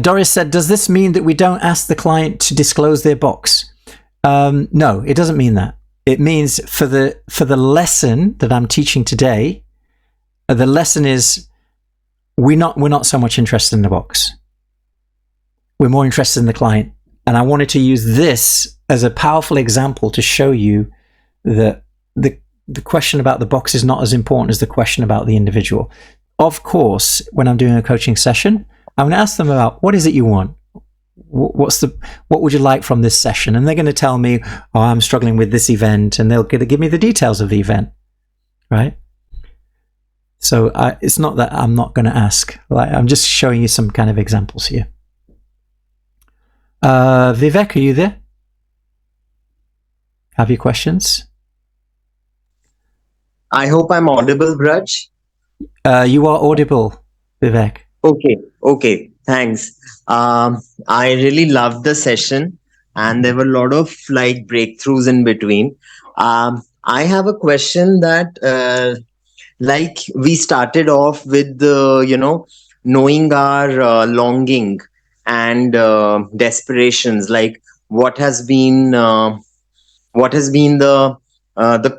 Doris said, does this mean that we don't ask the client to disclose their box? No, it doesn't mean that. It means for the lesson that I'm teaching today, the lesson is we're not so much interested in the box. We're more interested in the client. And I wanted to use this as a powerful example to show you that the question about the box is not as important as the question about the individual. Of course, when I'm doing a coaching session, I'm going to ask them about, what is it you want? What would you like from this session? And they're going to tell me, oh, I'm struggling with this event, and they'll give me the details of the event, right? So it's not that I'm not going to ask. I'm just showing you some kind of examples here. Vivek, are you there? Have you questions? I hope I'm audible, Braj. You are audible, Vivek. Okay. Thanks. I really loved the session, and there were a lot of breakthroughs in between. I have a question that, we started off with the, knowing our longing and desperations, like what has been the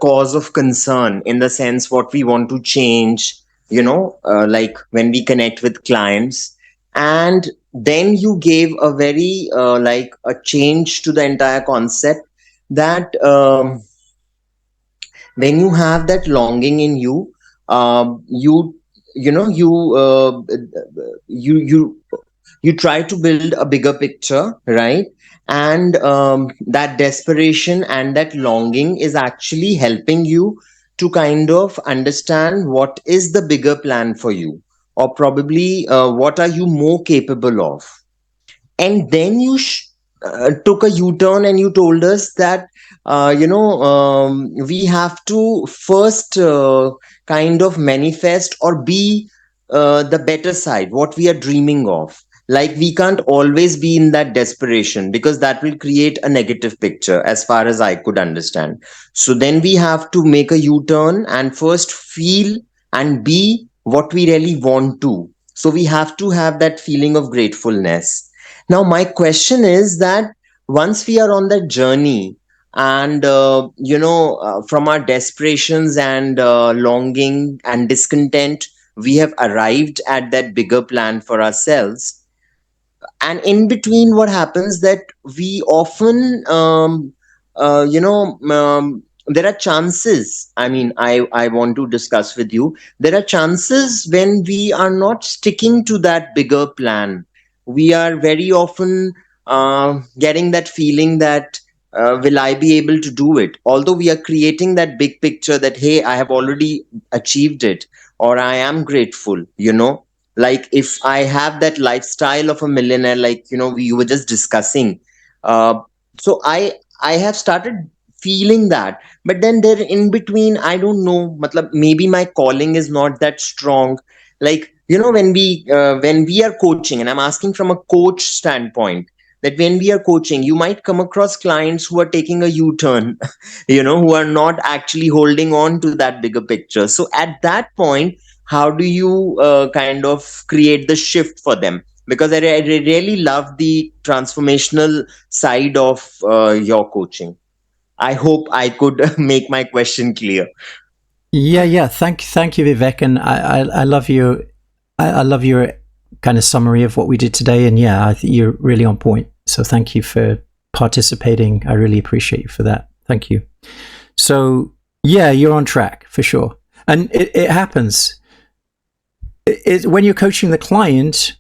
cause of concern, in the sense what we want to change, like when we connect with clients. And then you gave a very like a change to the entire concept, that when you have that longing in you, you you know you you try to build a bigger picture, right? And that desperation and that longing is actually helping you to kind of understand what is the bigger plan for you, or probably what are you more capable of. And then you took a U-turn and you told us that we have to first kind of manifest or be the better side, what we are dreaming of. Like, we can't always be in that desperation, because that will create a negative picture, as far as I could understand. So then we have to make a U-turn and first feel and be what we really want to. So we have to have that feeling of gratefulness. Now, my question is that once we are on that journey, and from our desperations and longing and discontent, we have arrived at that bigger plan for ourselves. And in between, what happens that we often there are chances, I mean, I want to discuss with you, there are chances when we are not sticking to that bigger plan. We are very often getting that feeling that will I be able to do it, although we are creating that big picture that, hey, I have already achieved it, or I am grateful, like if I have that lifestyle of a millionaire, like you were just discussing. uh, so I have started feeling that. But then there in between, I don't know, matlab, maybe my calling is not that strong. Like, when we are coaching, and I'm asking from a coach standpoint, that when we are coaching, you might come across clients who are taking a U-turn, who are not actually holding on to that bigger picture. So at that point, how do you kind of create the shift for them? Because I really love the transformational side of your coaching. I hope I could make my question clear. Yeah. Thank you, Vivek, and I love your I love your kind of summary of what we did today, and yeah, I think you're really on point. So thank you for participating. I really appreciate you for that. Thank you. So yeah, you're on track for sure, and it happens. When you're coaching the client,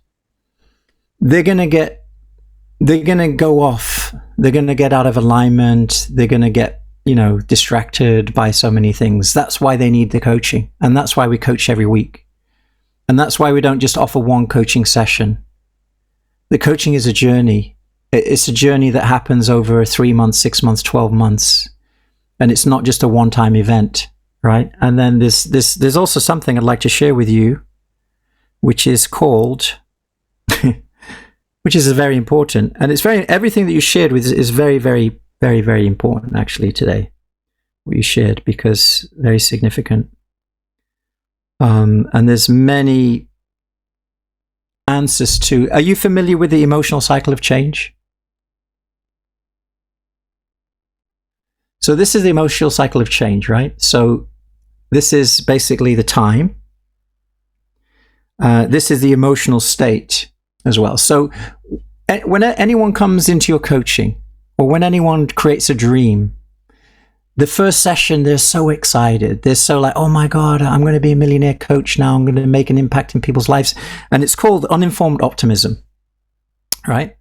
they're gonna go off. They're gonna get out of alignment. They're gonna get distracted by so many things. That's why they need the coaching, and that's why we coach every week, and that's why we don't just offer one coaching session. The coaching is a journey. It's a journey that happens over 3 months, 6 months, 12 months, and it's not just a one-time event, right? And then there's also something I'd like to share with you, which is called, which is very important, and everything that you shared with is very, very, very, very important actually today. What you shared, because very significant. And there's many answers to. Are you familiar with the emotional cycle of change? So this is the emotional cycle of change, right? So this is basically the time. This is the emotional state as well. So when anyone comes into your coaching, or when anyone creates a dream, the first session, they're so excited. They're so like, oh my God, I'm going to be a millionaire coach now. I'm going to make an impact in people's lives. And it's called uninformed optimism, right?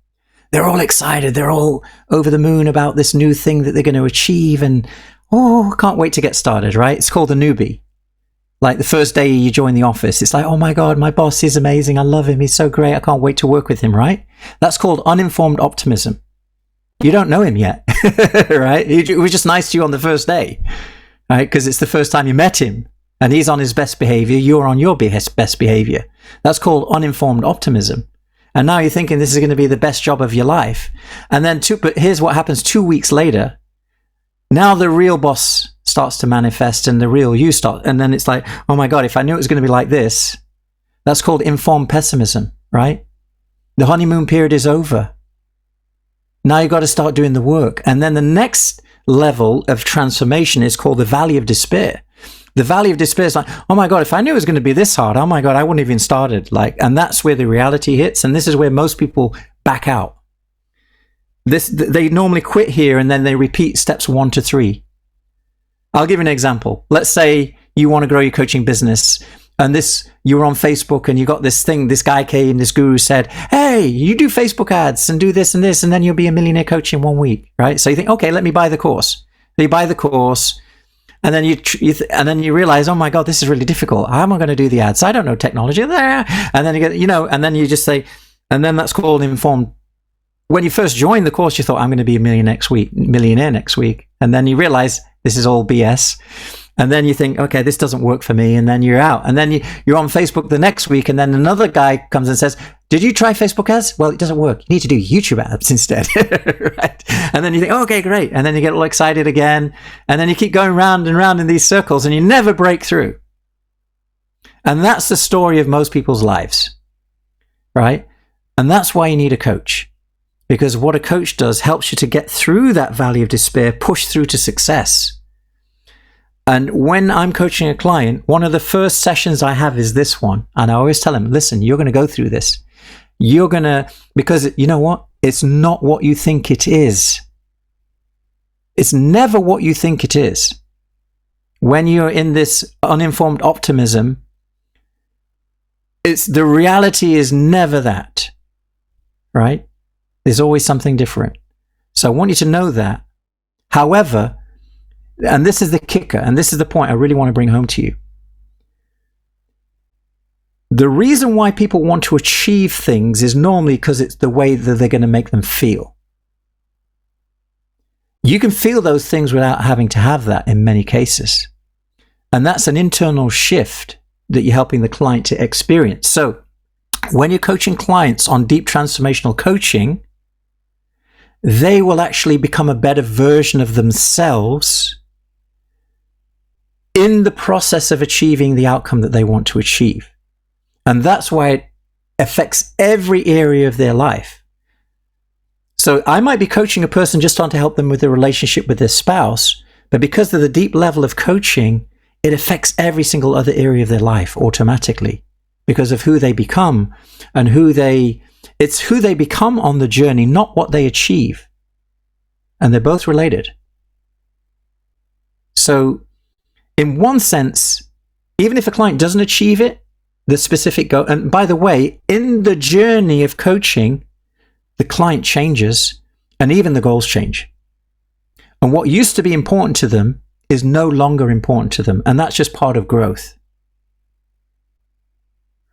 They're all excited. They're all over the moon about this new thing that they're going to achieve. And, can't wait to get started, right? It's called the newbie. Like the first day you join the office, it's like, oh my God, my boss is amazing. I love him. He's so great. I can't wait to work with him, right? That's called uninformed optimism. You don't know him yet, right? It was just nice to you on the first day, right? Because it's the first time you met him, and he's on his best behavior. You're on your best behavior. That's called uninformed optimism. And now you're thinking this is going to be the best job of your life. And then, but here's what happens 2 weeks later. Now the real boss starts to manifest, and the real you start. And then it's like, oh my God, if I knew it was going to be like this. That's called informed pessimism, right? The honeymoon period is over. Now you've got to start doing the work. And then the next level of transformation is called the valley of despair. The valley of despair is like, oh my God, if I knew it was going to be this hard, oh my God, I wouldn't have even started. And that's where the reality hits. And this is where most people back out. They normally quit here and then they repeat steps 1 to 3. I'll give you an example. Let's say you want to grow your coaching business, and you were on Facebook and you got this thing, this guy came, this guru said, hey, you do Facebook ads and do this and this, and then you'll be a millionaire coach in 1 week, right? So you think, okay, let me buy the course. So you buy the course. And then you realize, oh my God, this is really difficult. How am I going to do the ads? I don't know technology there. And then you get, and then you just say, and then that's called informed. When you first joined the course, you thought, I'm going to be a millionaire next week. And then you realize this is all BS. And then you think, okay, this doesn't work for me. And then you're out. And then you're on Facebook the next week. And then another guy comes and says, did you try Facebook ads? Well, it doesn't work. You need to do YouTube ads instead. Right? And then you think, okay, great. And then you get all excited again. And then you keep going round and round in these circles and you never break through. And that's the story of most people's lives. Right? And that's why you need a coach. Because what a coach does helps you to get through that valley of despair, push through to success. And when I'm coaching a client, one of the first sessions I have is this one. And I always tell them, listen, you're going to go through this. Because you know what? It's not what you think it is. It's never what you think it is. When you're in this uninformed optimism, the reality is never that, right? There's always something different. So I want you to know that. However, and this is the kicker, and this is the point I really want to bring home to you. The reason why people want to achieve things is normally because it's the way that they're going to make them feel. You can feel those things without having to have that in many cases. And that's an internal shift that you're helping the client to experience. So when you're coaching clients on deep transformational coaching, they will actually become a better version of themselves in the process of achieving the outcome that they want to achieve. And that's why it affects every area of their life. So I might be coaching a person just on to help them with their relationship with their spouse, but because of the deep level of coaching, it affects every single other area of their life automatically because of who they become and it's who they become on the journey, not what they achieve. And they're both related. So in one sense, even if a client doesn't achieve it, the specific goal, and by the way, in the journey of coaching, the client changes and even the goals change. And what used to be important to them is no longer important to them. And that's just part of growth.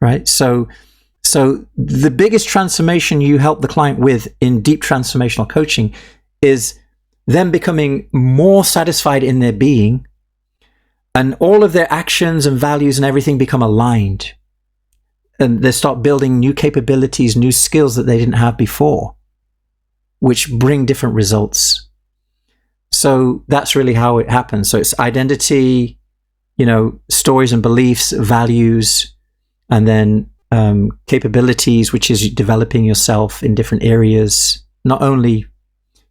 Right? So the biggest transformation you help the client with in deep transformational coaching is them becoming more satisfied in their being, and all of their actions and values and everything become aligned. And they start building new capabilities, new skills that they didn't have before, which bring different results. So that's really how it happens. So it's identity, stories and beliefs, values, and then capabilities, which is developing yourself in different areas, not only,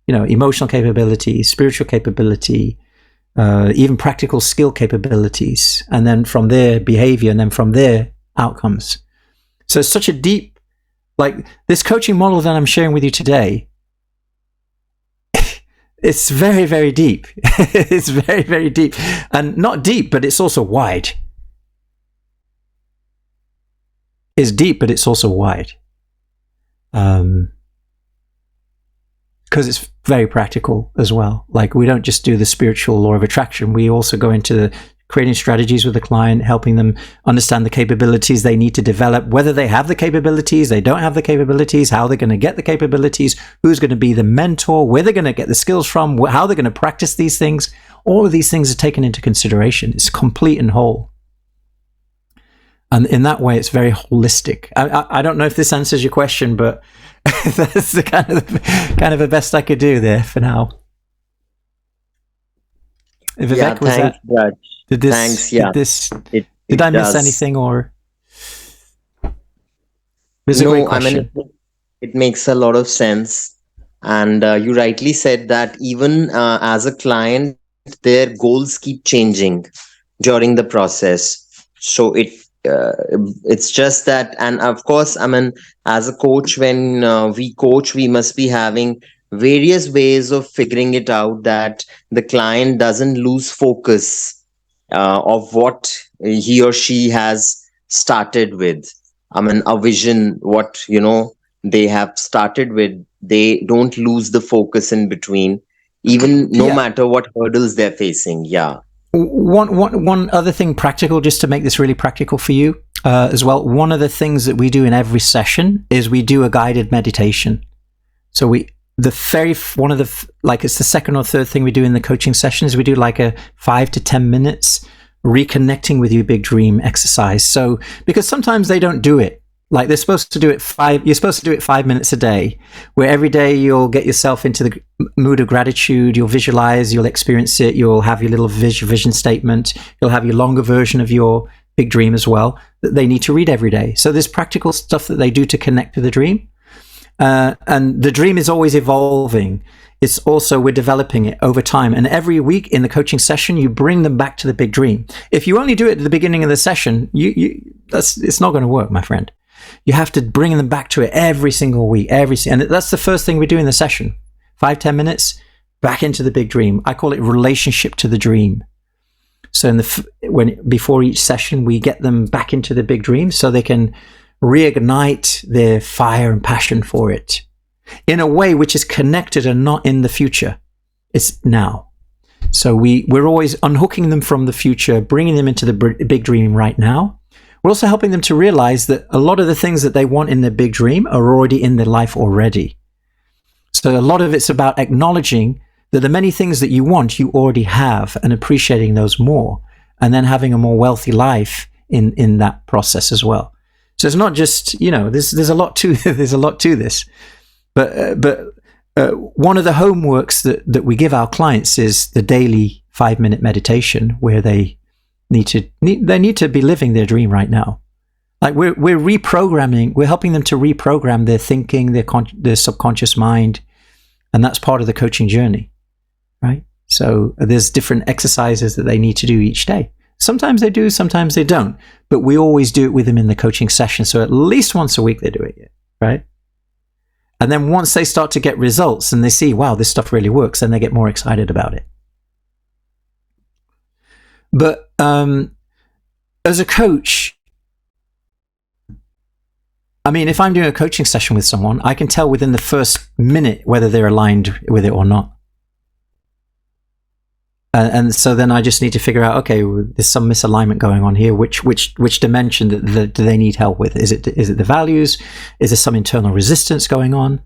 emotional capability, spiritual capability, even practical skill capabilities, and then from there, behavior, and then from there, outcomes. So it's such a deep, this coaching model that I'm sharing with you today, it's very, very deep. It's very, very deep. And not deep, but it's also wide. It's deep, but it's also wide. Because it's very practical as well. We don't just do the spiritual law of attraction. We also go into creating strategies with the client, helping them understand the capabilities they need to develop, whether they have the capabilities, they don't have the capabilities, how they're going to get the capabilities, who's going to be the mentor, where they're going to get the skills from, how they're going to practice these things. All of these things are taken into consideration. It's complete and whole. And in that way, it's very holistic. I don't know if this answers your question, but that's the kind of the best I could do there for now. Vivek, thanks, Raj. Did I miss anything, or was it a great question? It makes a lot of sense. And you rightly said that even as a client, their goals keep changing. during the process. So it's just that, and of course, I mean, as a coach, when we coach, we must be having various ways of figuring it out that the client doesn't lose focus of what he or she has started with. I mean, a vision, what they have started with, they don't lose the focus in between, even no Yeah. matter what hurdles they're facing. Yeah. One other thing practical, just to make this really practical for you as well. One of the things that we do in every session is we do a guided meditation. So it's the second or third thing we do in the coaching sessions. We do like a 5 to 10 minutes reconnecting with your big dream exercise. So because sometimes they don't do it. Like you're supposed to do it 5 minutes a day, where every day you'll get yourself into the mood of gratitude, you'll visualize, you'll experience it, you'll have your little vision statement, you'll have your longer version of your big dream as well, that they need to read every day. So there's practical stuff that they do to connect to the dream. And the dream is always evolving. It's also, we're developing it over time. And every week in the coaching session, you bring them back to the big dream. If you only do it at the beginning of the session, it's not going to work, my friend. You have to bring them back to it every single week, and that's the first thing we do in the session. 5-10 minutes back into the big dream. I call it relationship to the dream. So before each session, we get them back into the big dream so they can reignite their fire and passion for it in a way which is connected and not in the future. It's now. So we're always unhooking them from the future, bringing them into the big dream right now. We're also helping them to realize that a lot of the things that they want in their big dream are already in their life already. So a lot of it's about acknowledging that the many things that you want, you already have, and appreciating those more, and then having a more wealthy life in that process as well. So it's not just, there's a lot to this. But one of the homeworks that we give our clients is the daily 5-minute meditation, where they need to be living their dream right now. Like we're reprogramming, we're helping them to reprogram their thinking, their subconscious mind, and that's part of the coaching journey, right? So there's different exercises that they need to do each day. Sometimes they do, sometimes they don't, but we always do it with them in the coaching session. So at least once a week they do it, right? And then once they start to get results and they see, wow, this stuff really works, then they get more excited about it. But as a coach, I mean, if I'm doing a coaching session with someone, I can tell within the first minute whether they're aligned with it or not. And so then I just need to figure out, okay, there's some misalignment going on here. Which dimension do they need help with? Is it the values? Is there some internal resistance going on?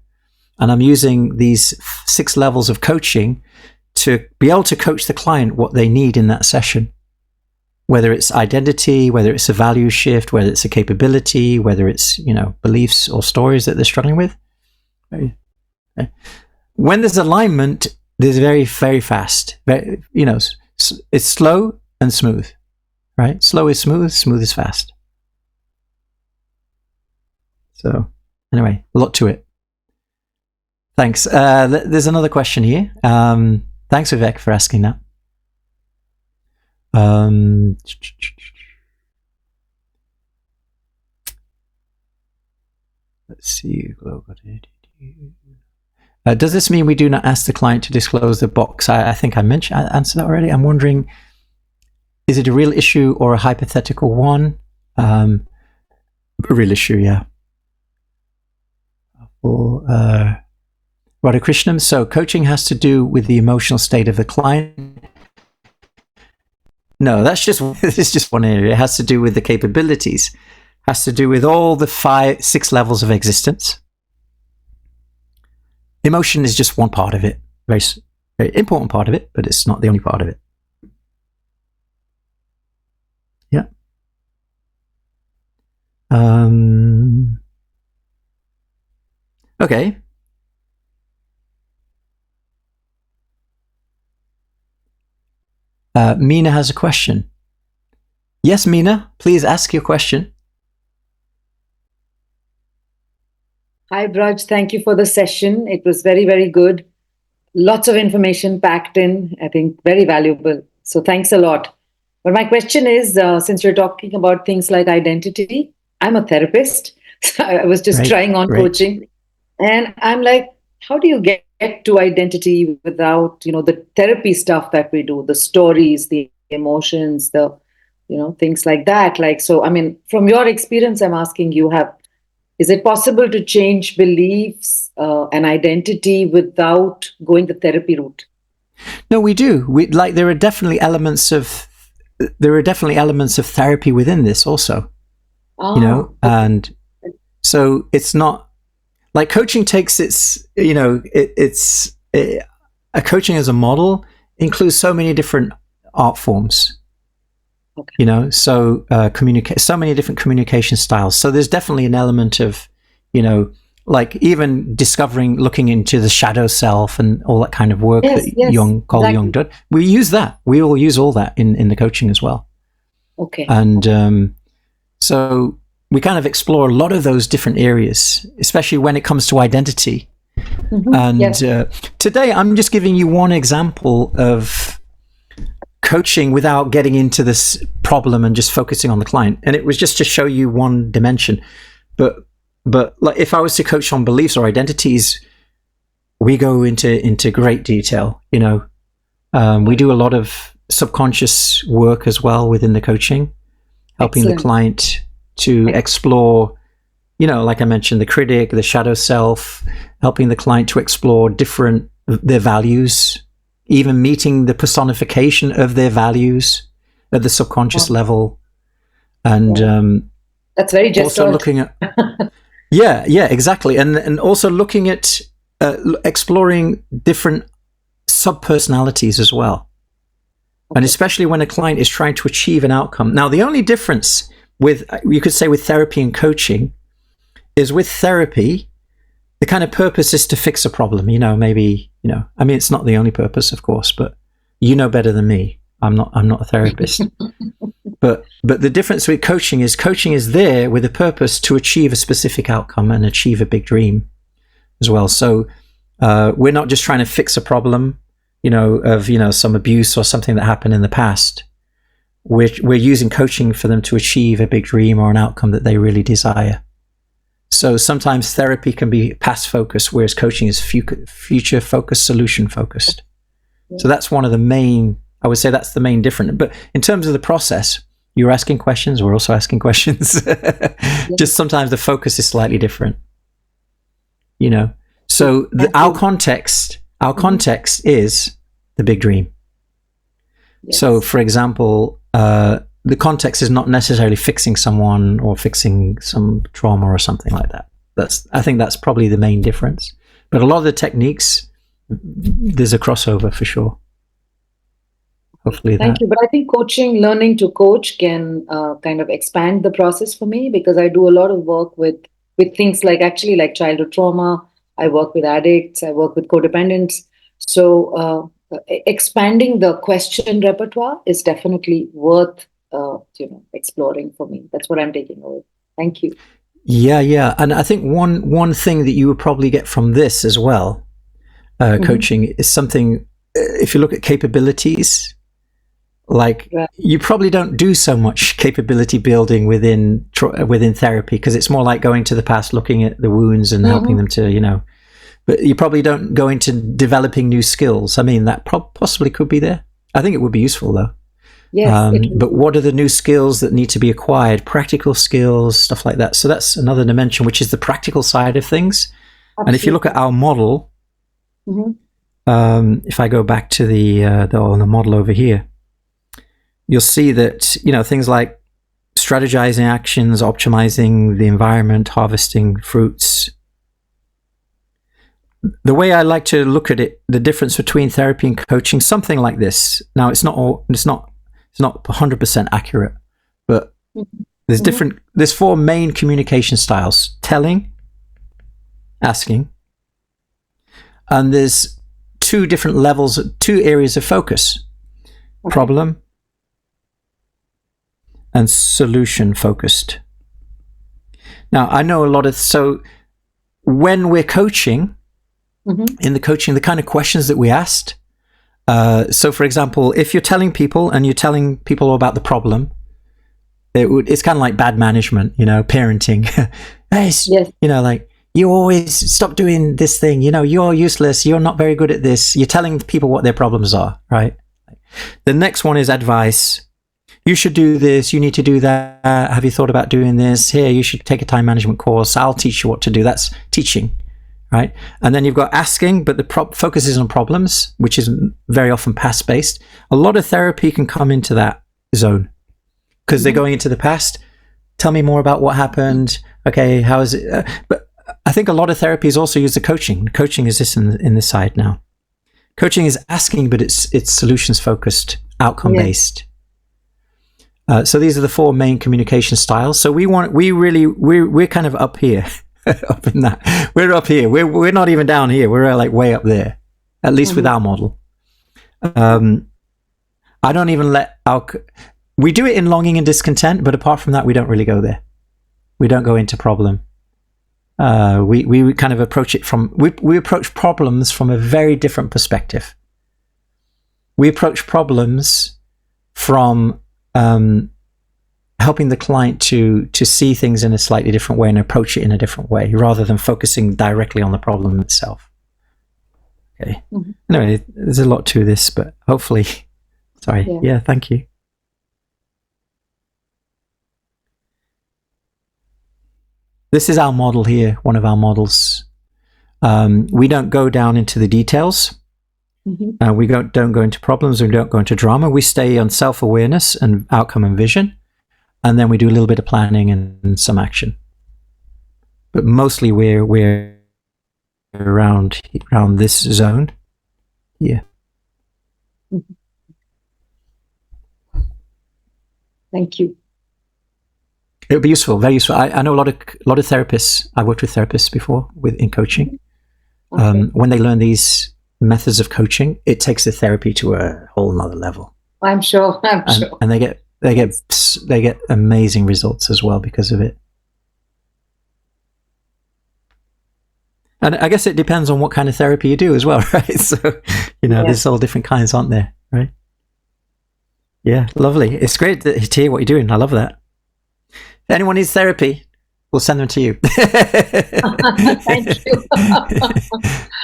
And I'm using these 6 levels of coaching to be able to coach the client what they need in that session. Whether it's identity, whether it's a value shift, whether it's a capability, whether it's, beliefs or stories that they're struggling with. When there's alignment, there's very, very fast. It's slow and smooth, right? Slow is smooth, smooth is fast. So anyway, a lot to it. Thanks. There's another question here. Thanks, Vivek, for asking that. Let's see. Does this mean we do not ask the client to disclose the box? I think I answered that already. I'm wondering, is it a real issue or a hypothetical one? A real issue, yeah. Radhakrishnam. So coaching has to do with the emotional state of the client. No, it's just one area. It has to do with the capabilities. It has to do with all the 6 levels of existence. Emotion is just one part of it, very, very important part of it, but it's not the only part of it. Yeah. Okay. Meena has a question. Yes, Meena, please ask your question. Hi, Braj. Thank you for the session. It was very, very good. Lots of information packed in, I think very valuable. So thanks a lot. But my question is, since you're talking about things like identity, I'm a therapist. So I was just trying on coaching. And I'm like, how do you get to identity without, the therapy stuff that we do, the stories, the emotions, the, things like that. Like, so, I mean, from your experience, I'm asking you, is it possible to change beliefs and identity without going the therapy route? No, we do. There are definitely elements of therapy within this also. And so it's not like coaching takes a coaching as a model includes so many different art forms. Okay. So so many different communication styles. So there's definitely an element of, like even looking into the shadow self and all that kind of work Carl Jung did. We use that. We all use all that in the coaching as well. Okay. And so we kind of explore a lot of those different areas, especially when it comes to identity. Mm-hmm. And today I'm just giving you one example of coaching without getting into this problem and just focusing on the client. And it was just to show you one dimension. But like if I was to coach on beliefs or identities, we go into great detail. We do a lot of subconscious work as well within the coaching, helping the client to explore, like I mentioned, the critic, the shadow self, helping the client to explore their values, even meeting the personification of their values at the subconscious level. And that's very just also looking at yeah, exactly. And also looking at exploring different sub-personalities as well. Okay. And especially when a client is trying to achieve an outcome. Now, the only difference with therapy and coaching is with therapy, the kind of purpose is to fix a problem, maybe, I mean, it's not the only purpose, of course, but you know better than me. I'm not a therapist. But the difference with coaching is there with a purpose to achieve a specific outcome and achieve a big dream as well. So we're not just trying to fix a problem, of some abuse or something that happened in the past. We're using coaching for them to achieve a big dream or an outcome that they really desire. So sometimes therapy can be past focused, whereas coaching is future focused, solution focused. Yeah. So that's one of the main, I would say that's the main difference. But in terms of the process, you're asking questions, we're also asking questions. Just sometimes the focus is slightly different, So our context is the big dream. Yes. So for example, the context is not necessarily fixing someone or fixing some trauma or something like that. I think that's probably the main difference. But a lot of the techniques, there's a crossover for sure. Hopefully Thank you. But I think learning to coach can kind of expand the process for me, because I do a lot of work with things like childhood trauma. I work with addicts. I work with codependents. So expanding the question repertoire is definitely worth exploring for me. That's what I'm taking away. Thank you. Yeah. And I think one thing that you would probably get from this as well, coaching, is something, if you look at capabilities, you probably don't do so much capability building within therapy, because it's more like going to the past, looking at the wounds and helping them to, but you probably don't go into developing new skills. I mean, that possibly could be there. I think it would be useful though. Yes, but what are the new skills that need to be acquired? Practical skills, stuff like that. So that's another dimension, which is the practical side of things. Absolutely. And if you look at our model, if I go back to the model over here, you'll see that, things like strategizing actions, optimizing the environment, harvesting fruits. The way I like to look at it, the difference between therapy and coaching, something like this. Now, it's not 100% accurate, but there's four main communication styles: telling, asking, and there's two areas of focus: problem and solution focused. Now, I know so when we're coaching, in the coaching, the kind of questions that we asked So, for example, if you're telling people about the problem, it's kind of like bad management, parenting. Yes. Like, you always stop doing this thing. You're useless. You're not very good at this. You're telling people what their problems are, right? The next one is advice. You should do this. You need to do that. Have you thought about doing this? Here, you should take a time management course. I'll teach you what to do. That's teaching, right? And then you've got asking, but the focus is on problems, which is very often past-based. A lot of therapy can come into that zone because they're going into the past. Tell me more about what happened. Okay, how is it? But I think a lot of therapies also use the coaching. Coaching is this in this side now. Coaching is asking, but it's solutions-focused, outcome-based. So these are the 4 main communication styles. So we're kind of up here, up in that. We're up here. We're not even down here. We're like way up there, at least with our model. I don't even we do it in longing and discontent, but apart from that, we don't really go there. We don't go into problem. We kind of approach it we approach problems from a very different perspective. We approach problems from helping the client to see things in a slightly different way and approach it in a different way, rather than focusing directly on the problem itself. Okay. Anyway, there's a lot to this, but hopefully, sorry. Yeah, thank you. This is our model here, one of our models. We don't go down into the details. We don't go into problems. We don't go into drama. We stay on self-awareness and outcome and vision. And then we do a little bit of planning and some action. But mostly we're around this zone here. Thank you. It would be useful, very useful. I know a lot of therapists. I've worked with therapists before in coaching. When they learn these methods of coaching, it takes the therapy to a whole nother level. I'm sure. And they get amazing results as well because of it. And I guess it depends on what kind of therapy you do as well, right? So, there's all different kinds, aren't there? Right? Yeah, lovely. It's great to hear what you're doing. I love that. If anyone needs therapy, we'll send them to you. Thank you.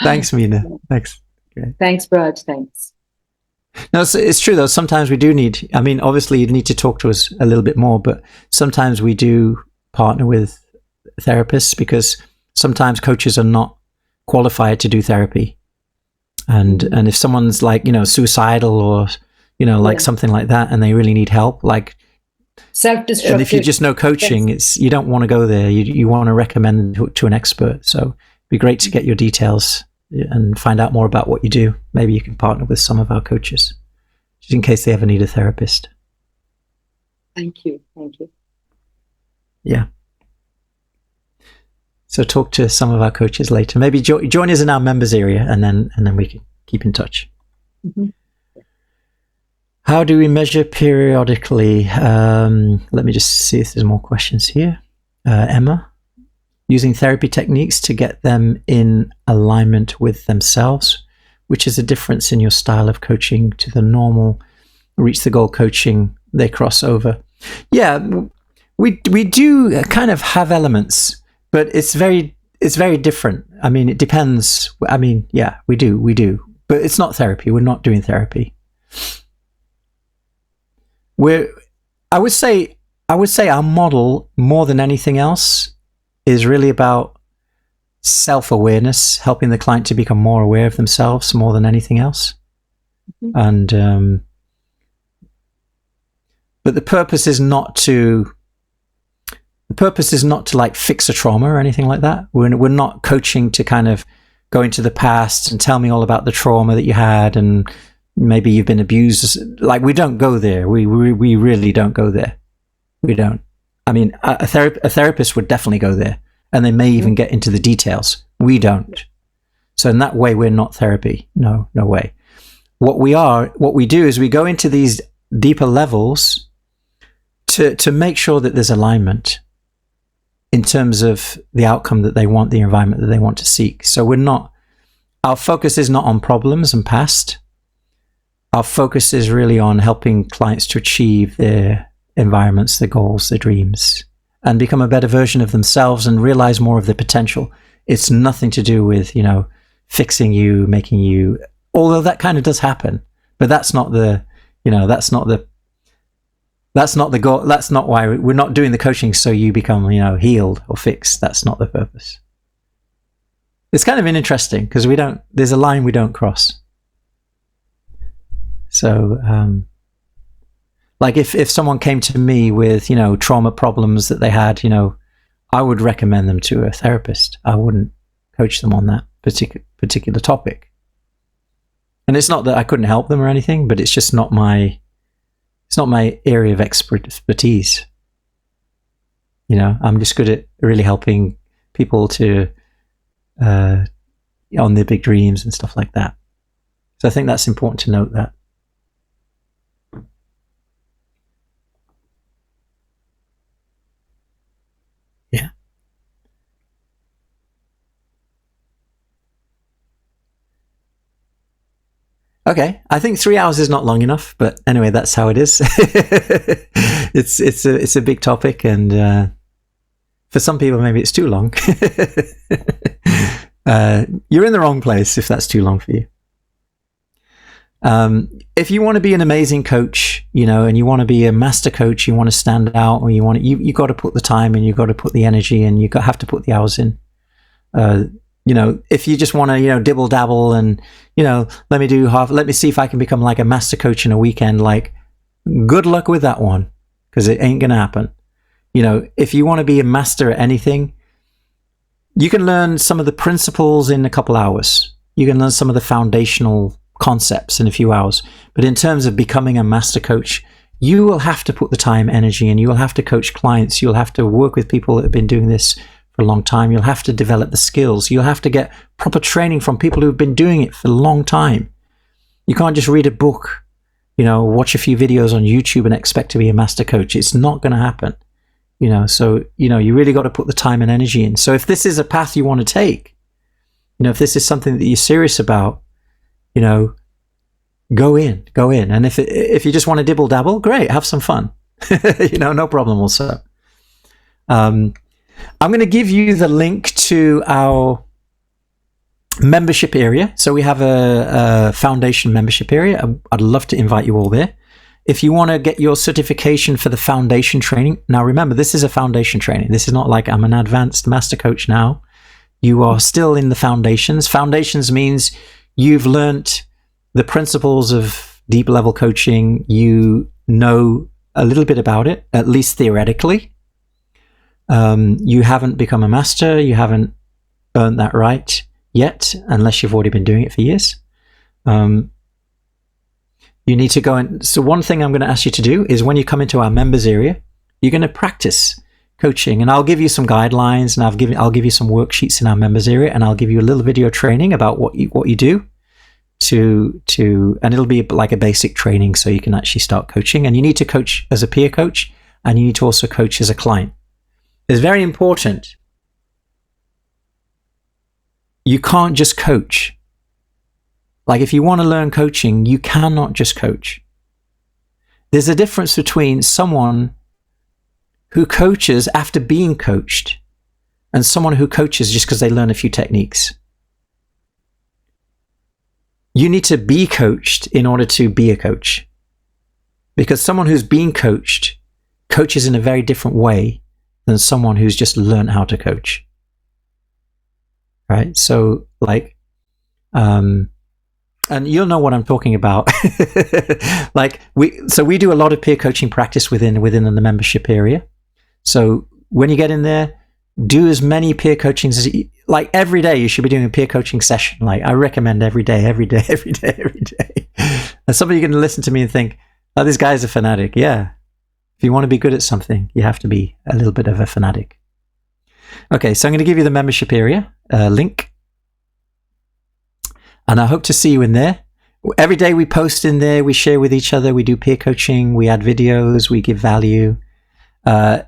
Thanks, Meena. Thanks. Great. Thanks, Brad. Thanks. No, it's true though. Sometimes we do need, obviously you need to talk to us a little bit more, but sometimes we do partner with therapists because sometimes coaches are not qualified to do therapy. And if someone's like, suicidal or, something like that, and they really need help, like self-destructive. And if you just know coaching, you don't want to go there. You want to recommend to an expert. So it'd be great to get your details and find out more about what you do. Maybe you can partner with some of our coaches, just in case they ever need a therapist. Thank you. Yeah. So talk to some of our coaches later. Maybe join us in our members area, and then we can keep in touch. How do we measure periodically? Let me just see if there's more questions here. Emma, using therapy techniques to get them in alignment with themselves, which is a difference in your style of coaching to the normal reach the goal coaching. They cross over. Yeah, we do kind of have elements, but it's very different. It depends. Yeah, we do, but it's not therapy. We're not doing therapy. I would say our model, more than anything else, is really about self-awareness, helping the client to become more aware of themselves more than anything else. And but the purpose is not to like fix a trauma or anything like that. We're not coaching to kind of go into the past and tell me all about the trauma that you had and maybe you've been abused. Like, we don't go there. We really don't go there. We don't. A therapist would definitely go there, and they may even get into the details. We don't. So in that way, we're not therapy. No way. What we do is we go into these deeper levels to make sure that there's alignment in terms of the outcome that they want, the environment that they want to seek. So our focus is not on problems and past. our focus is really on helping clients to achieve their environments, their goals, their dreams, and become a better version of themselves and realize more of their potential. It's nothing to do with, fixing you, making you, although that kind of does happen, but that's not the goal. That's not why we're not doing the coaching so you become, healed or fixed. That's not the purpose. It's kind of interesting because there's a line we don't cross. So, like if someone came to me with, trauma problems that they had, I would recommend them to a therapist. I wouldn't coach them on that particular topic. And it's not that I couldn't help them or anything, but it's just not my area of expertise. I'm just good at really helping people to on their big dreams and stuff like that. So I think that's important to note that. Yeah. Okay, I think 3 hours is not long enough, but anyway, that's how it is. It's a big topic, and for some people, maybe it's too long. You're in the wrong place if that's too long for you. If you want to be an amazing coach, and you want to be a master coach, you want to stand out, or you got to put the time in, you got to put the energy in, have to put the hours in. If you just want to, dibble dabble and, let me see if I can become like a master coach in a weekend, like, good luck with that one, because it ain't going to happen. If you want to be a master at anything, you can learn some of the principles in a couple hours. You can learn some of the foundational concepts in a few hours. But in terms of becoming a master coach, you will have to put the time, energy, and you will have to coach clients. You'll have to work with people that have been doing this for a long time. You'll have to develop the skills. You'll have to get proper training from people who've been doing it for a long time. You can't just read a book, watch a few videos on YouTube and expect to be a master coach. It's not going to happen. So, you really got to put the time and energy in. So if this is a path you want to take, if this is something that you're serious about, go in. And if you just want to dibble dabble, great, have some fun. No problem also. I'm going to give you the link to our membership area. So we have a foundation membership area. I'd love to invite you all there. If you want to get your certification for the foundation training, now remember, this is a foundation training. This is not like I'm an advanced master coach now. You are still in the foundations. Foundations means you've learnt the principles of deep level coaching. You know a little bit about it, at least theoretically. You haven't become a master. You haven't earned that right yet, unless you've already been doing it for years. You need to go and, so one thing I'm going to ask you to do is when you come into our members area, you're going to practice coaching, and I'll give you some guidelines, and I'll give you some worksheets in our members area, and I'll give you a little video training about what you do and it'll be like a basic training so you can actually start coaching. And you need to coach as a peer coach, and you need to also coach as a client. It's very important. You can't just coach. Like, if you want to learn coaching, you cannot just coach. There's a difference between someone who coaches after being coached and someone who coaches just because they learn a few techniques. You need to be coached in order to be a coach, because someone who's being coached coaches in a very different way than someone who's just learned how to coach. Right? So, like, and you'll know what I'm talking about. Like, we do a lot of peer coaching practice within the membership area. So when you get in there, do as many peer coachings as like every day. You should be doing a peer coaching session. Like, I recommend every day. And some of you are going to listen to me and think, oh, this guy's a fanatic. Yeah. If you want to be good at something, you have to be a little bit of a fanatic. Okay, so I'm going to give you the membership area link. And I hope to see you in there. Every day we post in there, we share with each other, we do peer coaching, we add videos, we give value.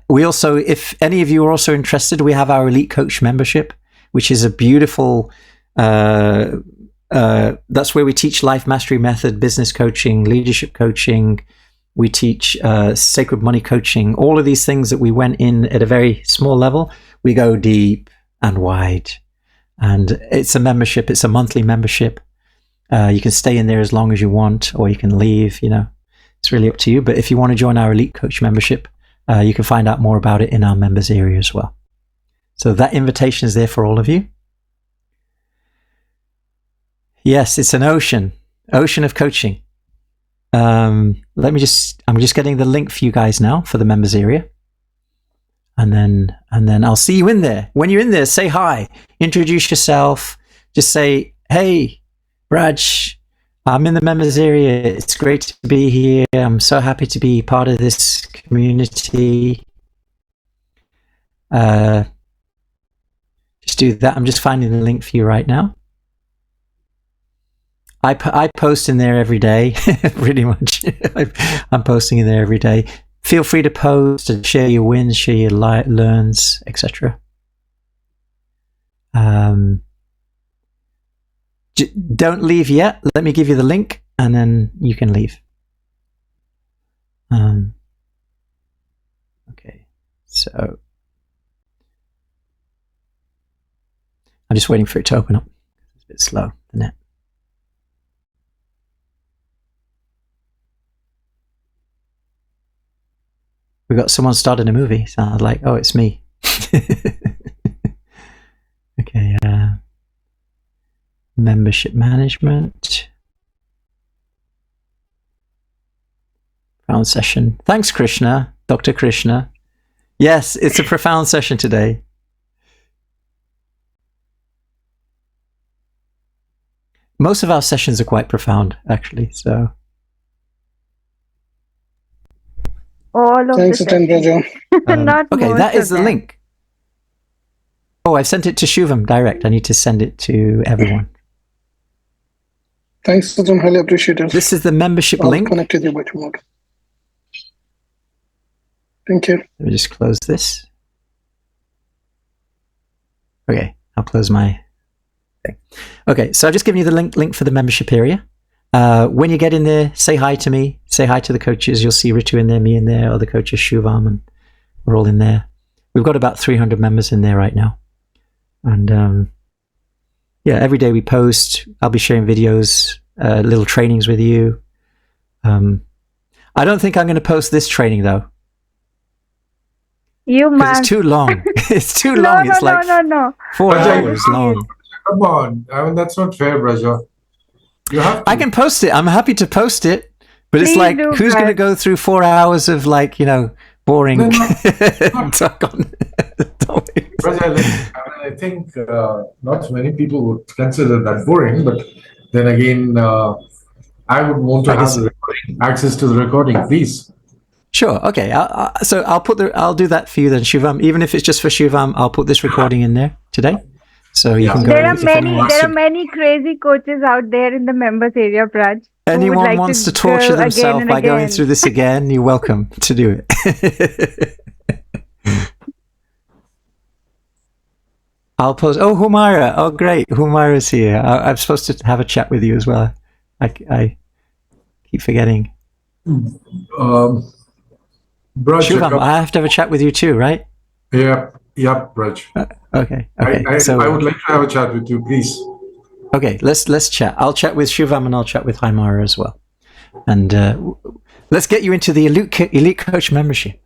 We also, if any of you are also interested, we have our Elite Coach membership, which is a beautiful that's where we teach life mastery method, business coaching, leadership coaching. We teach sacred money coaching. All of these things that we went in at a very small level, we go deep and wide. And it's a membership. It's a monthly membership. You can stay in there as long as you want, or you can leave. It's really up to you. But if you want to join our Elite Coach membership, you can find out more about it in our members area as well. So that invitation is there for all of you. Yes, it's an ocean of coaching. I'm just getting the link for you guys now for the members area. And then I'll see you in there. When you're in there, say hi, introduce yourself, just say, hey, Raj, I'm in the members area. It's great to be here. I'm so happy to be part of this community. Just do that. I'm just finding the link for you right now. I post in there every day, pretty much. I'm posting in there every day. Feel free to post and share your wins, share your learns, etc. Don't leave yet. Let me give you the link, and then you can leave. Okay, so I'm just waiting for it to open up. It's a bit slow, the net. We got someone starting a movie. Sounded like, oh, it's me. Okay. Membership management. Profound session. Thanks, Krishna. Dr. Krishna. Yes, it's a profound session today. Most of our sessions are quite profound, actually. So. All of Thanks, the Not okay, most that is of the them. link. Oh, I've sent it to Shubham direct. I need to send it to everyone. Thanks, Sajjan. Highly appreciate it. This is the membership I'll link. connect with you by tomorrow. Thank you. Let me just close this. Okay, I'll close my thing. Okay, so I've just given you the link for the membership area. When you get in there, say hi to me, say hi to the coaches. You'll see Ritu in there, me in there, other coaches, Shubham, and we're all in there. We've got about 300 members in there right now. And yeah, every day we post. I'll be sharing videos, little trainings with you. I don't think I'm going to post this training though. You Because must. it's too long. It's too long. It's like No. 4 hours long. Come on. I mean, that's not fair, Braja. You have to. I can post it. I'm happy to post it. But it's Please like, do, who's going to Brad. go through 4 hours of like, boring No. talk on topics? Braja, I think not many people would consider that boring, but then again, I would want to have the access to the recording, please. Sure. Okay. So I'll do that for you then, Shivam. Even if it's just for Shivam, I'll put this recording in there today, so you can go. There are many crazy coaches out there in the members area, Praj. Anyone wants to torture themselves by going through this again, you're welcome to do it. I'll post. Oh, Humaira. Oh, great. Humaira's here. I'm supposed to have a chat with you as well. I keep forgetting. Shivam, I have to have a chat with you too, right? Yep, Raj. Okay. So I would like to have a chat with you, please. Okay, let's chat. I'll chat with Shivam and I'll chat with Haimara as well. And let's get you into the Elite Coach membership.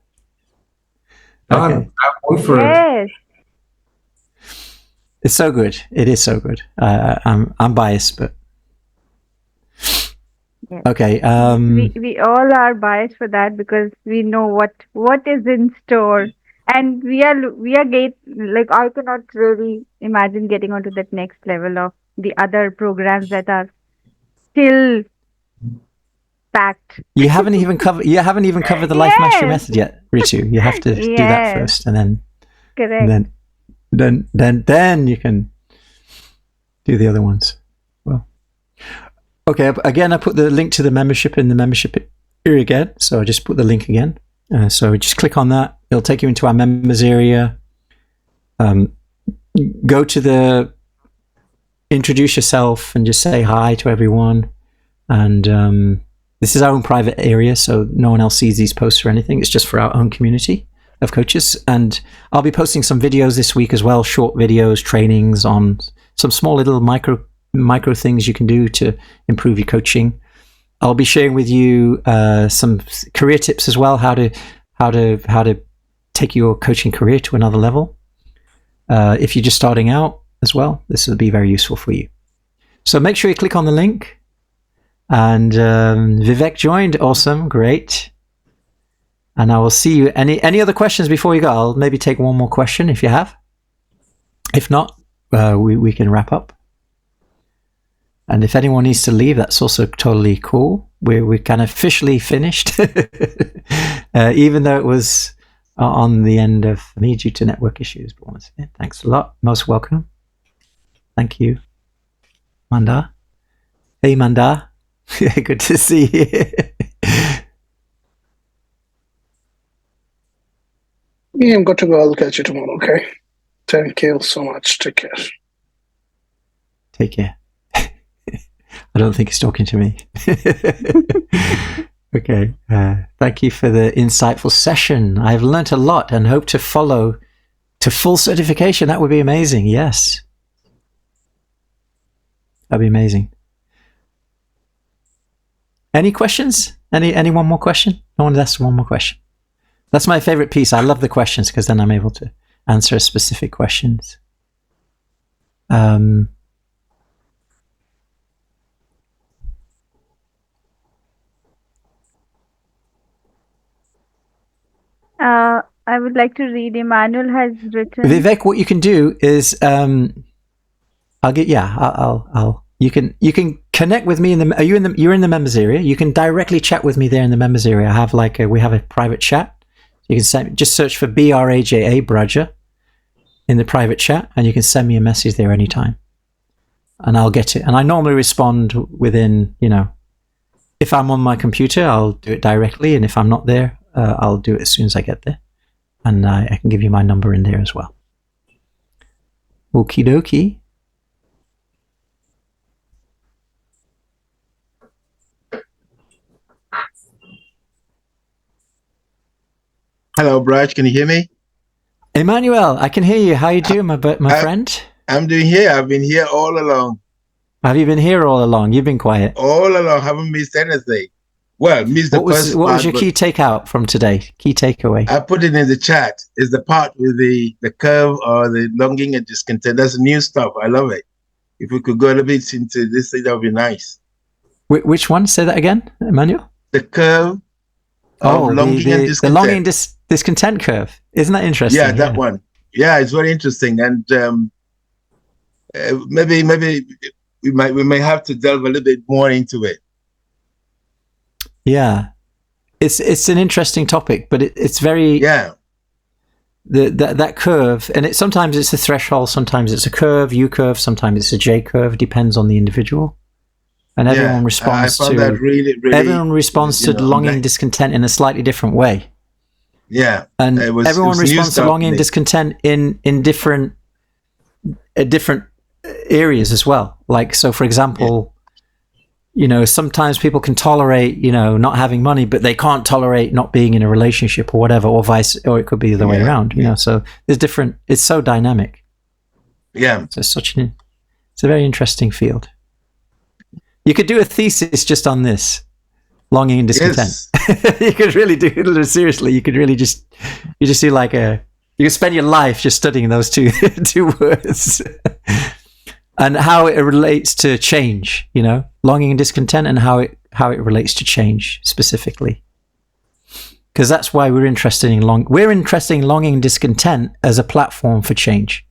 Okay. I'm all for it. It's so good. It is so good. I'm biased, but yes. Okay. We all are biased for that because we know what is in store, and we are like I cannot really imagine getting onto that next level of the other programs that are still packed. You haven't even covered the life mastery method yet, Ritu. You have to do that first, and then correct. And then you can do the other ones. Well, okay. Again, I put the link to the membership in the membership area again. So I just put the link again. So just click on that. It'll take you into our members area. Go to the introduce yourself and just say hi to everyone. And this is our own private area, so no one else sees these posts or anything. It's just for our own community of coaches. And I'll be posting some videos this week as well, short videos, trainings on some small little micro things you can do to improve your coaching. I'll be sharing with you some career tips as well, how to take your coaching career to another level. If you're just starting out as well, this will be very useful for you. So make sure you click on the link. And Vivek joined. Awesome, great. And I will see you. Any other questions before you go? I'll maybe take one more question if you have. If not, we can wrap up. And if anyone needs to leave, that's also totally cool. We're kind of officially finished, even though it was on the end of me due to network issues. But once again, thanks a lot. Most welcome. Thank you, Manda. Hey, Manda. Good to see you. Yeah, I'm good to go. I'll catch you tomorrow, okay? Thank you so much. Take care. Take care. I don't think he's talking to me. Okay. Thank you for the insightful session. I've learnt a lot and hope to follow to full certification. That would be amazing. Yes. That'd be amazing. Any questions? Any one more question? No one asked one more question. That's my favorite piece. I love the questions because then I'm able to answer specific questions. I would like to read. Emmanuel has written. Vivek, what you can do is, I'll you can connect with me you're in the members area. You can directly chat with me there in the members area. We have a private chat. You can just search for BRAJA, Braja, in the private chat, and you can send me a message there anytime. And I'll get it. And I normally respond within, if I'm on my computer, I'll do it directly. And if I'm not there, I'll do it as soon as I get there. And I can give you my number in there as well. Okie dokie. Hello, Braj. Can you hear me? Emmanuel, I can hear you. How you doing, my friend? I'm doing here. I've been here all along. Have you been here all along? You've been quiet. All along. Haven't missed anything. Well, missed the first part. What was your key takeout from today? Key takeaway? I put it in the chat. It's the part with the curve or the longing and discontent. That's new stuff. I love it. If we could go a little bit into this thing, that would be nice. Which one? Say that again, Emmanuel. The curve of longing and discontent. The longing discontent curve. Isn't that interesting? Yeah, that one. Yeah, it's very interesting. And maybe we may have to delve a little bit more into it. Yeah, it's an interesting topic, but it's very that curve, and sometimes it's a threshold, sometimes it's a curve, U curve, sometimes it's a J curve, depends on the individual, and everyone responds to that really, everyone responds to longing, discontent in a slightly different way. Yeah, and everyone responds to longing, discontent in different areas as well. Like, so for example. Sometimes people can tolerate, not having money, but they can't tolerate not being in a relationship or whatever, or it could be the way around, so there's different, it's so dynamic. Yeah. So it's a very interesting field. You could do a thesis just on this, longing and discontent. Yes. You could really do it seriously. You could really you just do you could spend your life just studying those two words. And how it relates to change, longing and discontent, and how it relates to change specifically. Because that's why we're interested in longing and discontent as a platform for change,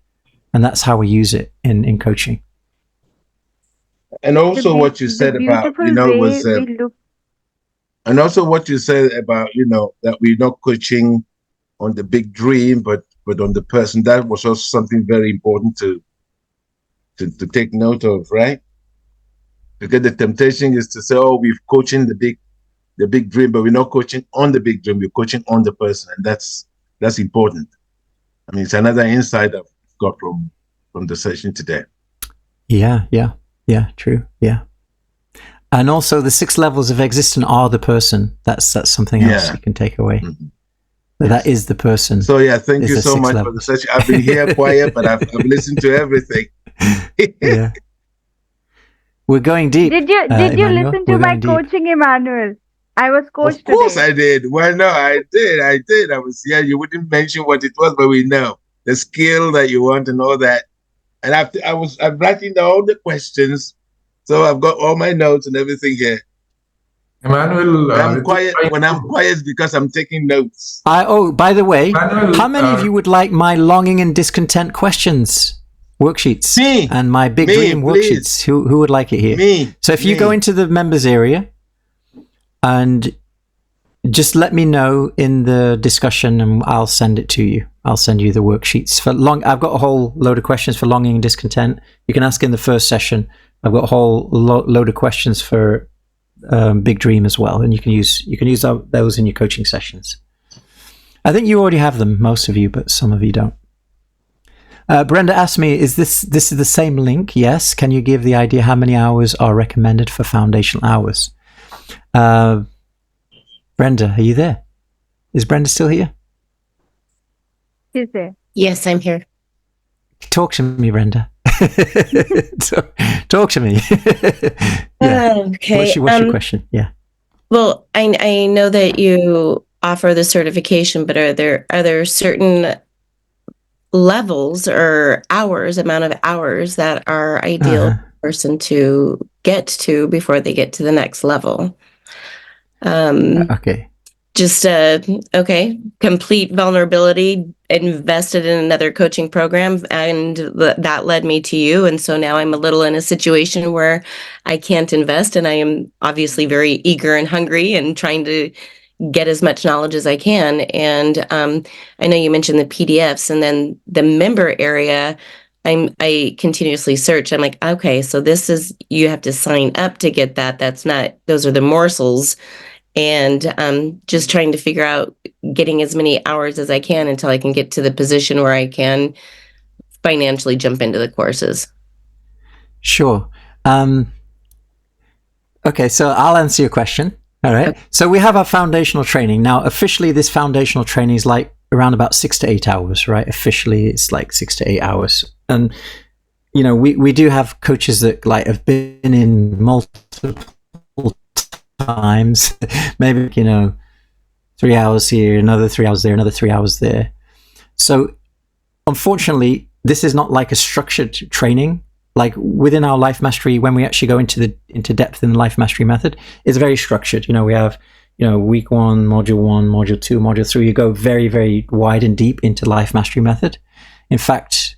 and that's how we use it in coaching. And also what you said about was, and also what you said about that we're not coaching on the big dream, but on the person. That was also something very important to take note of, right? Because the temptation is to say, "Oh, we're coaching the big dream," but we're not coaching on the big dream. We're coaching on the person, and that's important. I mean, it's another insight I've got from the session today. Yeah, true. Yeah. And also the 6 levels of existence are the person. That's something else you can take away. Mm-hmm. That is the person. So thank you so much for the session. I've been here quiet, but I've listened to everything. Yeah. We're going deep. Did you listen to my coaching, Emmanuel? I was coached today. Of course I did. Well, no, I did. I was here. You wouldn't mention what it was, but we know the skill that you want and all that. And I'm writing down all the questions. So I've got all my notes and everything here. Emmanuel, I'm quiet. When I'm quiet, it's because I'm taking notes. By the way, Emmanuel, how many of you would like my longing and discontent questions worksheets? Me. And my big dream worksheets? Who would like it here? Me. So if you go into the members area and just let me know in the discussion and I'll send it to you. I'll send you the worksheets for I've got a whole load of questions for longing and discontent. You can ask in the first session. I've got a whole load of questions for big dream as well, and you can use those in your coaching sessions. I think you already have them, most of you, but some of you don't. Brenda asked me, is this is the same link? Yes. Can you give the idea how many hours are recommended for foundational hours? Brenda, are you there? Is Brenda still here? She's there. Yes, I'm here. Talk to me, Brenda. Talk to me. Yeah. Okay. What's your question? Yeah. Well, I know that you offer the certification, but are there certain levels or amount of hours that are ideal for a person to get to before they get to the next level? Okay. Just complete vulnerability, invested in another coaching program, and that led me to you. And so now I'm a little in a situation where I can't invest, and I am obviously very eager and hungry and trying to get as much knowledge as I can. And I know you mentioned the PDFs, and then the member area. I continuously search. I'm like, okay, so this is, you have to sign up to get that. Those are the morsels. And just trying to figure out getting as many hours as I can until I can get to the position where I can financially jump into the courses. Sure. Okay, so I'll answer your question. All right. Okay. So we have our foundational training. Now, officially, this foundational training is like around about 6 to 8 hours, right? Officially, it's like 6 to 8 hours. And, you know, we do have coaches that like have been in multiple times, maybe 3 hours here, another 3 hours there, another 3 hours there. So unfortunately, this is not like a structured training. Like within our life mastery, when we actually go into depth in the life mastery method, it's very structured. We have week 1, module 2, module 3. You go very, very wide and deep into life mastery method. In fact,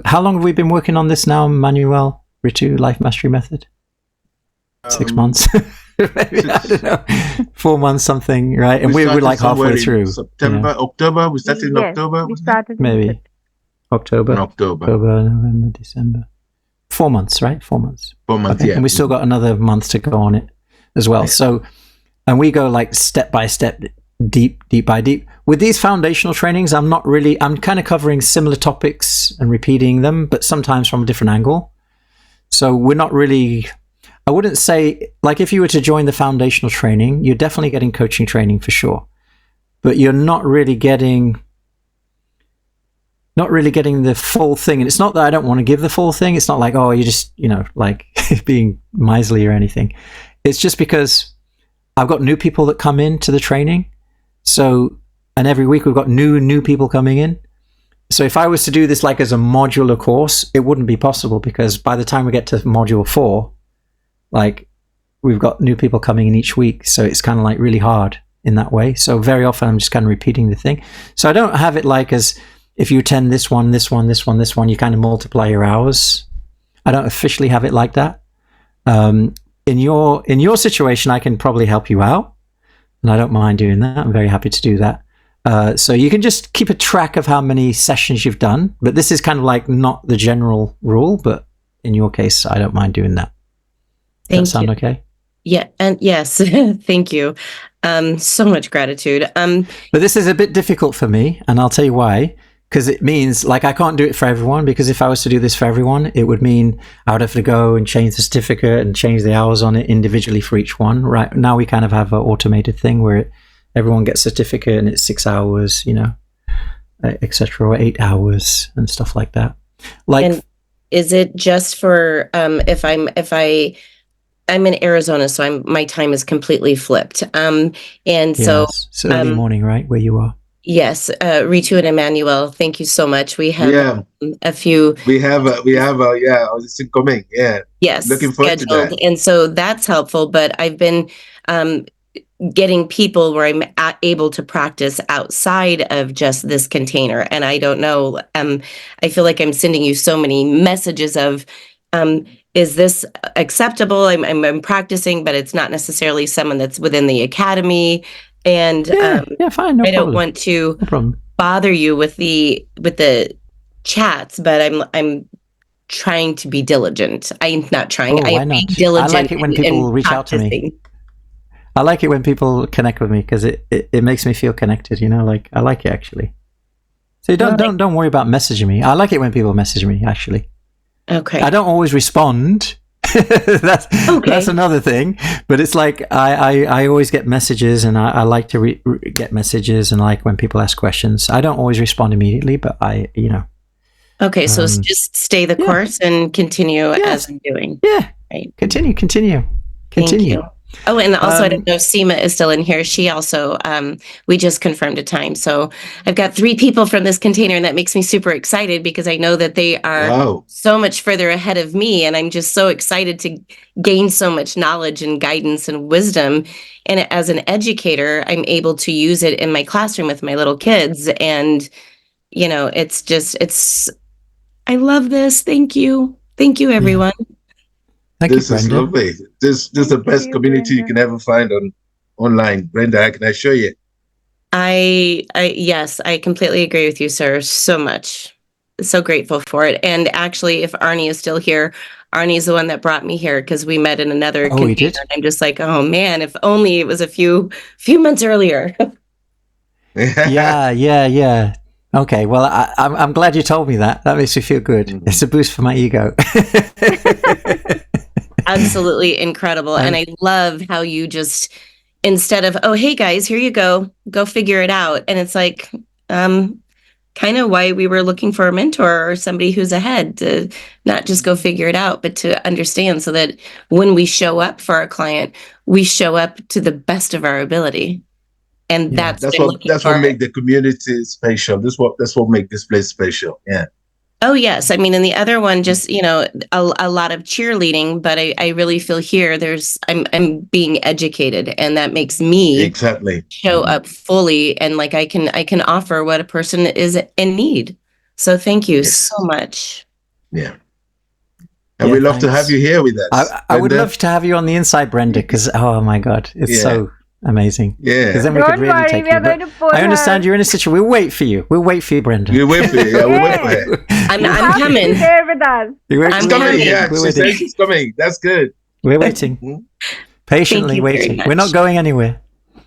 how long have we been working on this now, Manuel Ritu, life mastery method? 6 months. Maybe, I don't know, 4 months, something, right? And we're like halfway through. September, October. We started in October. We started maybe October, November, December. 4 months, right? 4 months. 4 months, okay. Yeah. And we still got another month to go on it as well. Yeah. So, and we go like step by step, deep by deep. With these foundational trainings, I'm kind of covering similar topics and repeating them, but sometimes from a different angle. So we're not really, I wouldn't say, like if you were to join the foundational training, you're definitely getting coaching training for sure, but you're not really getting the full thing. And it's not that I don't want to give the full thing. It's not like, oh, you're just, like being miserly or anything. It's just because I've got new people that come into the training. So, and every week we've got new people coming in. So if I was to do this like as a modular course, it wouldn't be possible, because by the time we get to module 4, like we've got new people coming in each week. So it's kind of like really hard in that way. So very often I'm just kind of repeating the thing. So I don't have it like as if you attend this one, you kind of multiply your hours. I don't officially have it like that. In your situation, I can probably help you out, and I don't mind doing that. I'm very happy to do that. So you can just keep a track of how many sessions you've done, but this is kind of like not the general rule, but in your case, I don't mind doing that. Does that sound okay? Yeah, and yes, thank you. So much gratitude. But this is a bit difficult for me, and I'll tell you why. because it means like I can't do it for everyone, because if I was to do this for everyone, it would mean I would have to go and change the certificate and change the hours on it individually for each one. Right now we kind of have an automated thing where everyone gets a certificate and it's 6 hours, you know, etc., or 8 hours and stuff like that. Like, and is it just for if I'm in Arizona, so my time is completely flipped. And so it's early morning, right, where you are? Yes, Ritu and Emmanuel, thank you so much. We have a few. We have it's incoming. Yeah. Yes, looking forward scheduled. to that. And so that's helpful. But I've been getting people where I'm able to practice outside of just this container. And I don't know. I feel like I'm sending you so many messages of. Is this acceptable? I'm practicing, but it's not necessarily someone that's within the academy. And fine, no I don't problem. want to No problem. bother you with the chats, but I'm trying to be diligent. I'm not trying. Why I'm not? being diligent. I like it when people reach out to me. I like it when people connect with me because it makes me feel connected. You know, like I like it actually. So don't worry about messaging me. I like it when people message me actually. Okay. I don't always respond. That's another thing, but it's like I always get messages, and I like to get messages, and like when people ask questions. I don't always respond immediately, but okay, so just stay the course and continue as I'm doing. Right. Continue. Thank you. Oh, and also I don't know if Seema is still in here. She also, we just confirmed a time. So I've got 3 people from this container, and that makes me super excited because I know that they are so much further ahead of me. And I'm just so excited to gain so much knowledge and guidance and wisdom. And as an educator, I'm able to use it in my classroom with my little kids. And, you know, I love this. Thank you. Thank you, everyone. This is lovely. This is the best community you can ever find online. Brenda, can I assure you? Yes, I completely agree with you, sir. So much. So grateful for it. And actually, if Arnie is still here, Arnie's the one that brought me here because we met in another container. He did? And I'm just like, oh man, if only it was a few months earlier. Yeah. Okay, well, I'm glad you told me that. That makes me feel good. Mm-hmm. It's a boost for my ego. Absolutely incredible. And I love how you just, instead of, oh, hey guys, here you go figure it out. And it's like, kind of why we were looking for a mentor or somebody who's ahead, to not just go figure it out, but to understand, so that when we show up for our client, we show up to the best of our ability. And that's what makes the community special. That's what makes this place special. Yeah. Oh, yes. I mean, in the other one, just, you know, a lot of cheerleading, but I really feel here I'm being educated, and that makes me show up fully, and like I can offer what a person is in need. So thank you so much. Yeah. And we'd love to have you here with us. I would love to have you on the inside, Brenda, because, oh my God, it's so amazing. Yeah. Because then we could really take you. I understand you're in a situation. We'll wait for you. We'll wait for you, Brenda. We'll wait for you. Yeah, we'll wait for her. I'm coming. Share with us. I'm coming. Yeah, she says she's coming. That's good. We're waiting. Patiently waiting. We're not going anywhere.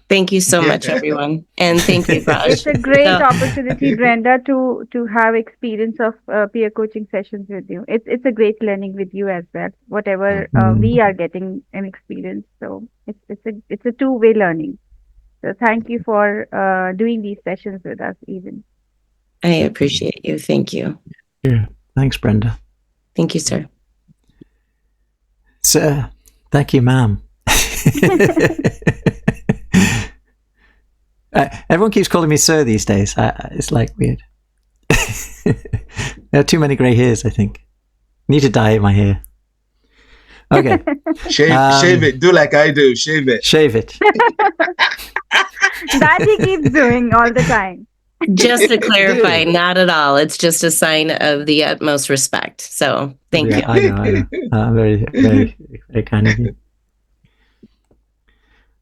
Thank you so much, everyone. And thank you, Raj. It's a great opportunity, Brenda, to have experience of peer coaching sessions with you. It's a great learning with you as well. Whatever we are getting an experience. So it's a two-way learning. So thank you for doing these sessions with us, even. I appreciate you. Thank you. Yeah. Thanks, Brenda. Thank you, sir. Sir. Thank you, ma'am. Everyone keeps calling me sir these days. It's like weird. There are too many grey hairs, I think. Need to dye my hair. Okay. Shave it. Do like I do. Shave it. Shave it. That he keeps doing all the time. Just to clarify, not at all. It's just a sign of the utmost respect. So thank you. I know. Very, very, very kind of you.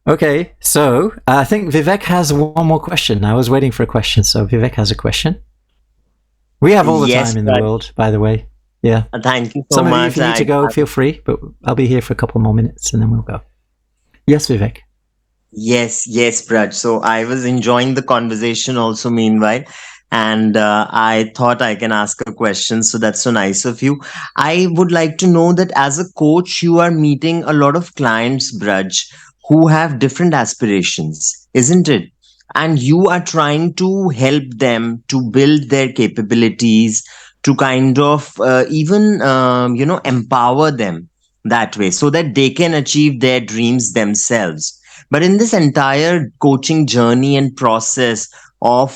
Okay, so I think Vivek has one more question. I was waiting for a question, so Vivek has a question. We have all the time in the world, by the way. Yeah. Thank you so much. Some of you, if you need to go, feel free, but I'll be here for a couple more minutes and then we'll go. Yes, Vivek. Yes, Braj. So I was enjoying the conversation also meanwhile. and I thought I can ask a question. So that's so nice of you. I would like to know that as a coach, you are meeting a lot of clients, Braj, who have different aspirations, isn't it? And you are trying to help them to build their capabilities, to kind of even, empower them that way so that they can achieve their dreams themselves. But in this entire coaching journey and process of,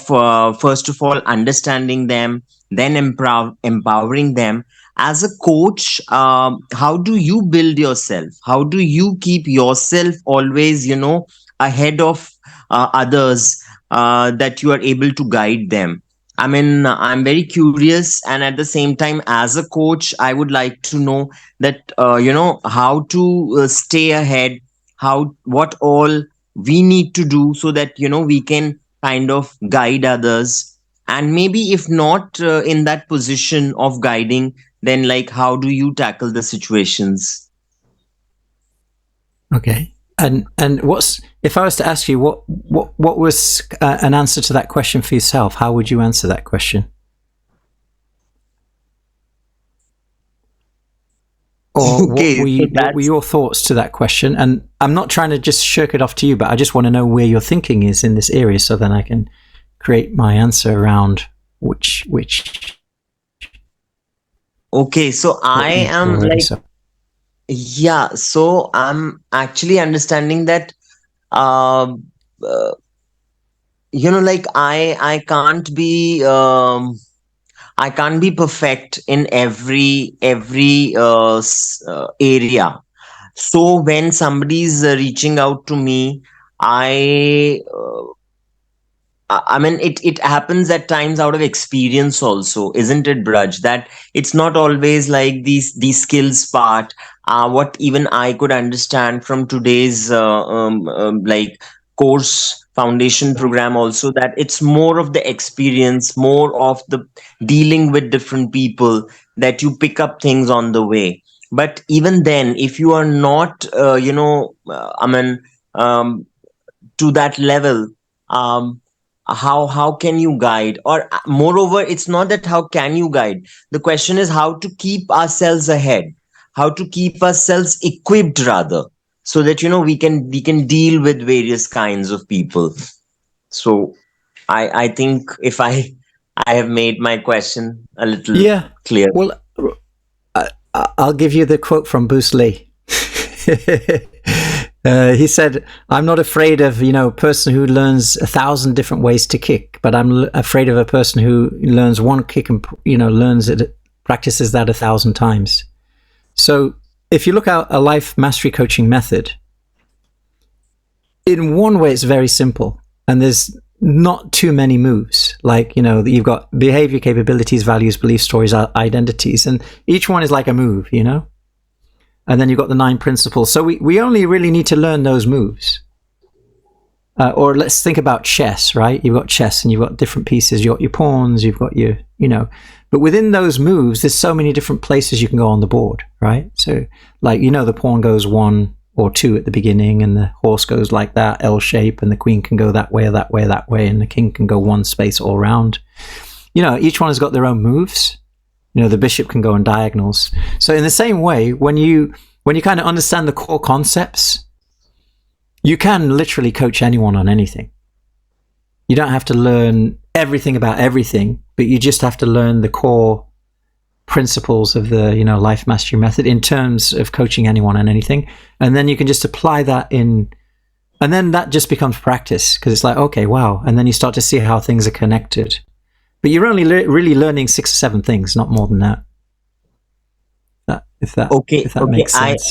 first of all, understanding them, then empowering them, as a coach, how do you build yourself? How do you keep yourself always, ahead of others, that you are able to guide them? I mean, I'm very curious, and at the same time, as a coach, I would like to know that, how to stay ahead, what all we need to do so that, we can kind of guide others. And maybe if not in that position of guiding, then like, how do you tackle the situations? Okay. And what's, if I was to ask you what was an answer to that question for yourself, how would you answer that question? Or Okay, what were your thoughts to that question? And I'm not trying to just shirk it off to you, but I just want to know where your thinking is in this area, so then I can create my answer around which. Okay, so I am like, yeah. So I'm actually understanding that, uh, uh, like I can't be. I can't be perfect in every area. So when somebody's reaching out to me, I I mean, it happens at times out of experience also, isn't it, Braj? That it's not always like these skills part. What even I could understand from today's like course foundation program also, that it's more of the experience, more of the dealing with different people, that you pick up things on the way. But even then, if you are not, um, to that level, um, how can you guide? Or moreover, it's not that how can you guide, the question is how to keep ourselves ahead, how to keep ourselves equipped rather, so that we can deal with various kinds of people. So I think if I have made my question a little clear. Well, I'll give you the quote from Bruce Lee. He said, "I'm not afraid of a person who learns 1,000 different ways to kick, but I'm afraid of a person who learns one kick and learns it, practices that 1,000 times." So, if you look at a life mastery coaching method, in one way, it's very simple, and there's not too many moves. Like you've got behavior, capabilities, values, beliefs, stories, identities, and each one is like a move, And then you've got the 9 principles. So we only really need to learn those moves. Or let's think about chess, right? You've got chess and you've got different pieces. You've got your pawns, you've got your, But within those moves, there's so many different places you can go on the board, right? So like, the pawn goes 1 or 2 at the beginning, and the horse goes like that, L shape, and the queen can go that way, or that way, that way, and the king can go one space all around. Each one has got their own moves. The bishop can go on diagonals. So in the same way, when you kind of understand the core concepts, you can literally coach anyone on anything. You don't have to learn everything about everything, but you just have to learn the core principles of the, life mastery method in terms of coaching anyone on anything. And then you can just apply that and then that just becomes practice, because it's like, okay, wow. And then you start to see how things are connected. But you're only really learning 6 or 7 things, not more than that. If that makes sense.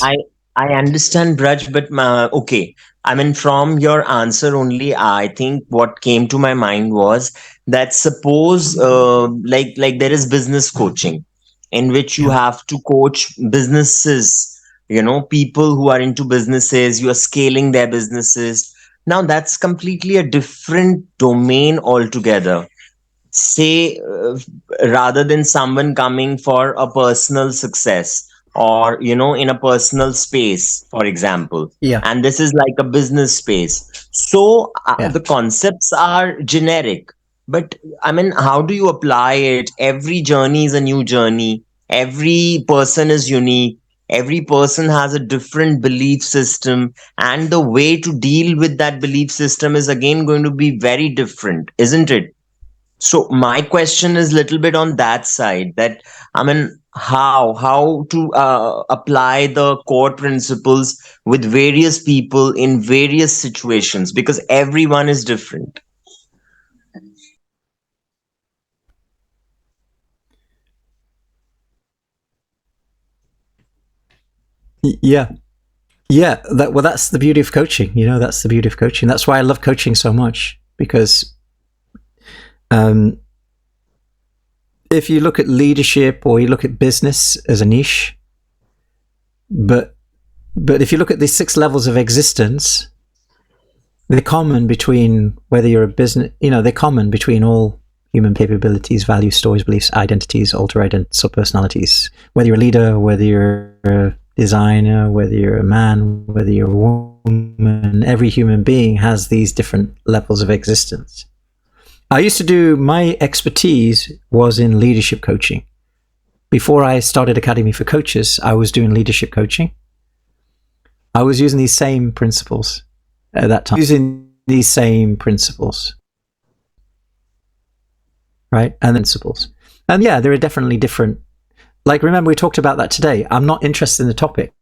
I understand, Braj, but okay. I mean, from your answer only, I think what came to my mind was that suppose, like there is business coaching, in which you have to coach businesses, people who are into businesses, you are scaling their businesses. Now that's completely a different domain altogether. Say, rather than someone coming for a personal success, or in a personal space, for example, and this is like a business space, so the concepts are generic, But I mean, how do you apply it? Every journey is a new journey. Every person is unique. Every person has a different belief system, and the way to deal with that belief system is again going to be very different, isn't it? So my question is a little bit on that side, that I mean, how to apply the core principles with various people in various situations, because everyone is different. Yeah. Yeah, that's the beauty of coaching. That's the beauty of coaching. That's why I love coaching so much, because if you look at leadership or you look at business as a niche, but if you look at the 6 levels of existence, they're common between whether you're a business, they're common between all human capabilities, values, stories, beliefs, identities, alter subpersonalities. Whether you're a leader, whether you're a designer, whether you're a man, whether you're a woman, every human being has these different levels of existence. I used to do, my expertise was in leadership coaching. Before I started Academy for Coaches, I was doing leadership coaching. I was using these same principles at that time. Right? And principles. And yeah, there are definitely different. Like, remember, we talked about that today. I'm not interested in the topic.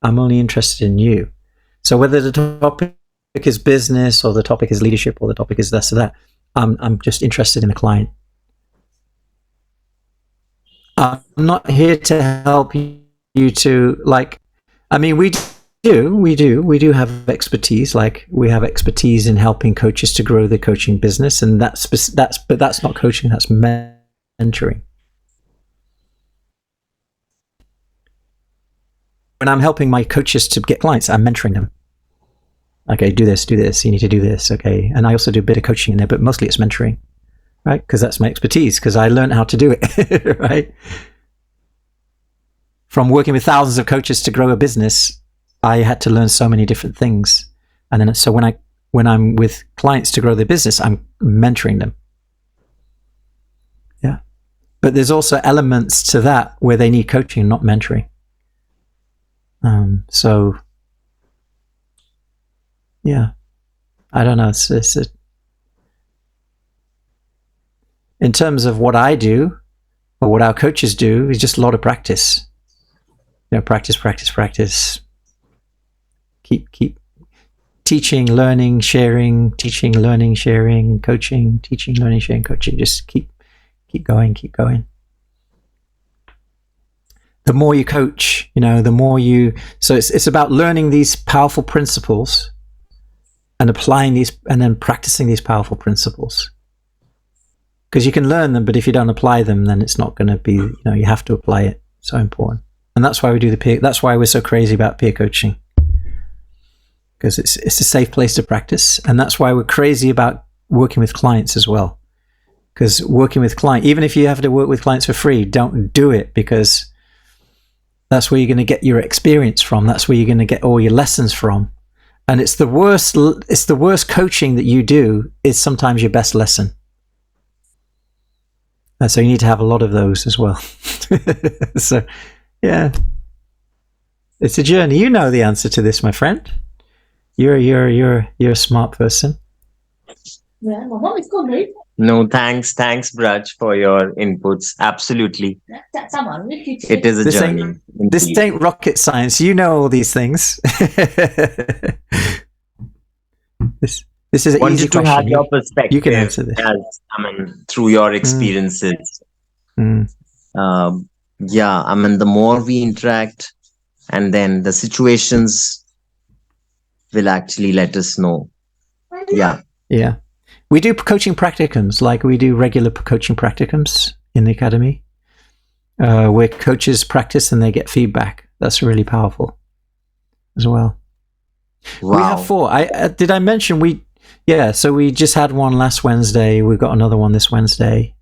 I'm only interested in you. So whether the topic is business or the topic is leadership or the topic is this or that, I'm just interested in the client. I'm not here to help you to, like, I mean, we do have expertise. Like, we have expertise in helping coaches to grow their coaching business, and but that's not coaching, that's mentoring. When I'm helping my coaches to get clients, I'm mentoring them. Okay, do this, you need to do this, okay. And I also do a bit of coaching in there, but mostly it's mentoring, right? Because that's my expertise, because I learned how to do it, right? From working with thousands of coaches to grow a business, I had to learn so many different things. And then, so when I'm with clients to grow their business, I'm mentoring them. Yeah. But there's also elements to that where they need coaching, not mentoring. So yeah, I don't know. In terms of what I do or what our coaches do, is just a lot of practice. Practice. Keep teaching, learning, sharing, teaching, learning, sharing, coaching, teaching, learning, sharing, coaching. Just keep going. The more you coach, the more you. So it's about learning these powerful principles and applying these, and then practicing these powerful principles. Because you can learn them, but if you don't apply them, then it's not going to be. You have to apply it. So important, and that's why we do the peer. That's why we're so crazy about peer coaching. Because it's a safe place to practice, and that's why we're crazy about working with clients as well. Because working with clients, even if you have to work with clients for free, don't do it, because that's where you're going to get your experience from. That's where you're going to get all your lessons from. And it's the worst coaching that you do is sometimes your best lesson. And so you need to have a lot of those as well. So, yeah, it's a journey. You know the answer to this, my friend. You're a smart person. No, thanks, Braj, for your inputs. Absolutely, it is a journey. This ain't rocket science. You know all these things. This is an easy question. To have your perspective. You can answer this. Through your experiences. Yeah, the more we interact, and then the situations will actually let us know. Yeah. We do coaching practicums, like we do regular coaching practicums in the academy, where coaches practice and they get feedback. That's really powerful as well. Wow. We have 4. Did I mention so we just had one last Wednesday. We've got another one this Wednesday.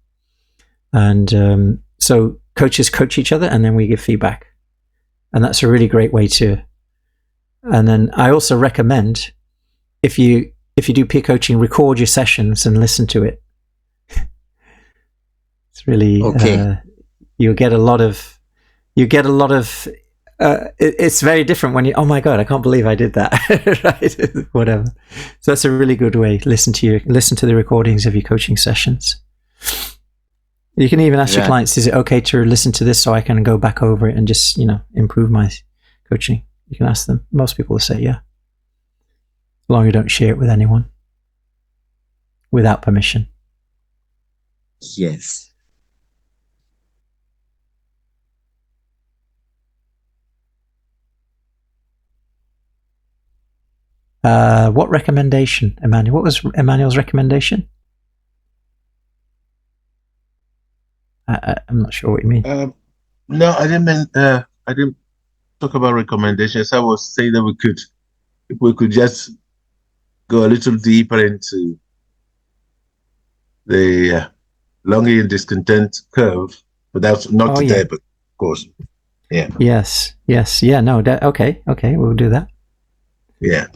And so coaches coach each other, and then we give feedback. And that's a really great way to. And then I also recommend, if you if you do peer coaching, record your sessions and listen to it. It's really you get a lot of. It's very different when you. Oh my god! I can't believe I did that. Right? Whatever. So that's a really good way. Listen to the recordings of your coaching sessions. You can even ask your clients, "Is it okay to listen to this so I can go back over it and just improve my coaching?" You can ask them. Most people will say, "Yeah," as long as you don't share it with anyone without permission. Yes. What recommendation, Emmanuel? What was Emmanuel's recommendation? I'm not sure what you mean. No, I didn't mean. I didn't talk about recommendations. I was saying that we could just go a little deeper into the longing and discontent curve, but that's not today. But of course, yeah. Yes. Yeah. No. Okay. We'll do that. Yeah.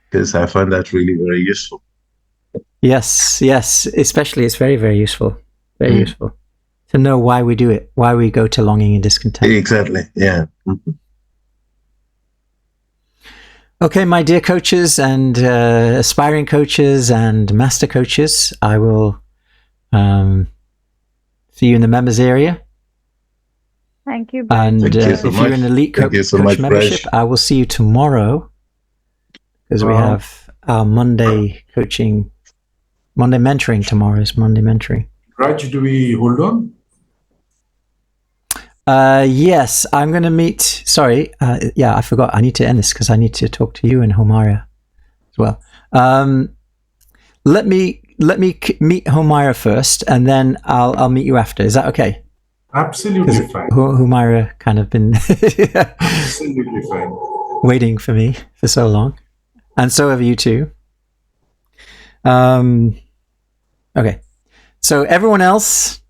Because I find that really very useful. Yes. Especially, it's very, very useful. Very useful to know why we do it, why we go to longing and discontent. Exactly. Yeah. Mm-hmm. Okay, my dear coaches and aspiring coaches and master coaches, I will see you in the members area. Thank you. And Thank you so if much. you're in elite coach membership, I will see you tomorrow because we have our Monday mentoring tomorrow is Monday mentoring. Raj, do we hold on? Yes, I'm going to meet. Sorry, I forgot. I need to end this because I need to talk to you and Homaira as well. Let me meet Homaira first, and then I'll meet you after. Is that okay? Absolutely fine. Homaira kind of been absolutely fine, waiting for me for so long, and so have you too. Okay, so everyone else,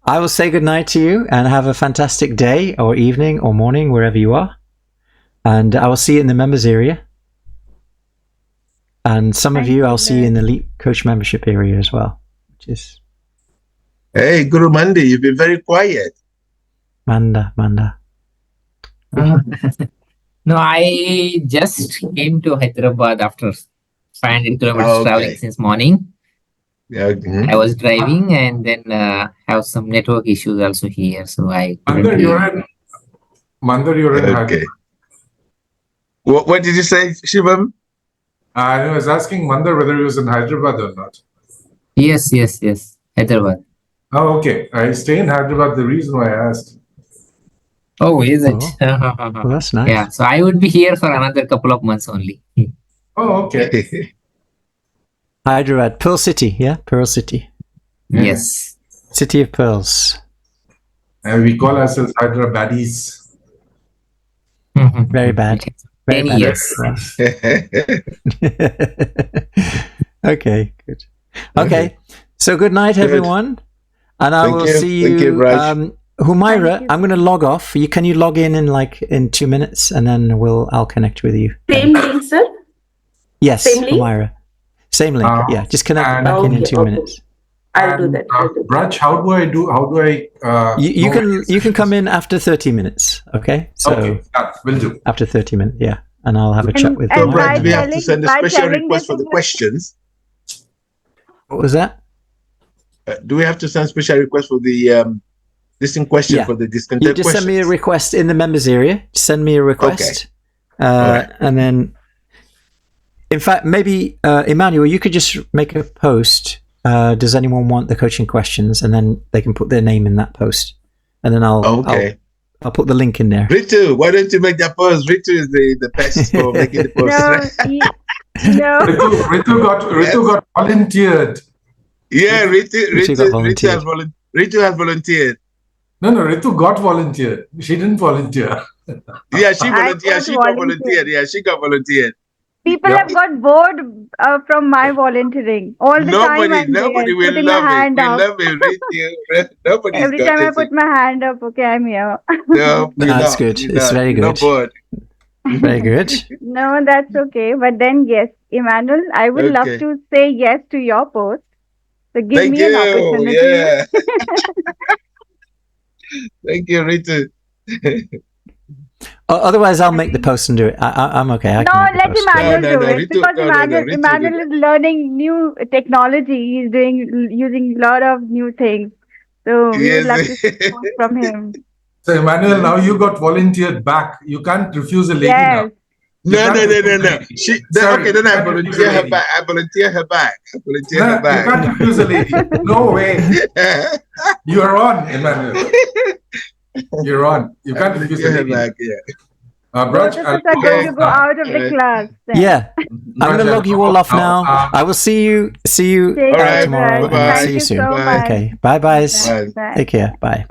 I will say goodnight to you and have a fantastic day or evening or morning wherever you are, and I will see you in the members area. And some of you, I'll see you in the Elite Coach membership area as well, which is. Hey, Guru Mandi, you've been very quiet. Manda. No, I just came to Hyderabad after 500 kilometers traveling since morning. Yeah, I was driving and then have some network issues also here, so I. Mandar, you're in. Okay. What did you say, Shivam? I was asking Mandar whether he was in Hyderabad or not. Yes, Hyderabad. Oh, okay. I stay in Hyderabad. The reason why I asked. Oh, is it? Well, that's nice. Yeah, so I would be here for another couple of months only. Oh, okay. Hyderabad, Pearl City, yeah? Pearl City. Yes. City of Pearls. And we call ourselves Hyderabadis. Very bad. Very bad. Yes. Okay, good. Okay, so good night, everyone. And I will see you. Thank you, Raj. Humaira, I'm going to log off. Can you log in 2 minutes, and then I'll connect with you. Same link, sir? Yes, Same link? Humaira. Same link. Yeah, just connect back in 2 minutes. I'll do that. Raj, how do I you can come in after 30 minutes, okay? So okay, will do. After 30 minutes, yeah. And I'll have a chat with So, Humaira. Raj, do we have to send a special request for the questions? What was that? Do we have to send special request for the listening question for the discontent You just questions? send me a request in the members area. Send me a request. Okay. And then, in fact, maybe, Emmanuel, you could just make a post. Does anyone want the coaching questions? And then they can put their name in that post. And then I'll put the link in there. Ritu, why don't you make that post? Ritu is the best for making the post. No. Ritu got volunteered. Yeah, Ritu has volunteered. No, Ritu got volunteered. She didn't volunteer. Yeah, she volunteered. She got volunteered. Yeah, she got volunteered. People have got bored from my volunteering. All the time nobody will putting love my hand it. up. We love it. Nobody's Every time I put my hand up, okay, I'm here. No, That's good. It's very good. Not bored. Very good. No, that's okay. But then, yes, Emmanuel, I would love to say yes to your post. So give Thank me an you. opportunity. Yeah. Thank you, Ritu. Otherwise, I'll make the post and do it. I'm okay. I can make the let post. Emmanuel do it Ritu, because Ritu Emmanuel is learning new technology. He's using a lot of new things. So we would love to see post from him. So Emmanuel, now you got volunteered back. You can't refuse a lady now. No. Okay, then I volunteer her back. I volunteer her back. You can't refuse a lady. No way. You're on, Emmanuel. You're on. You can't refuse a lady. Back, yeah. Both of us are going to go out of the class. Then. Yeah. I'm going to log you all off now. I will see you all right, tomorrow. bye-bye. See you soon. So much. Okay. Bye, guys. Bye. Take care. Bye.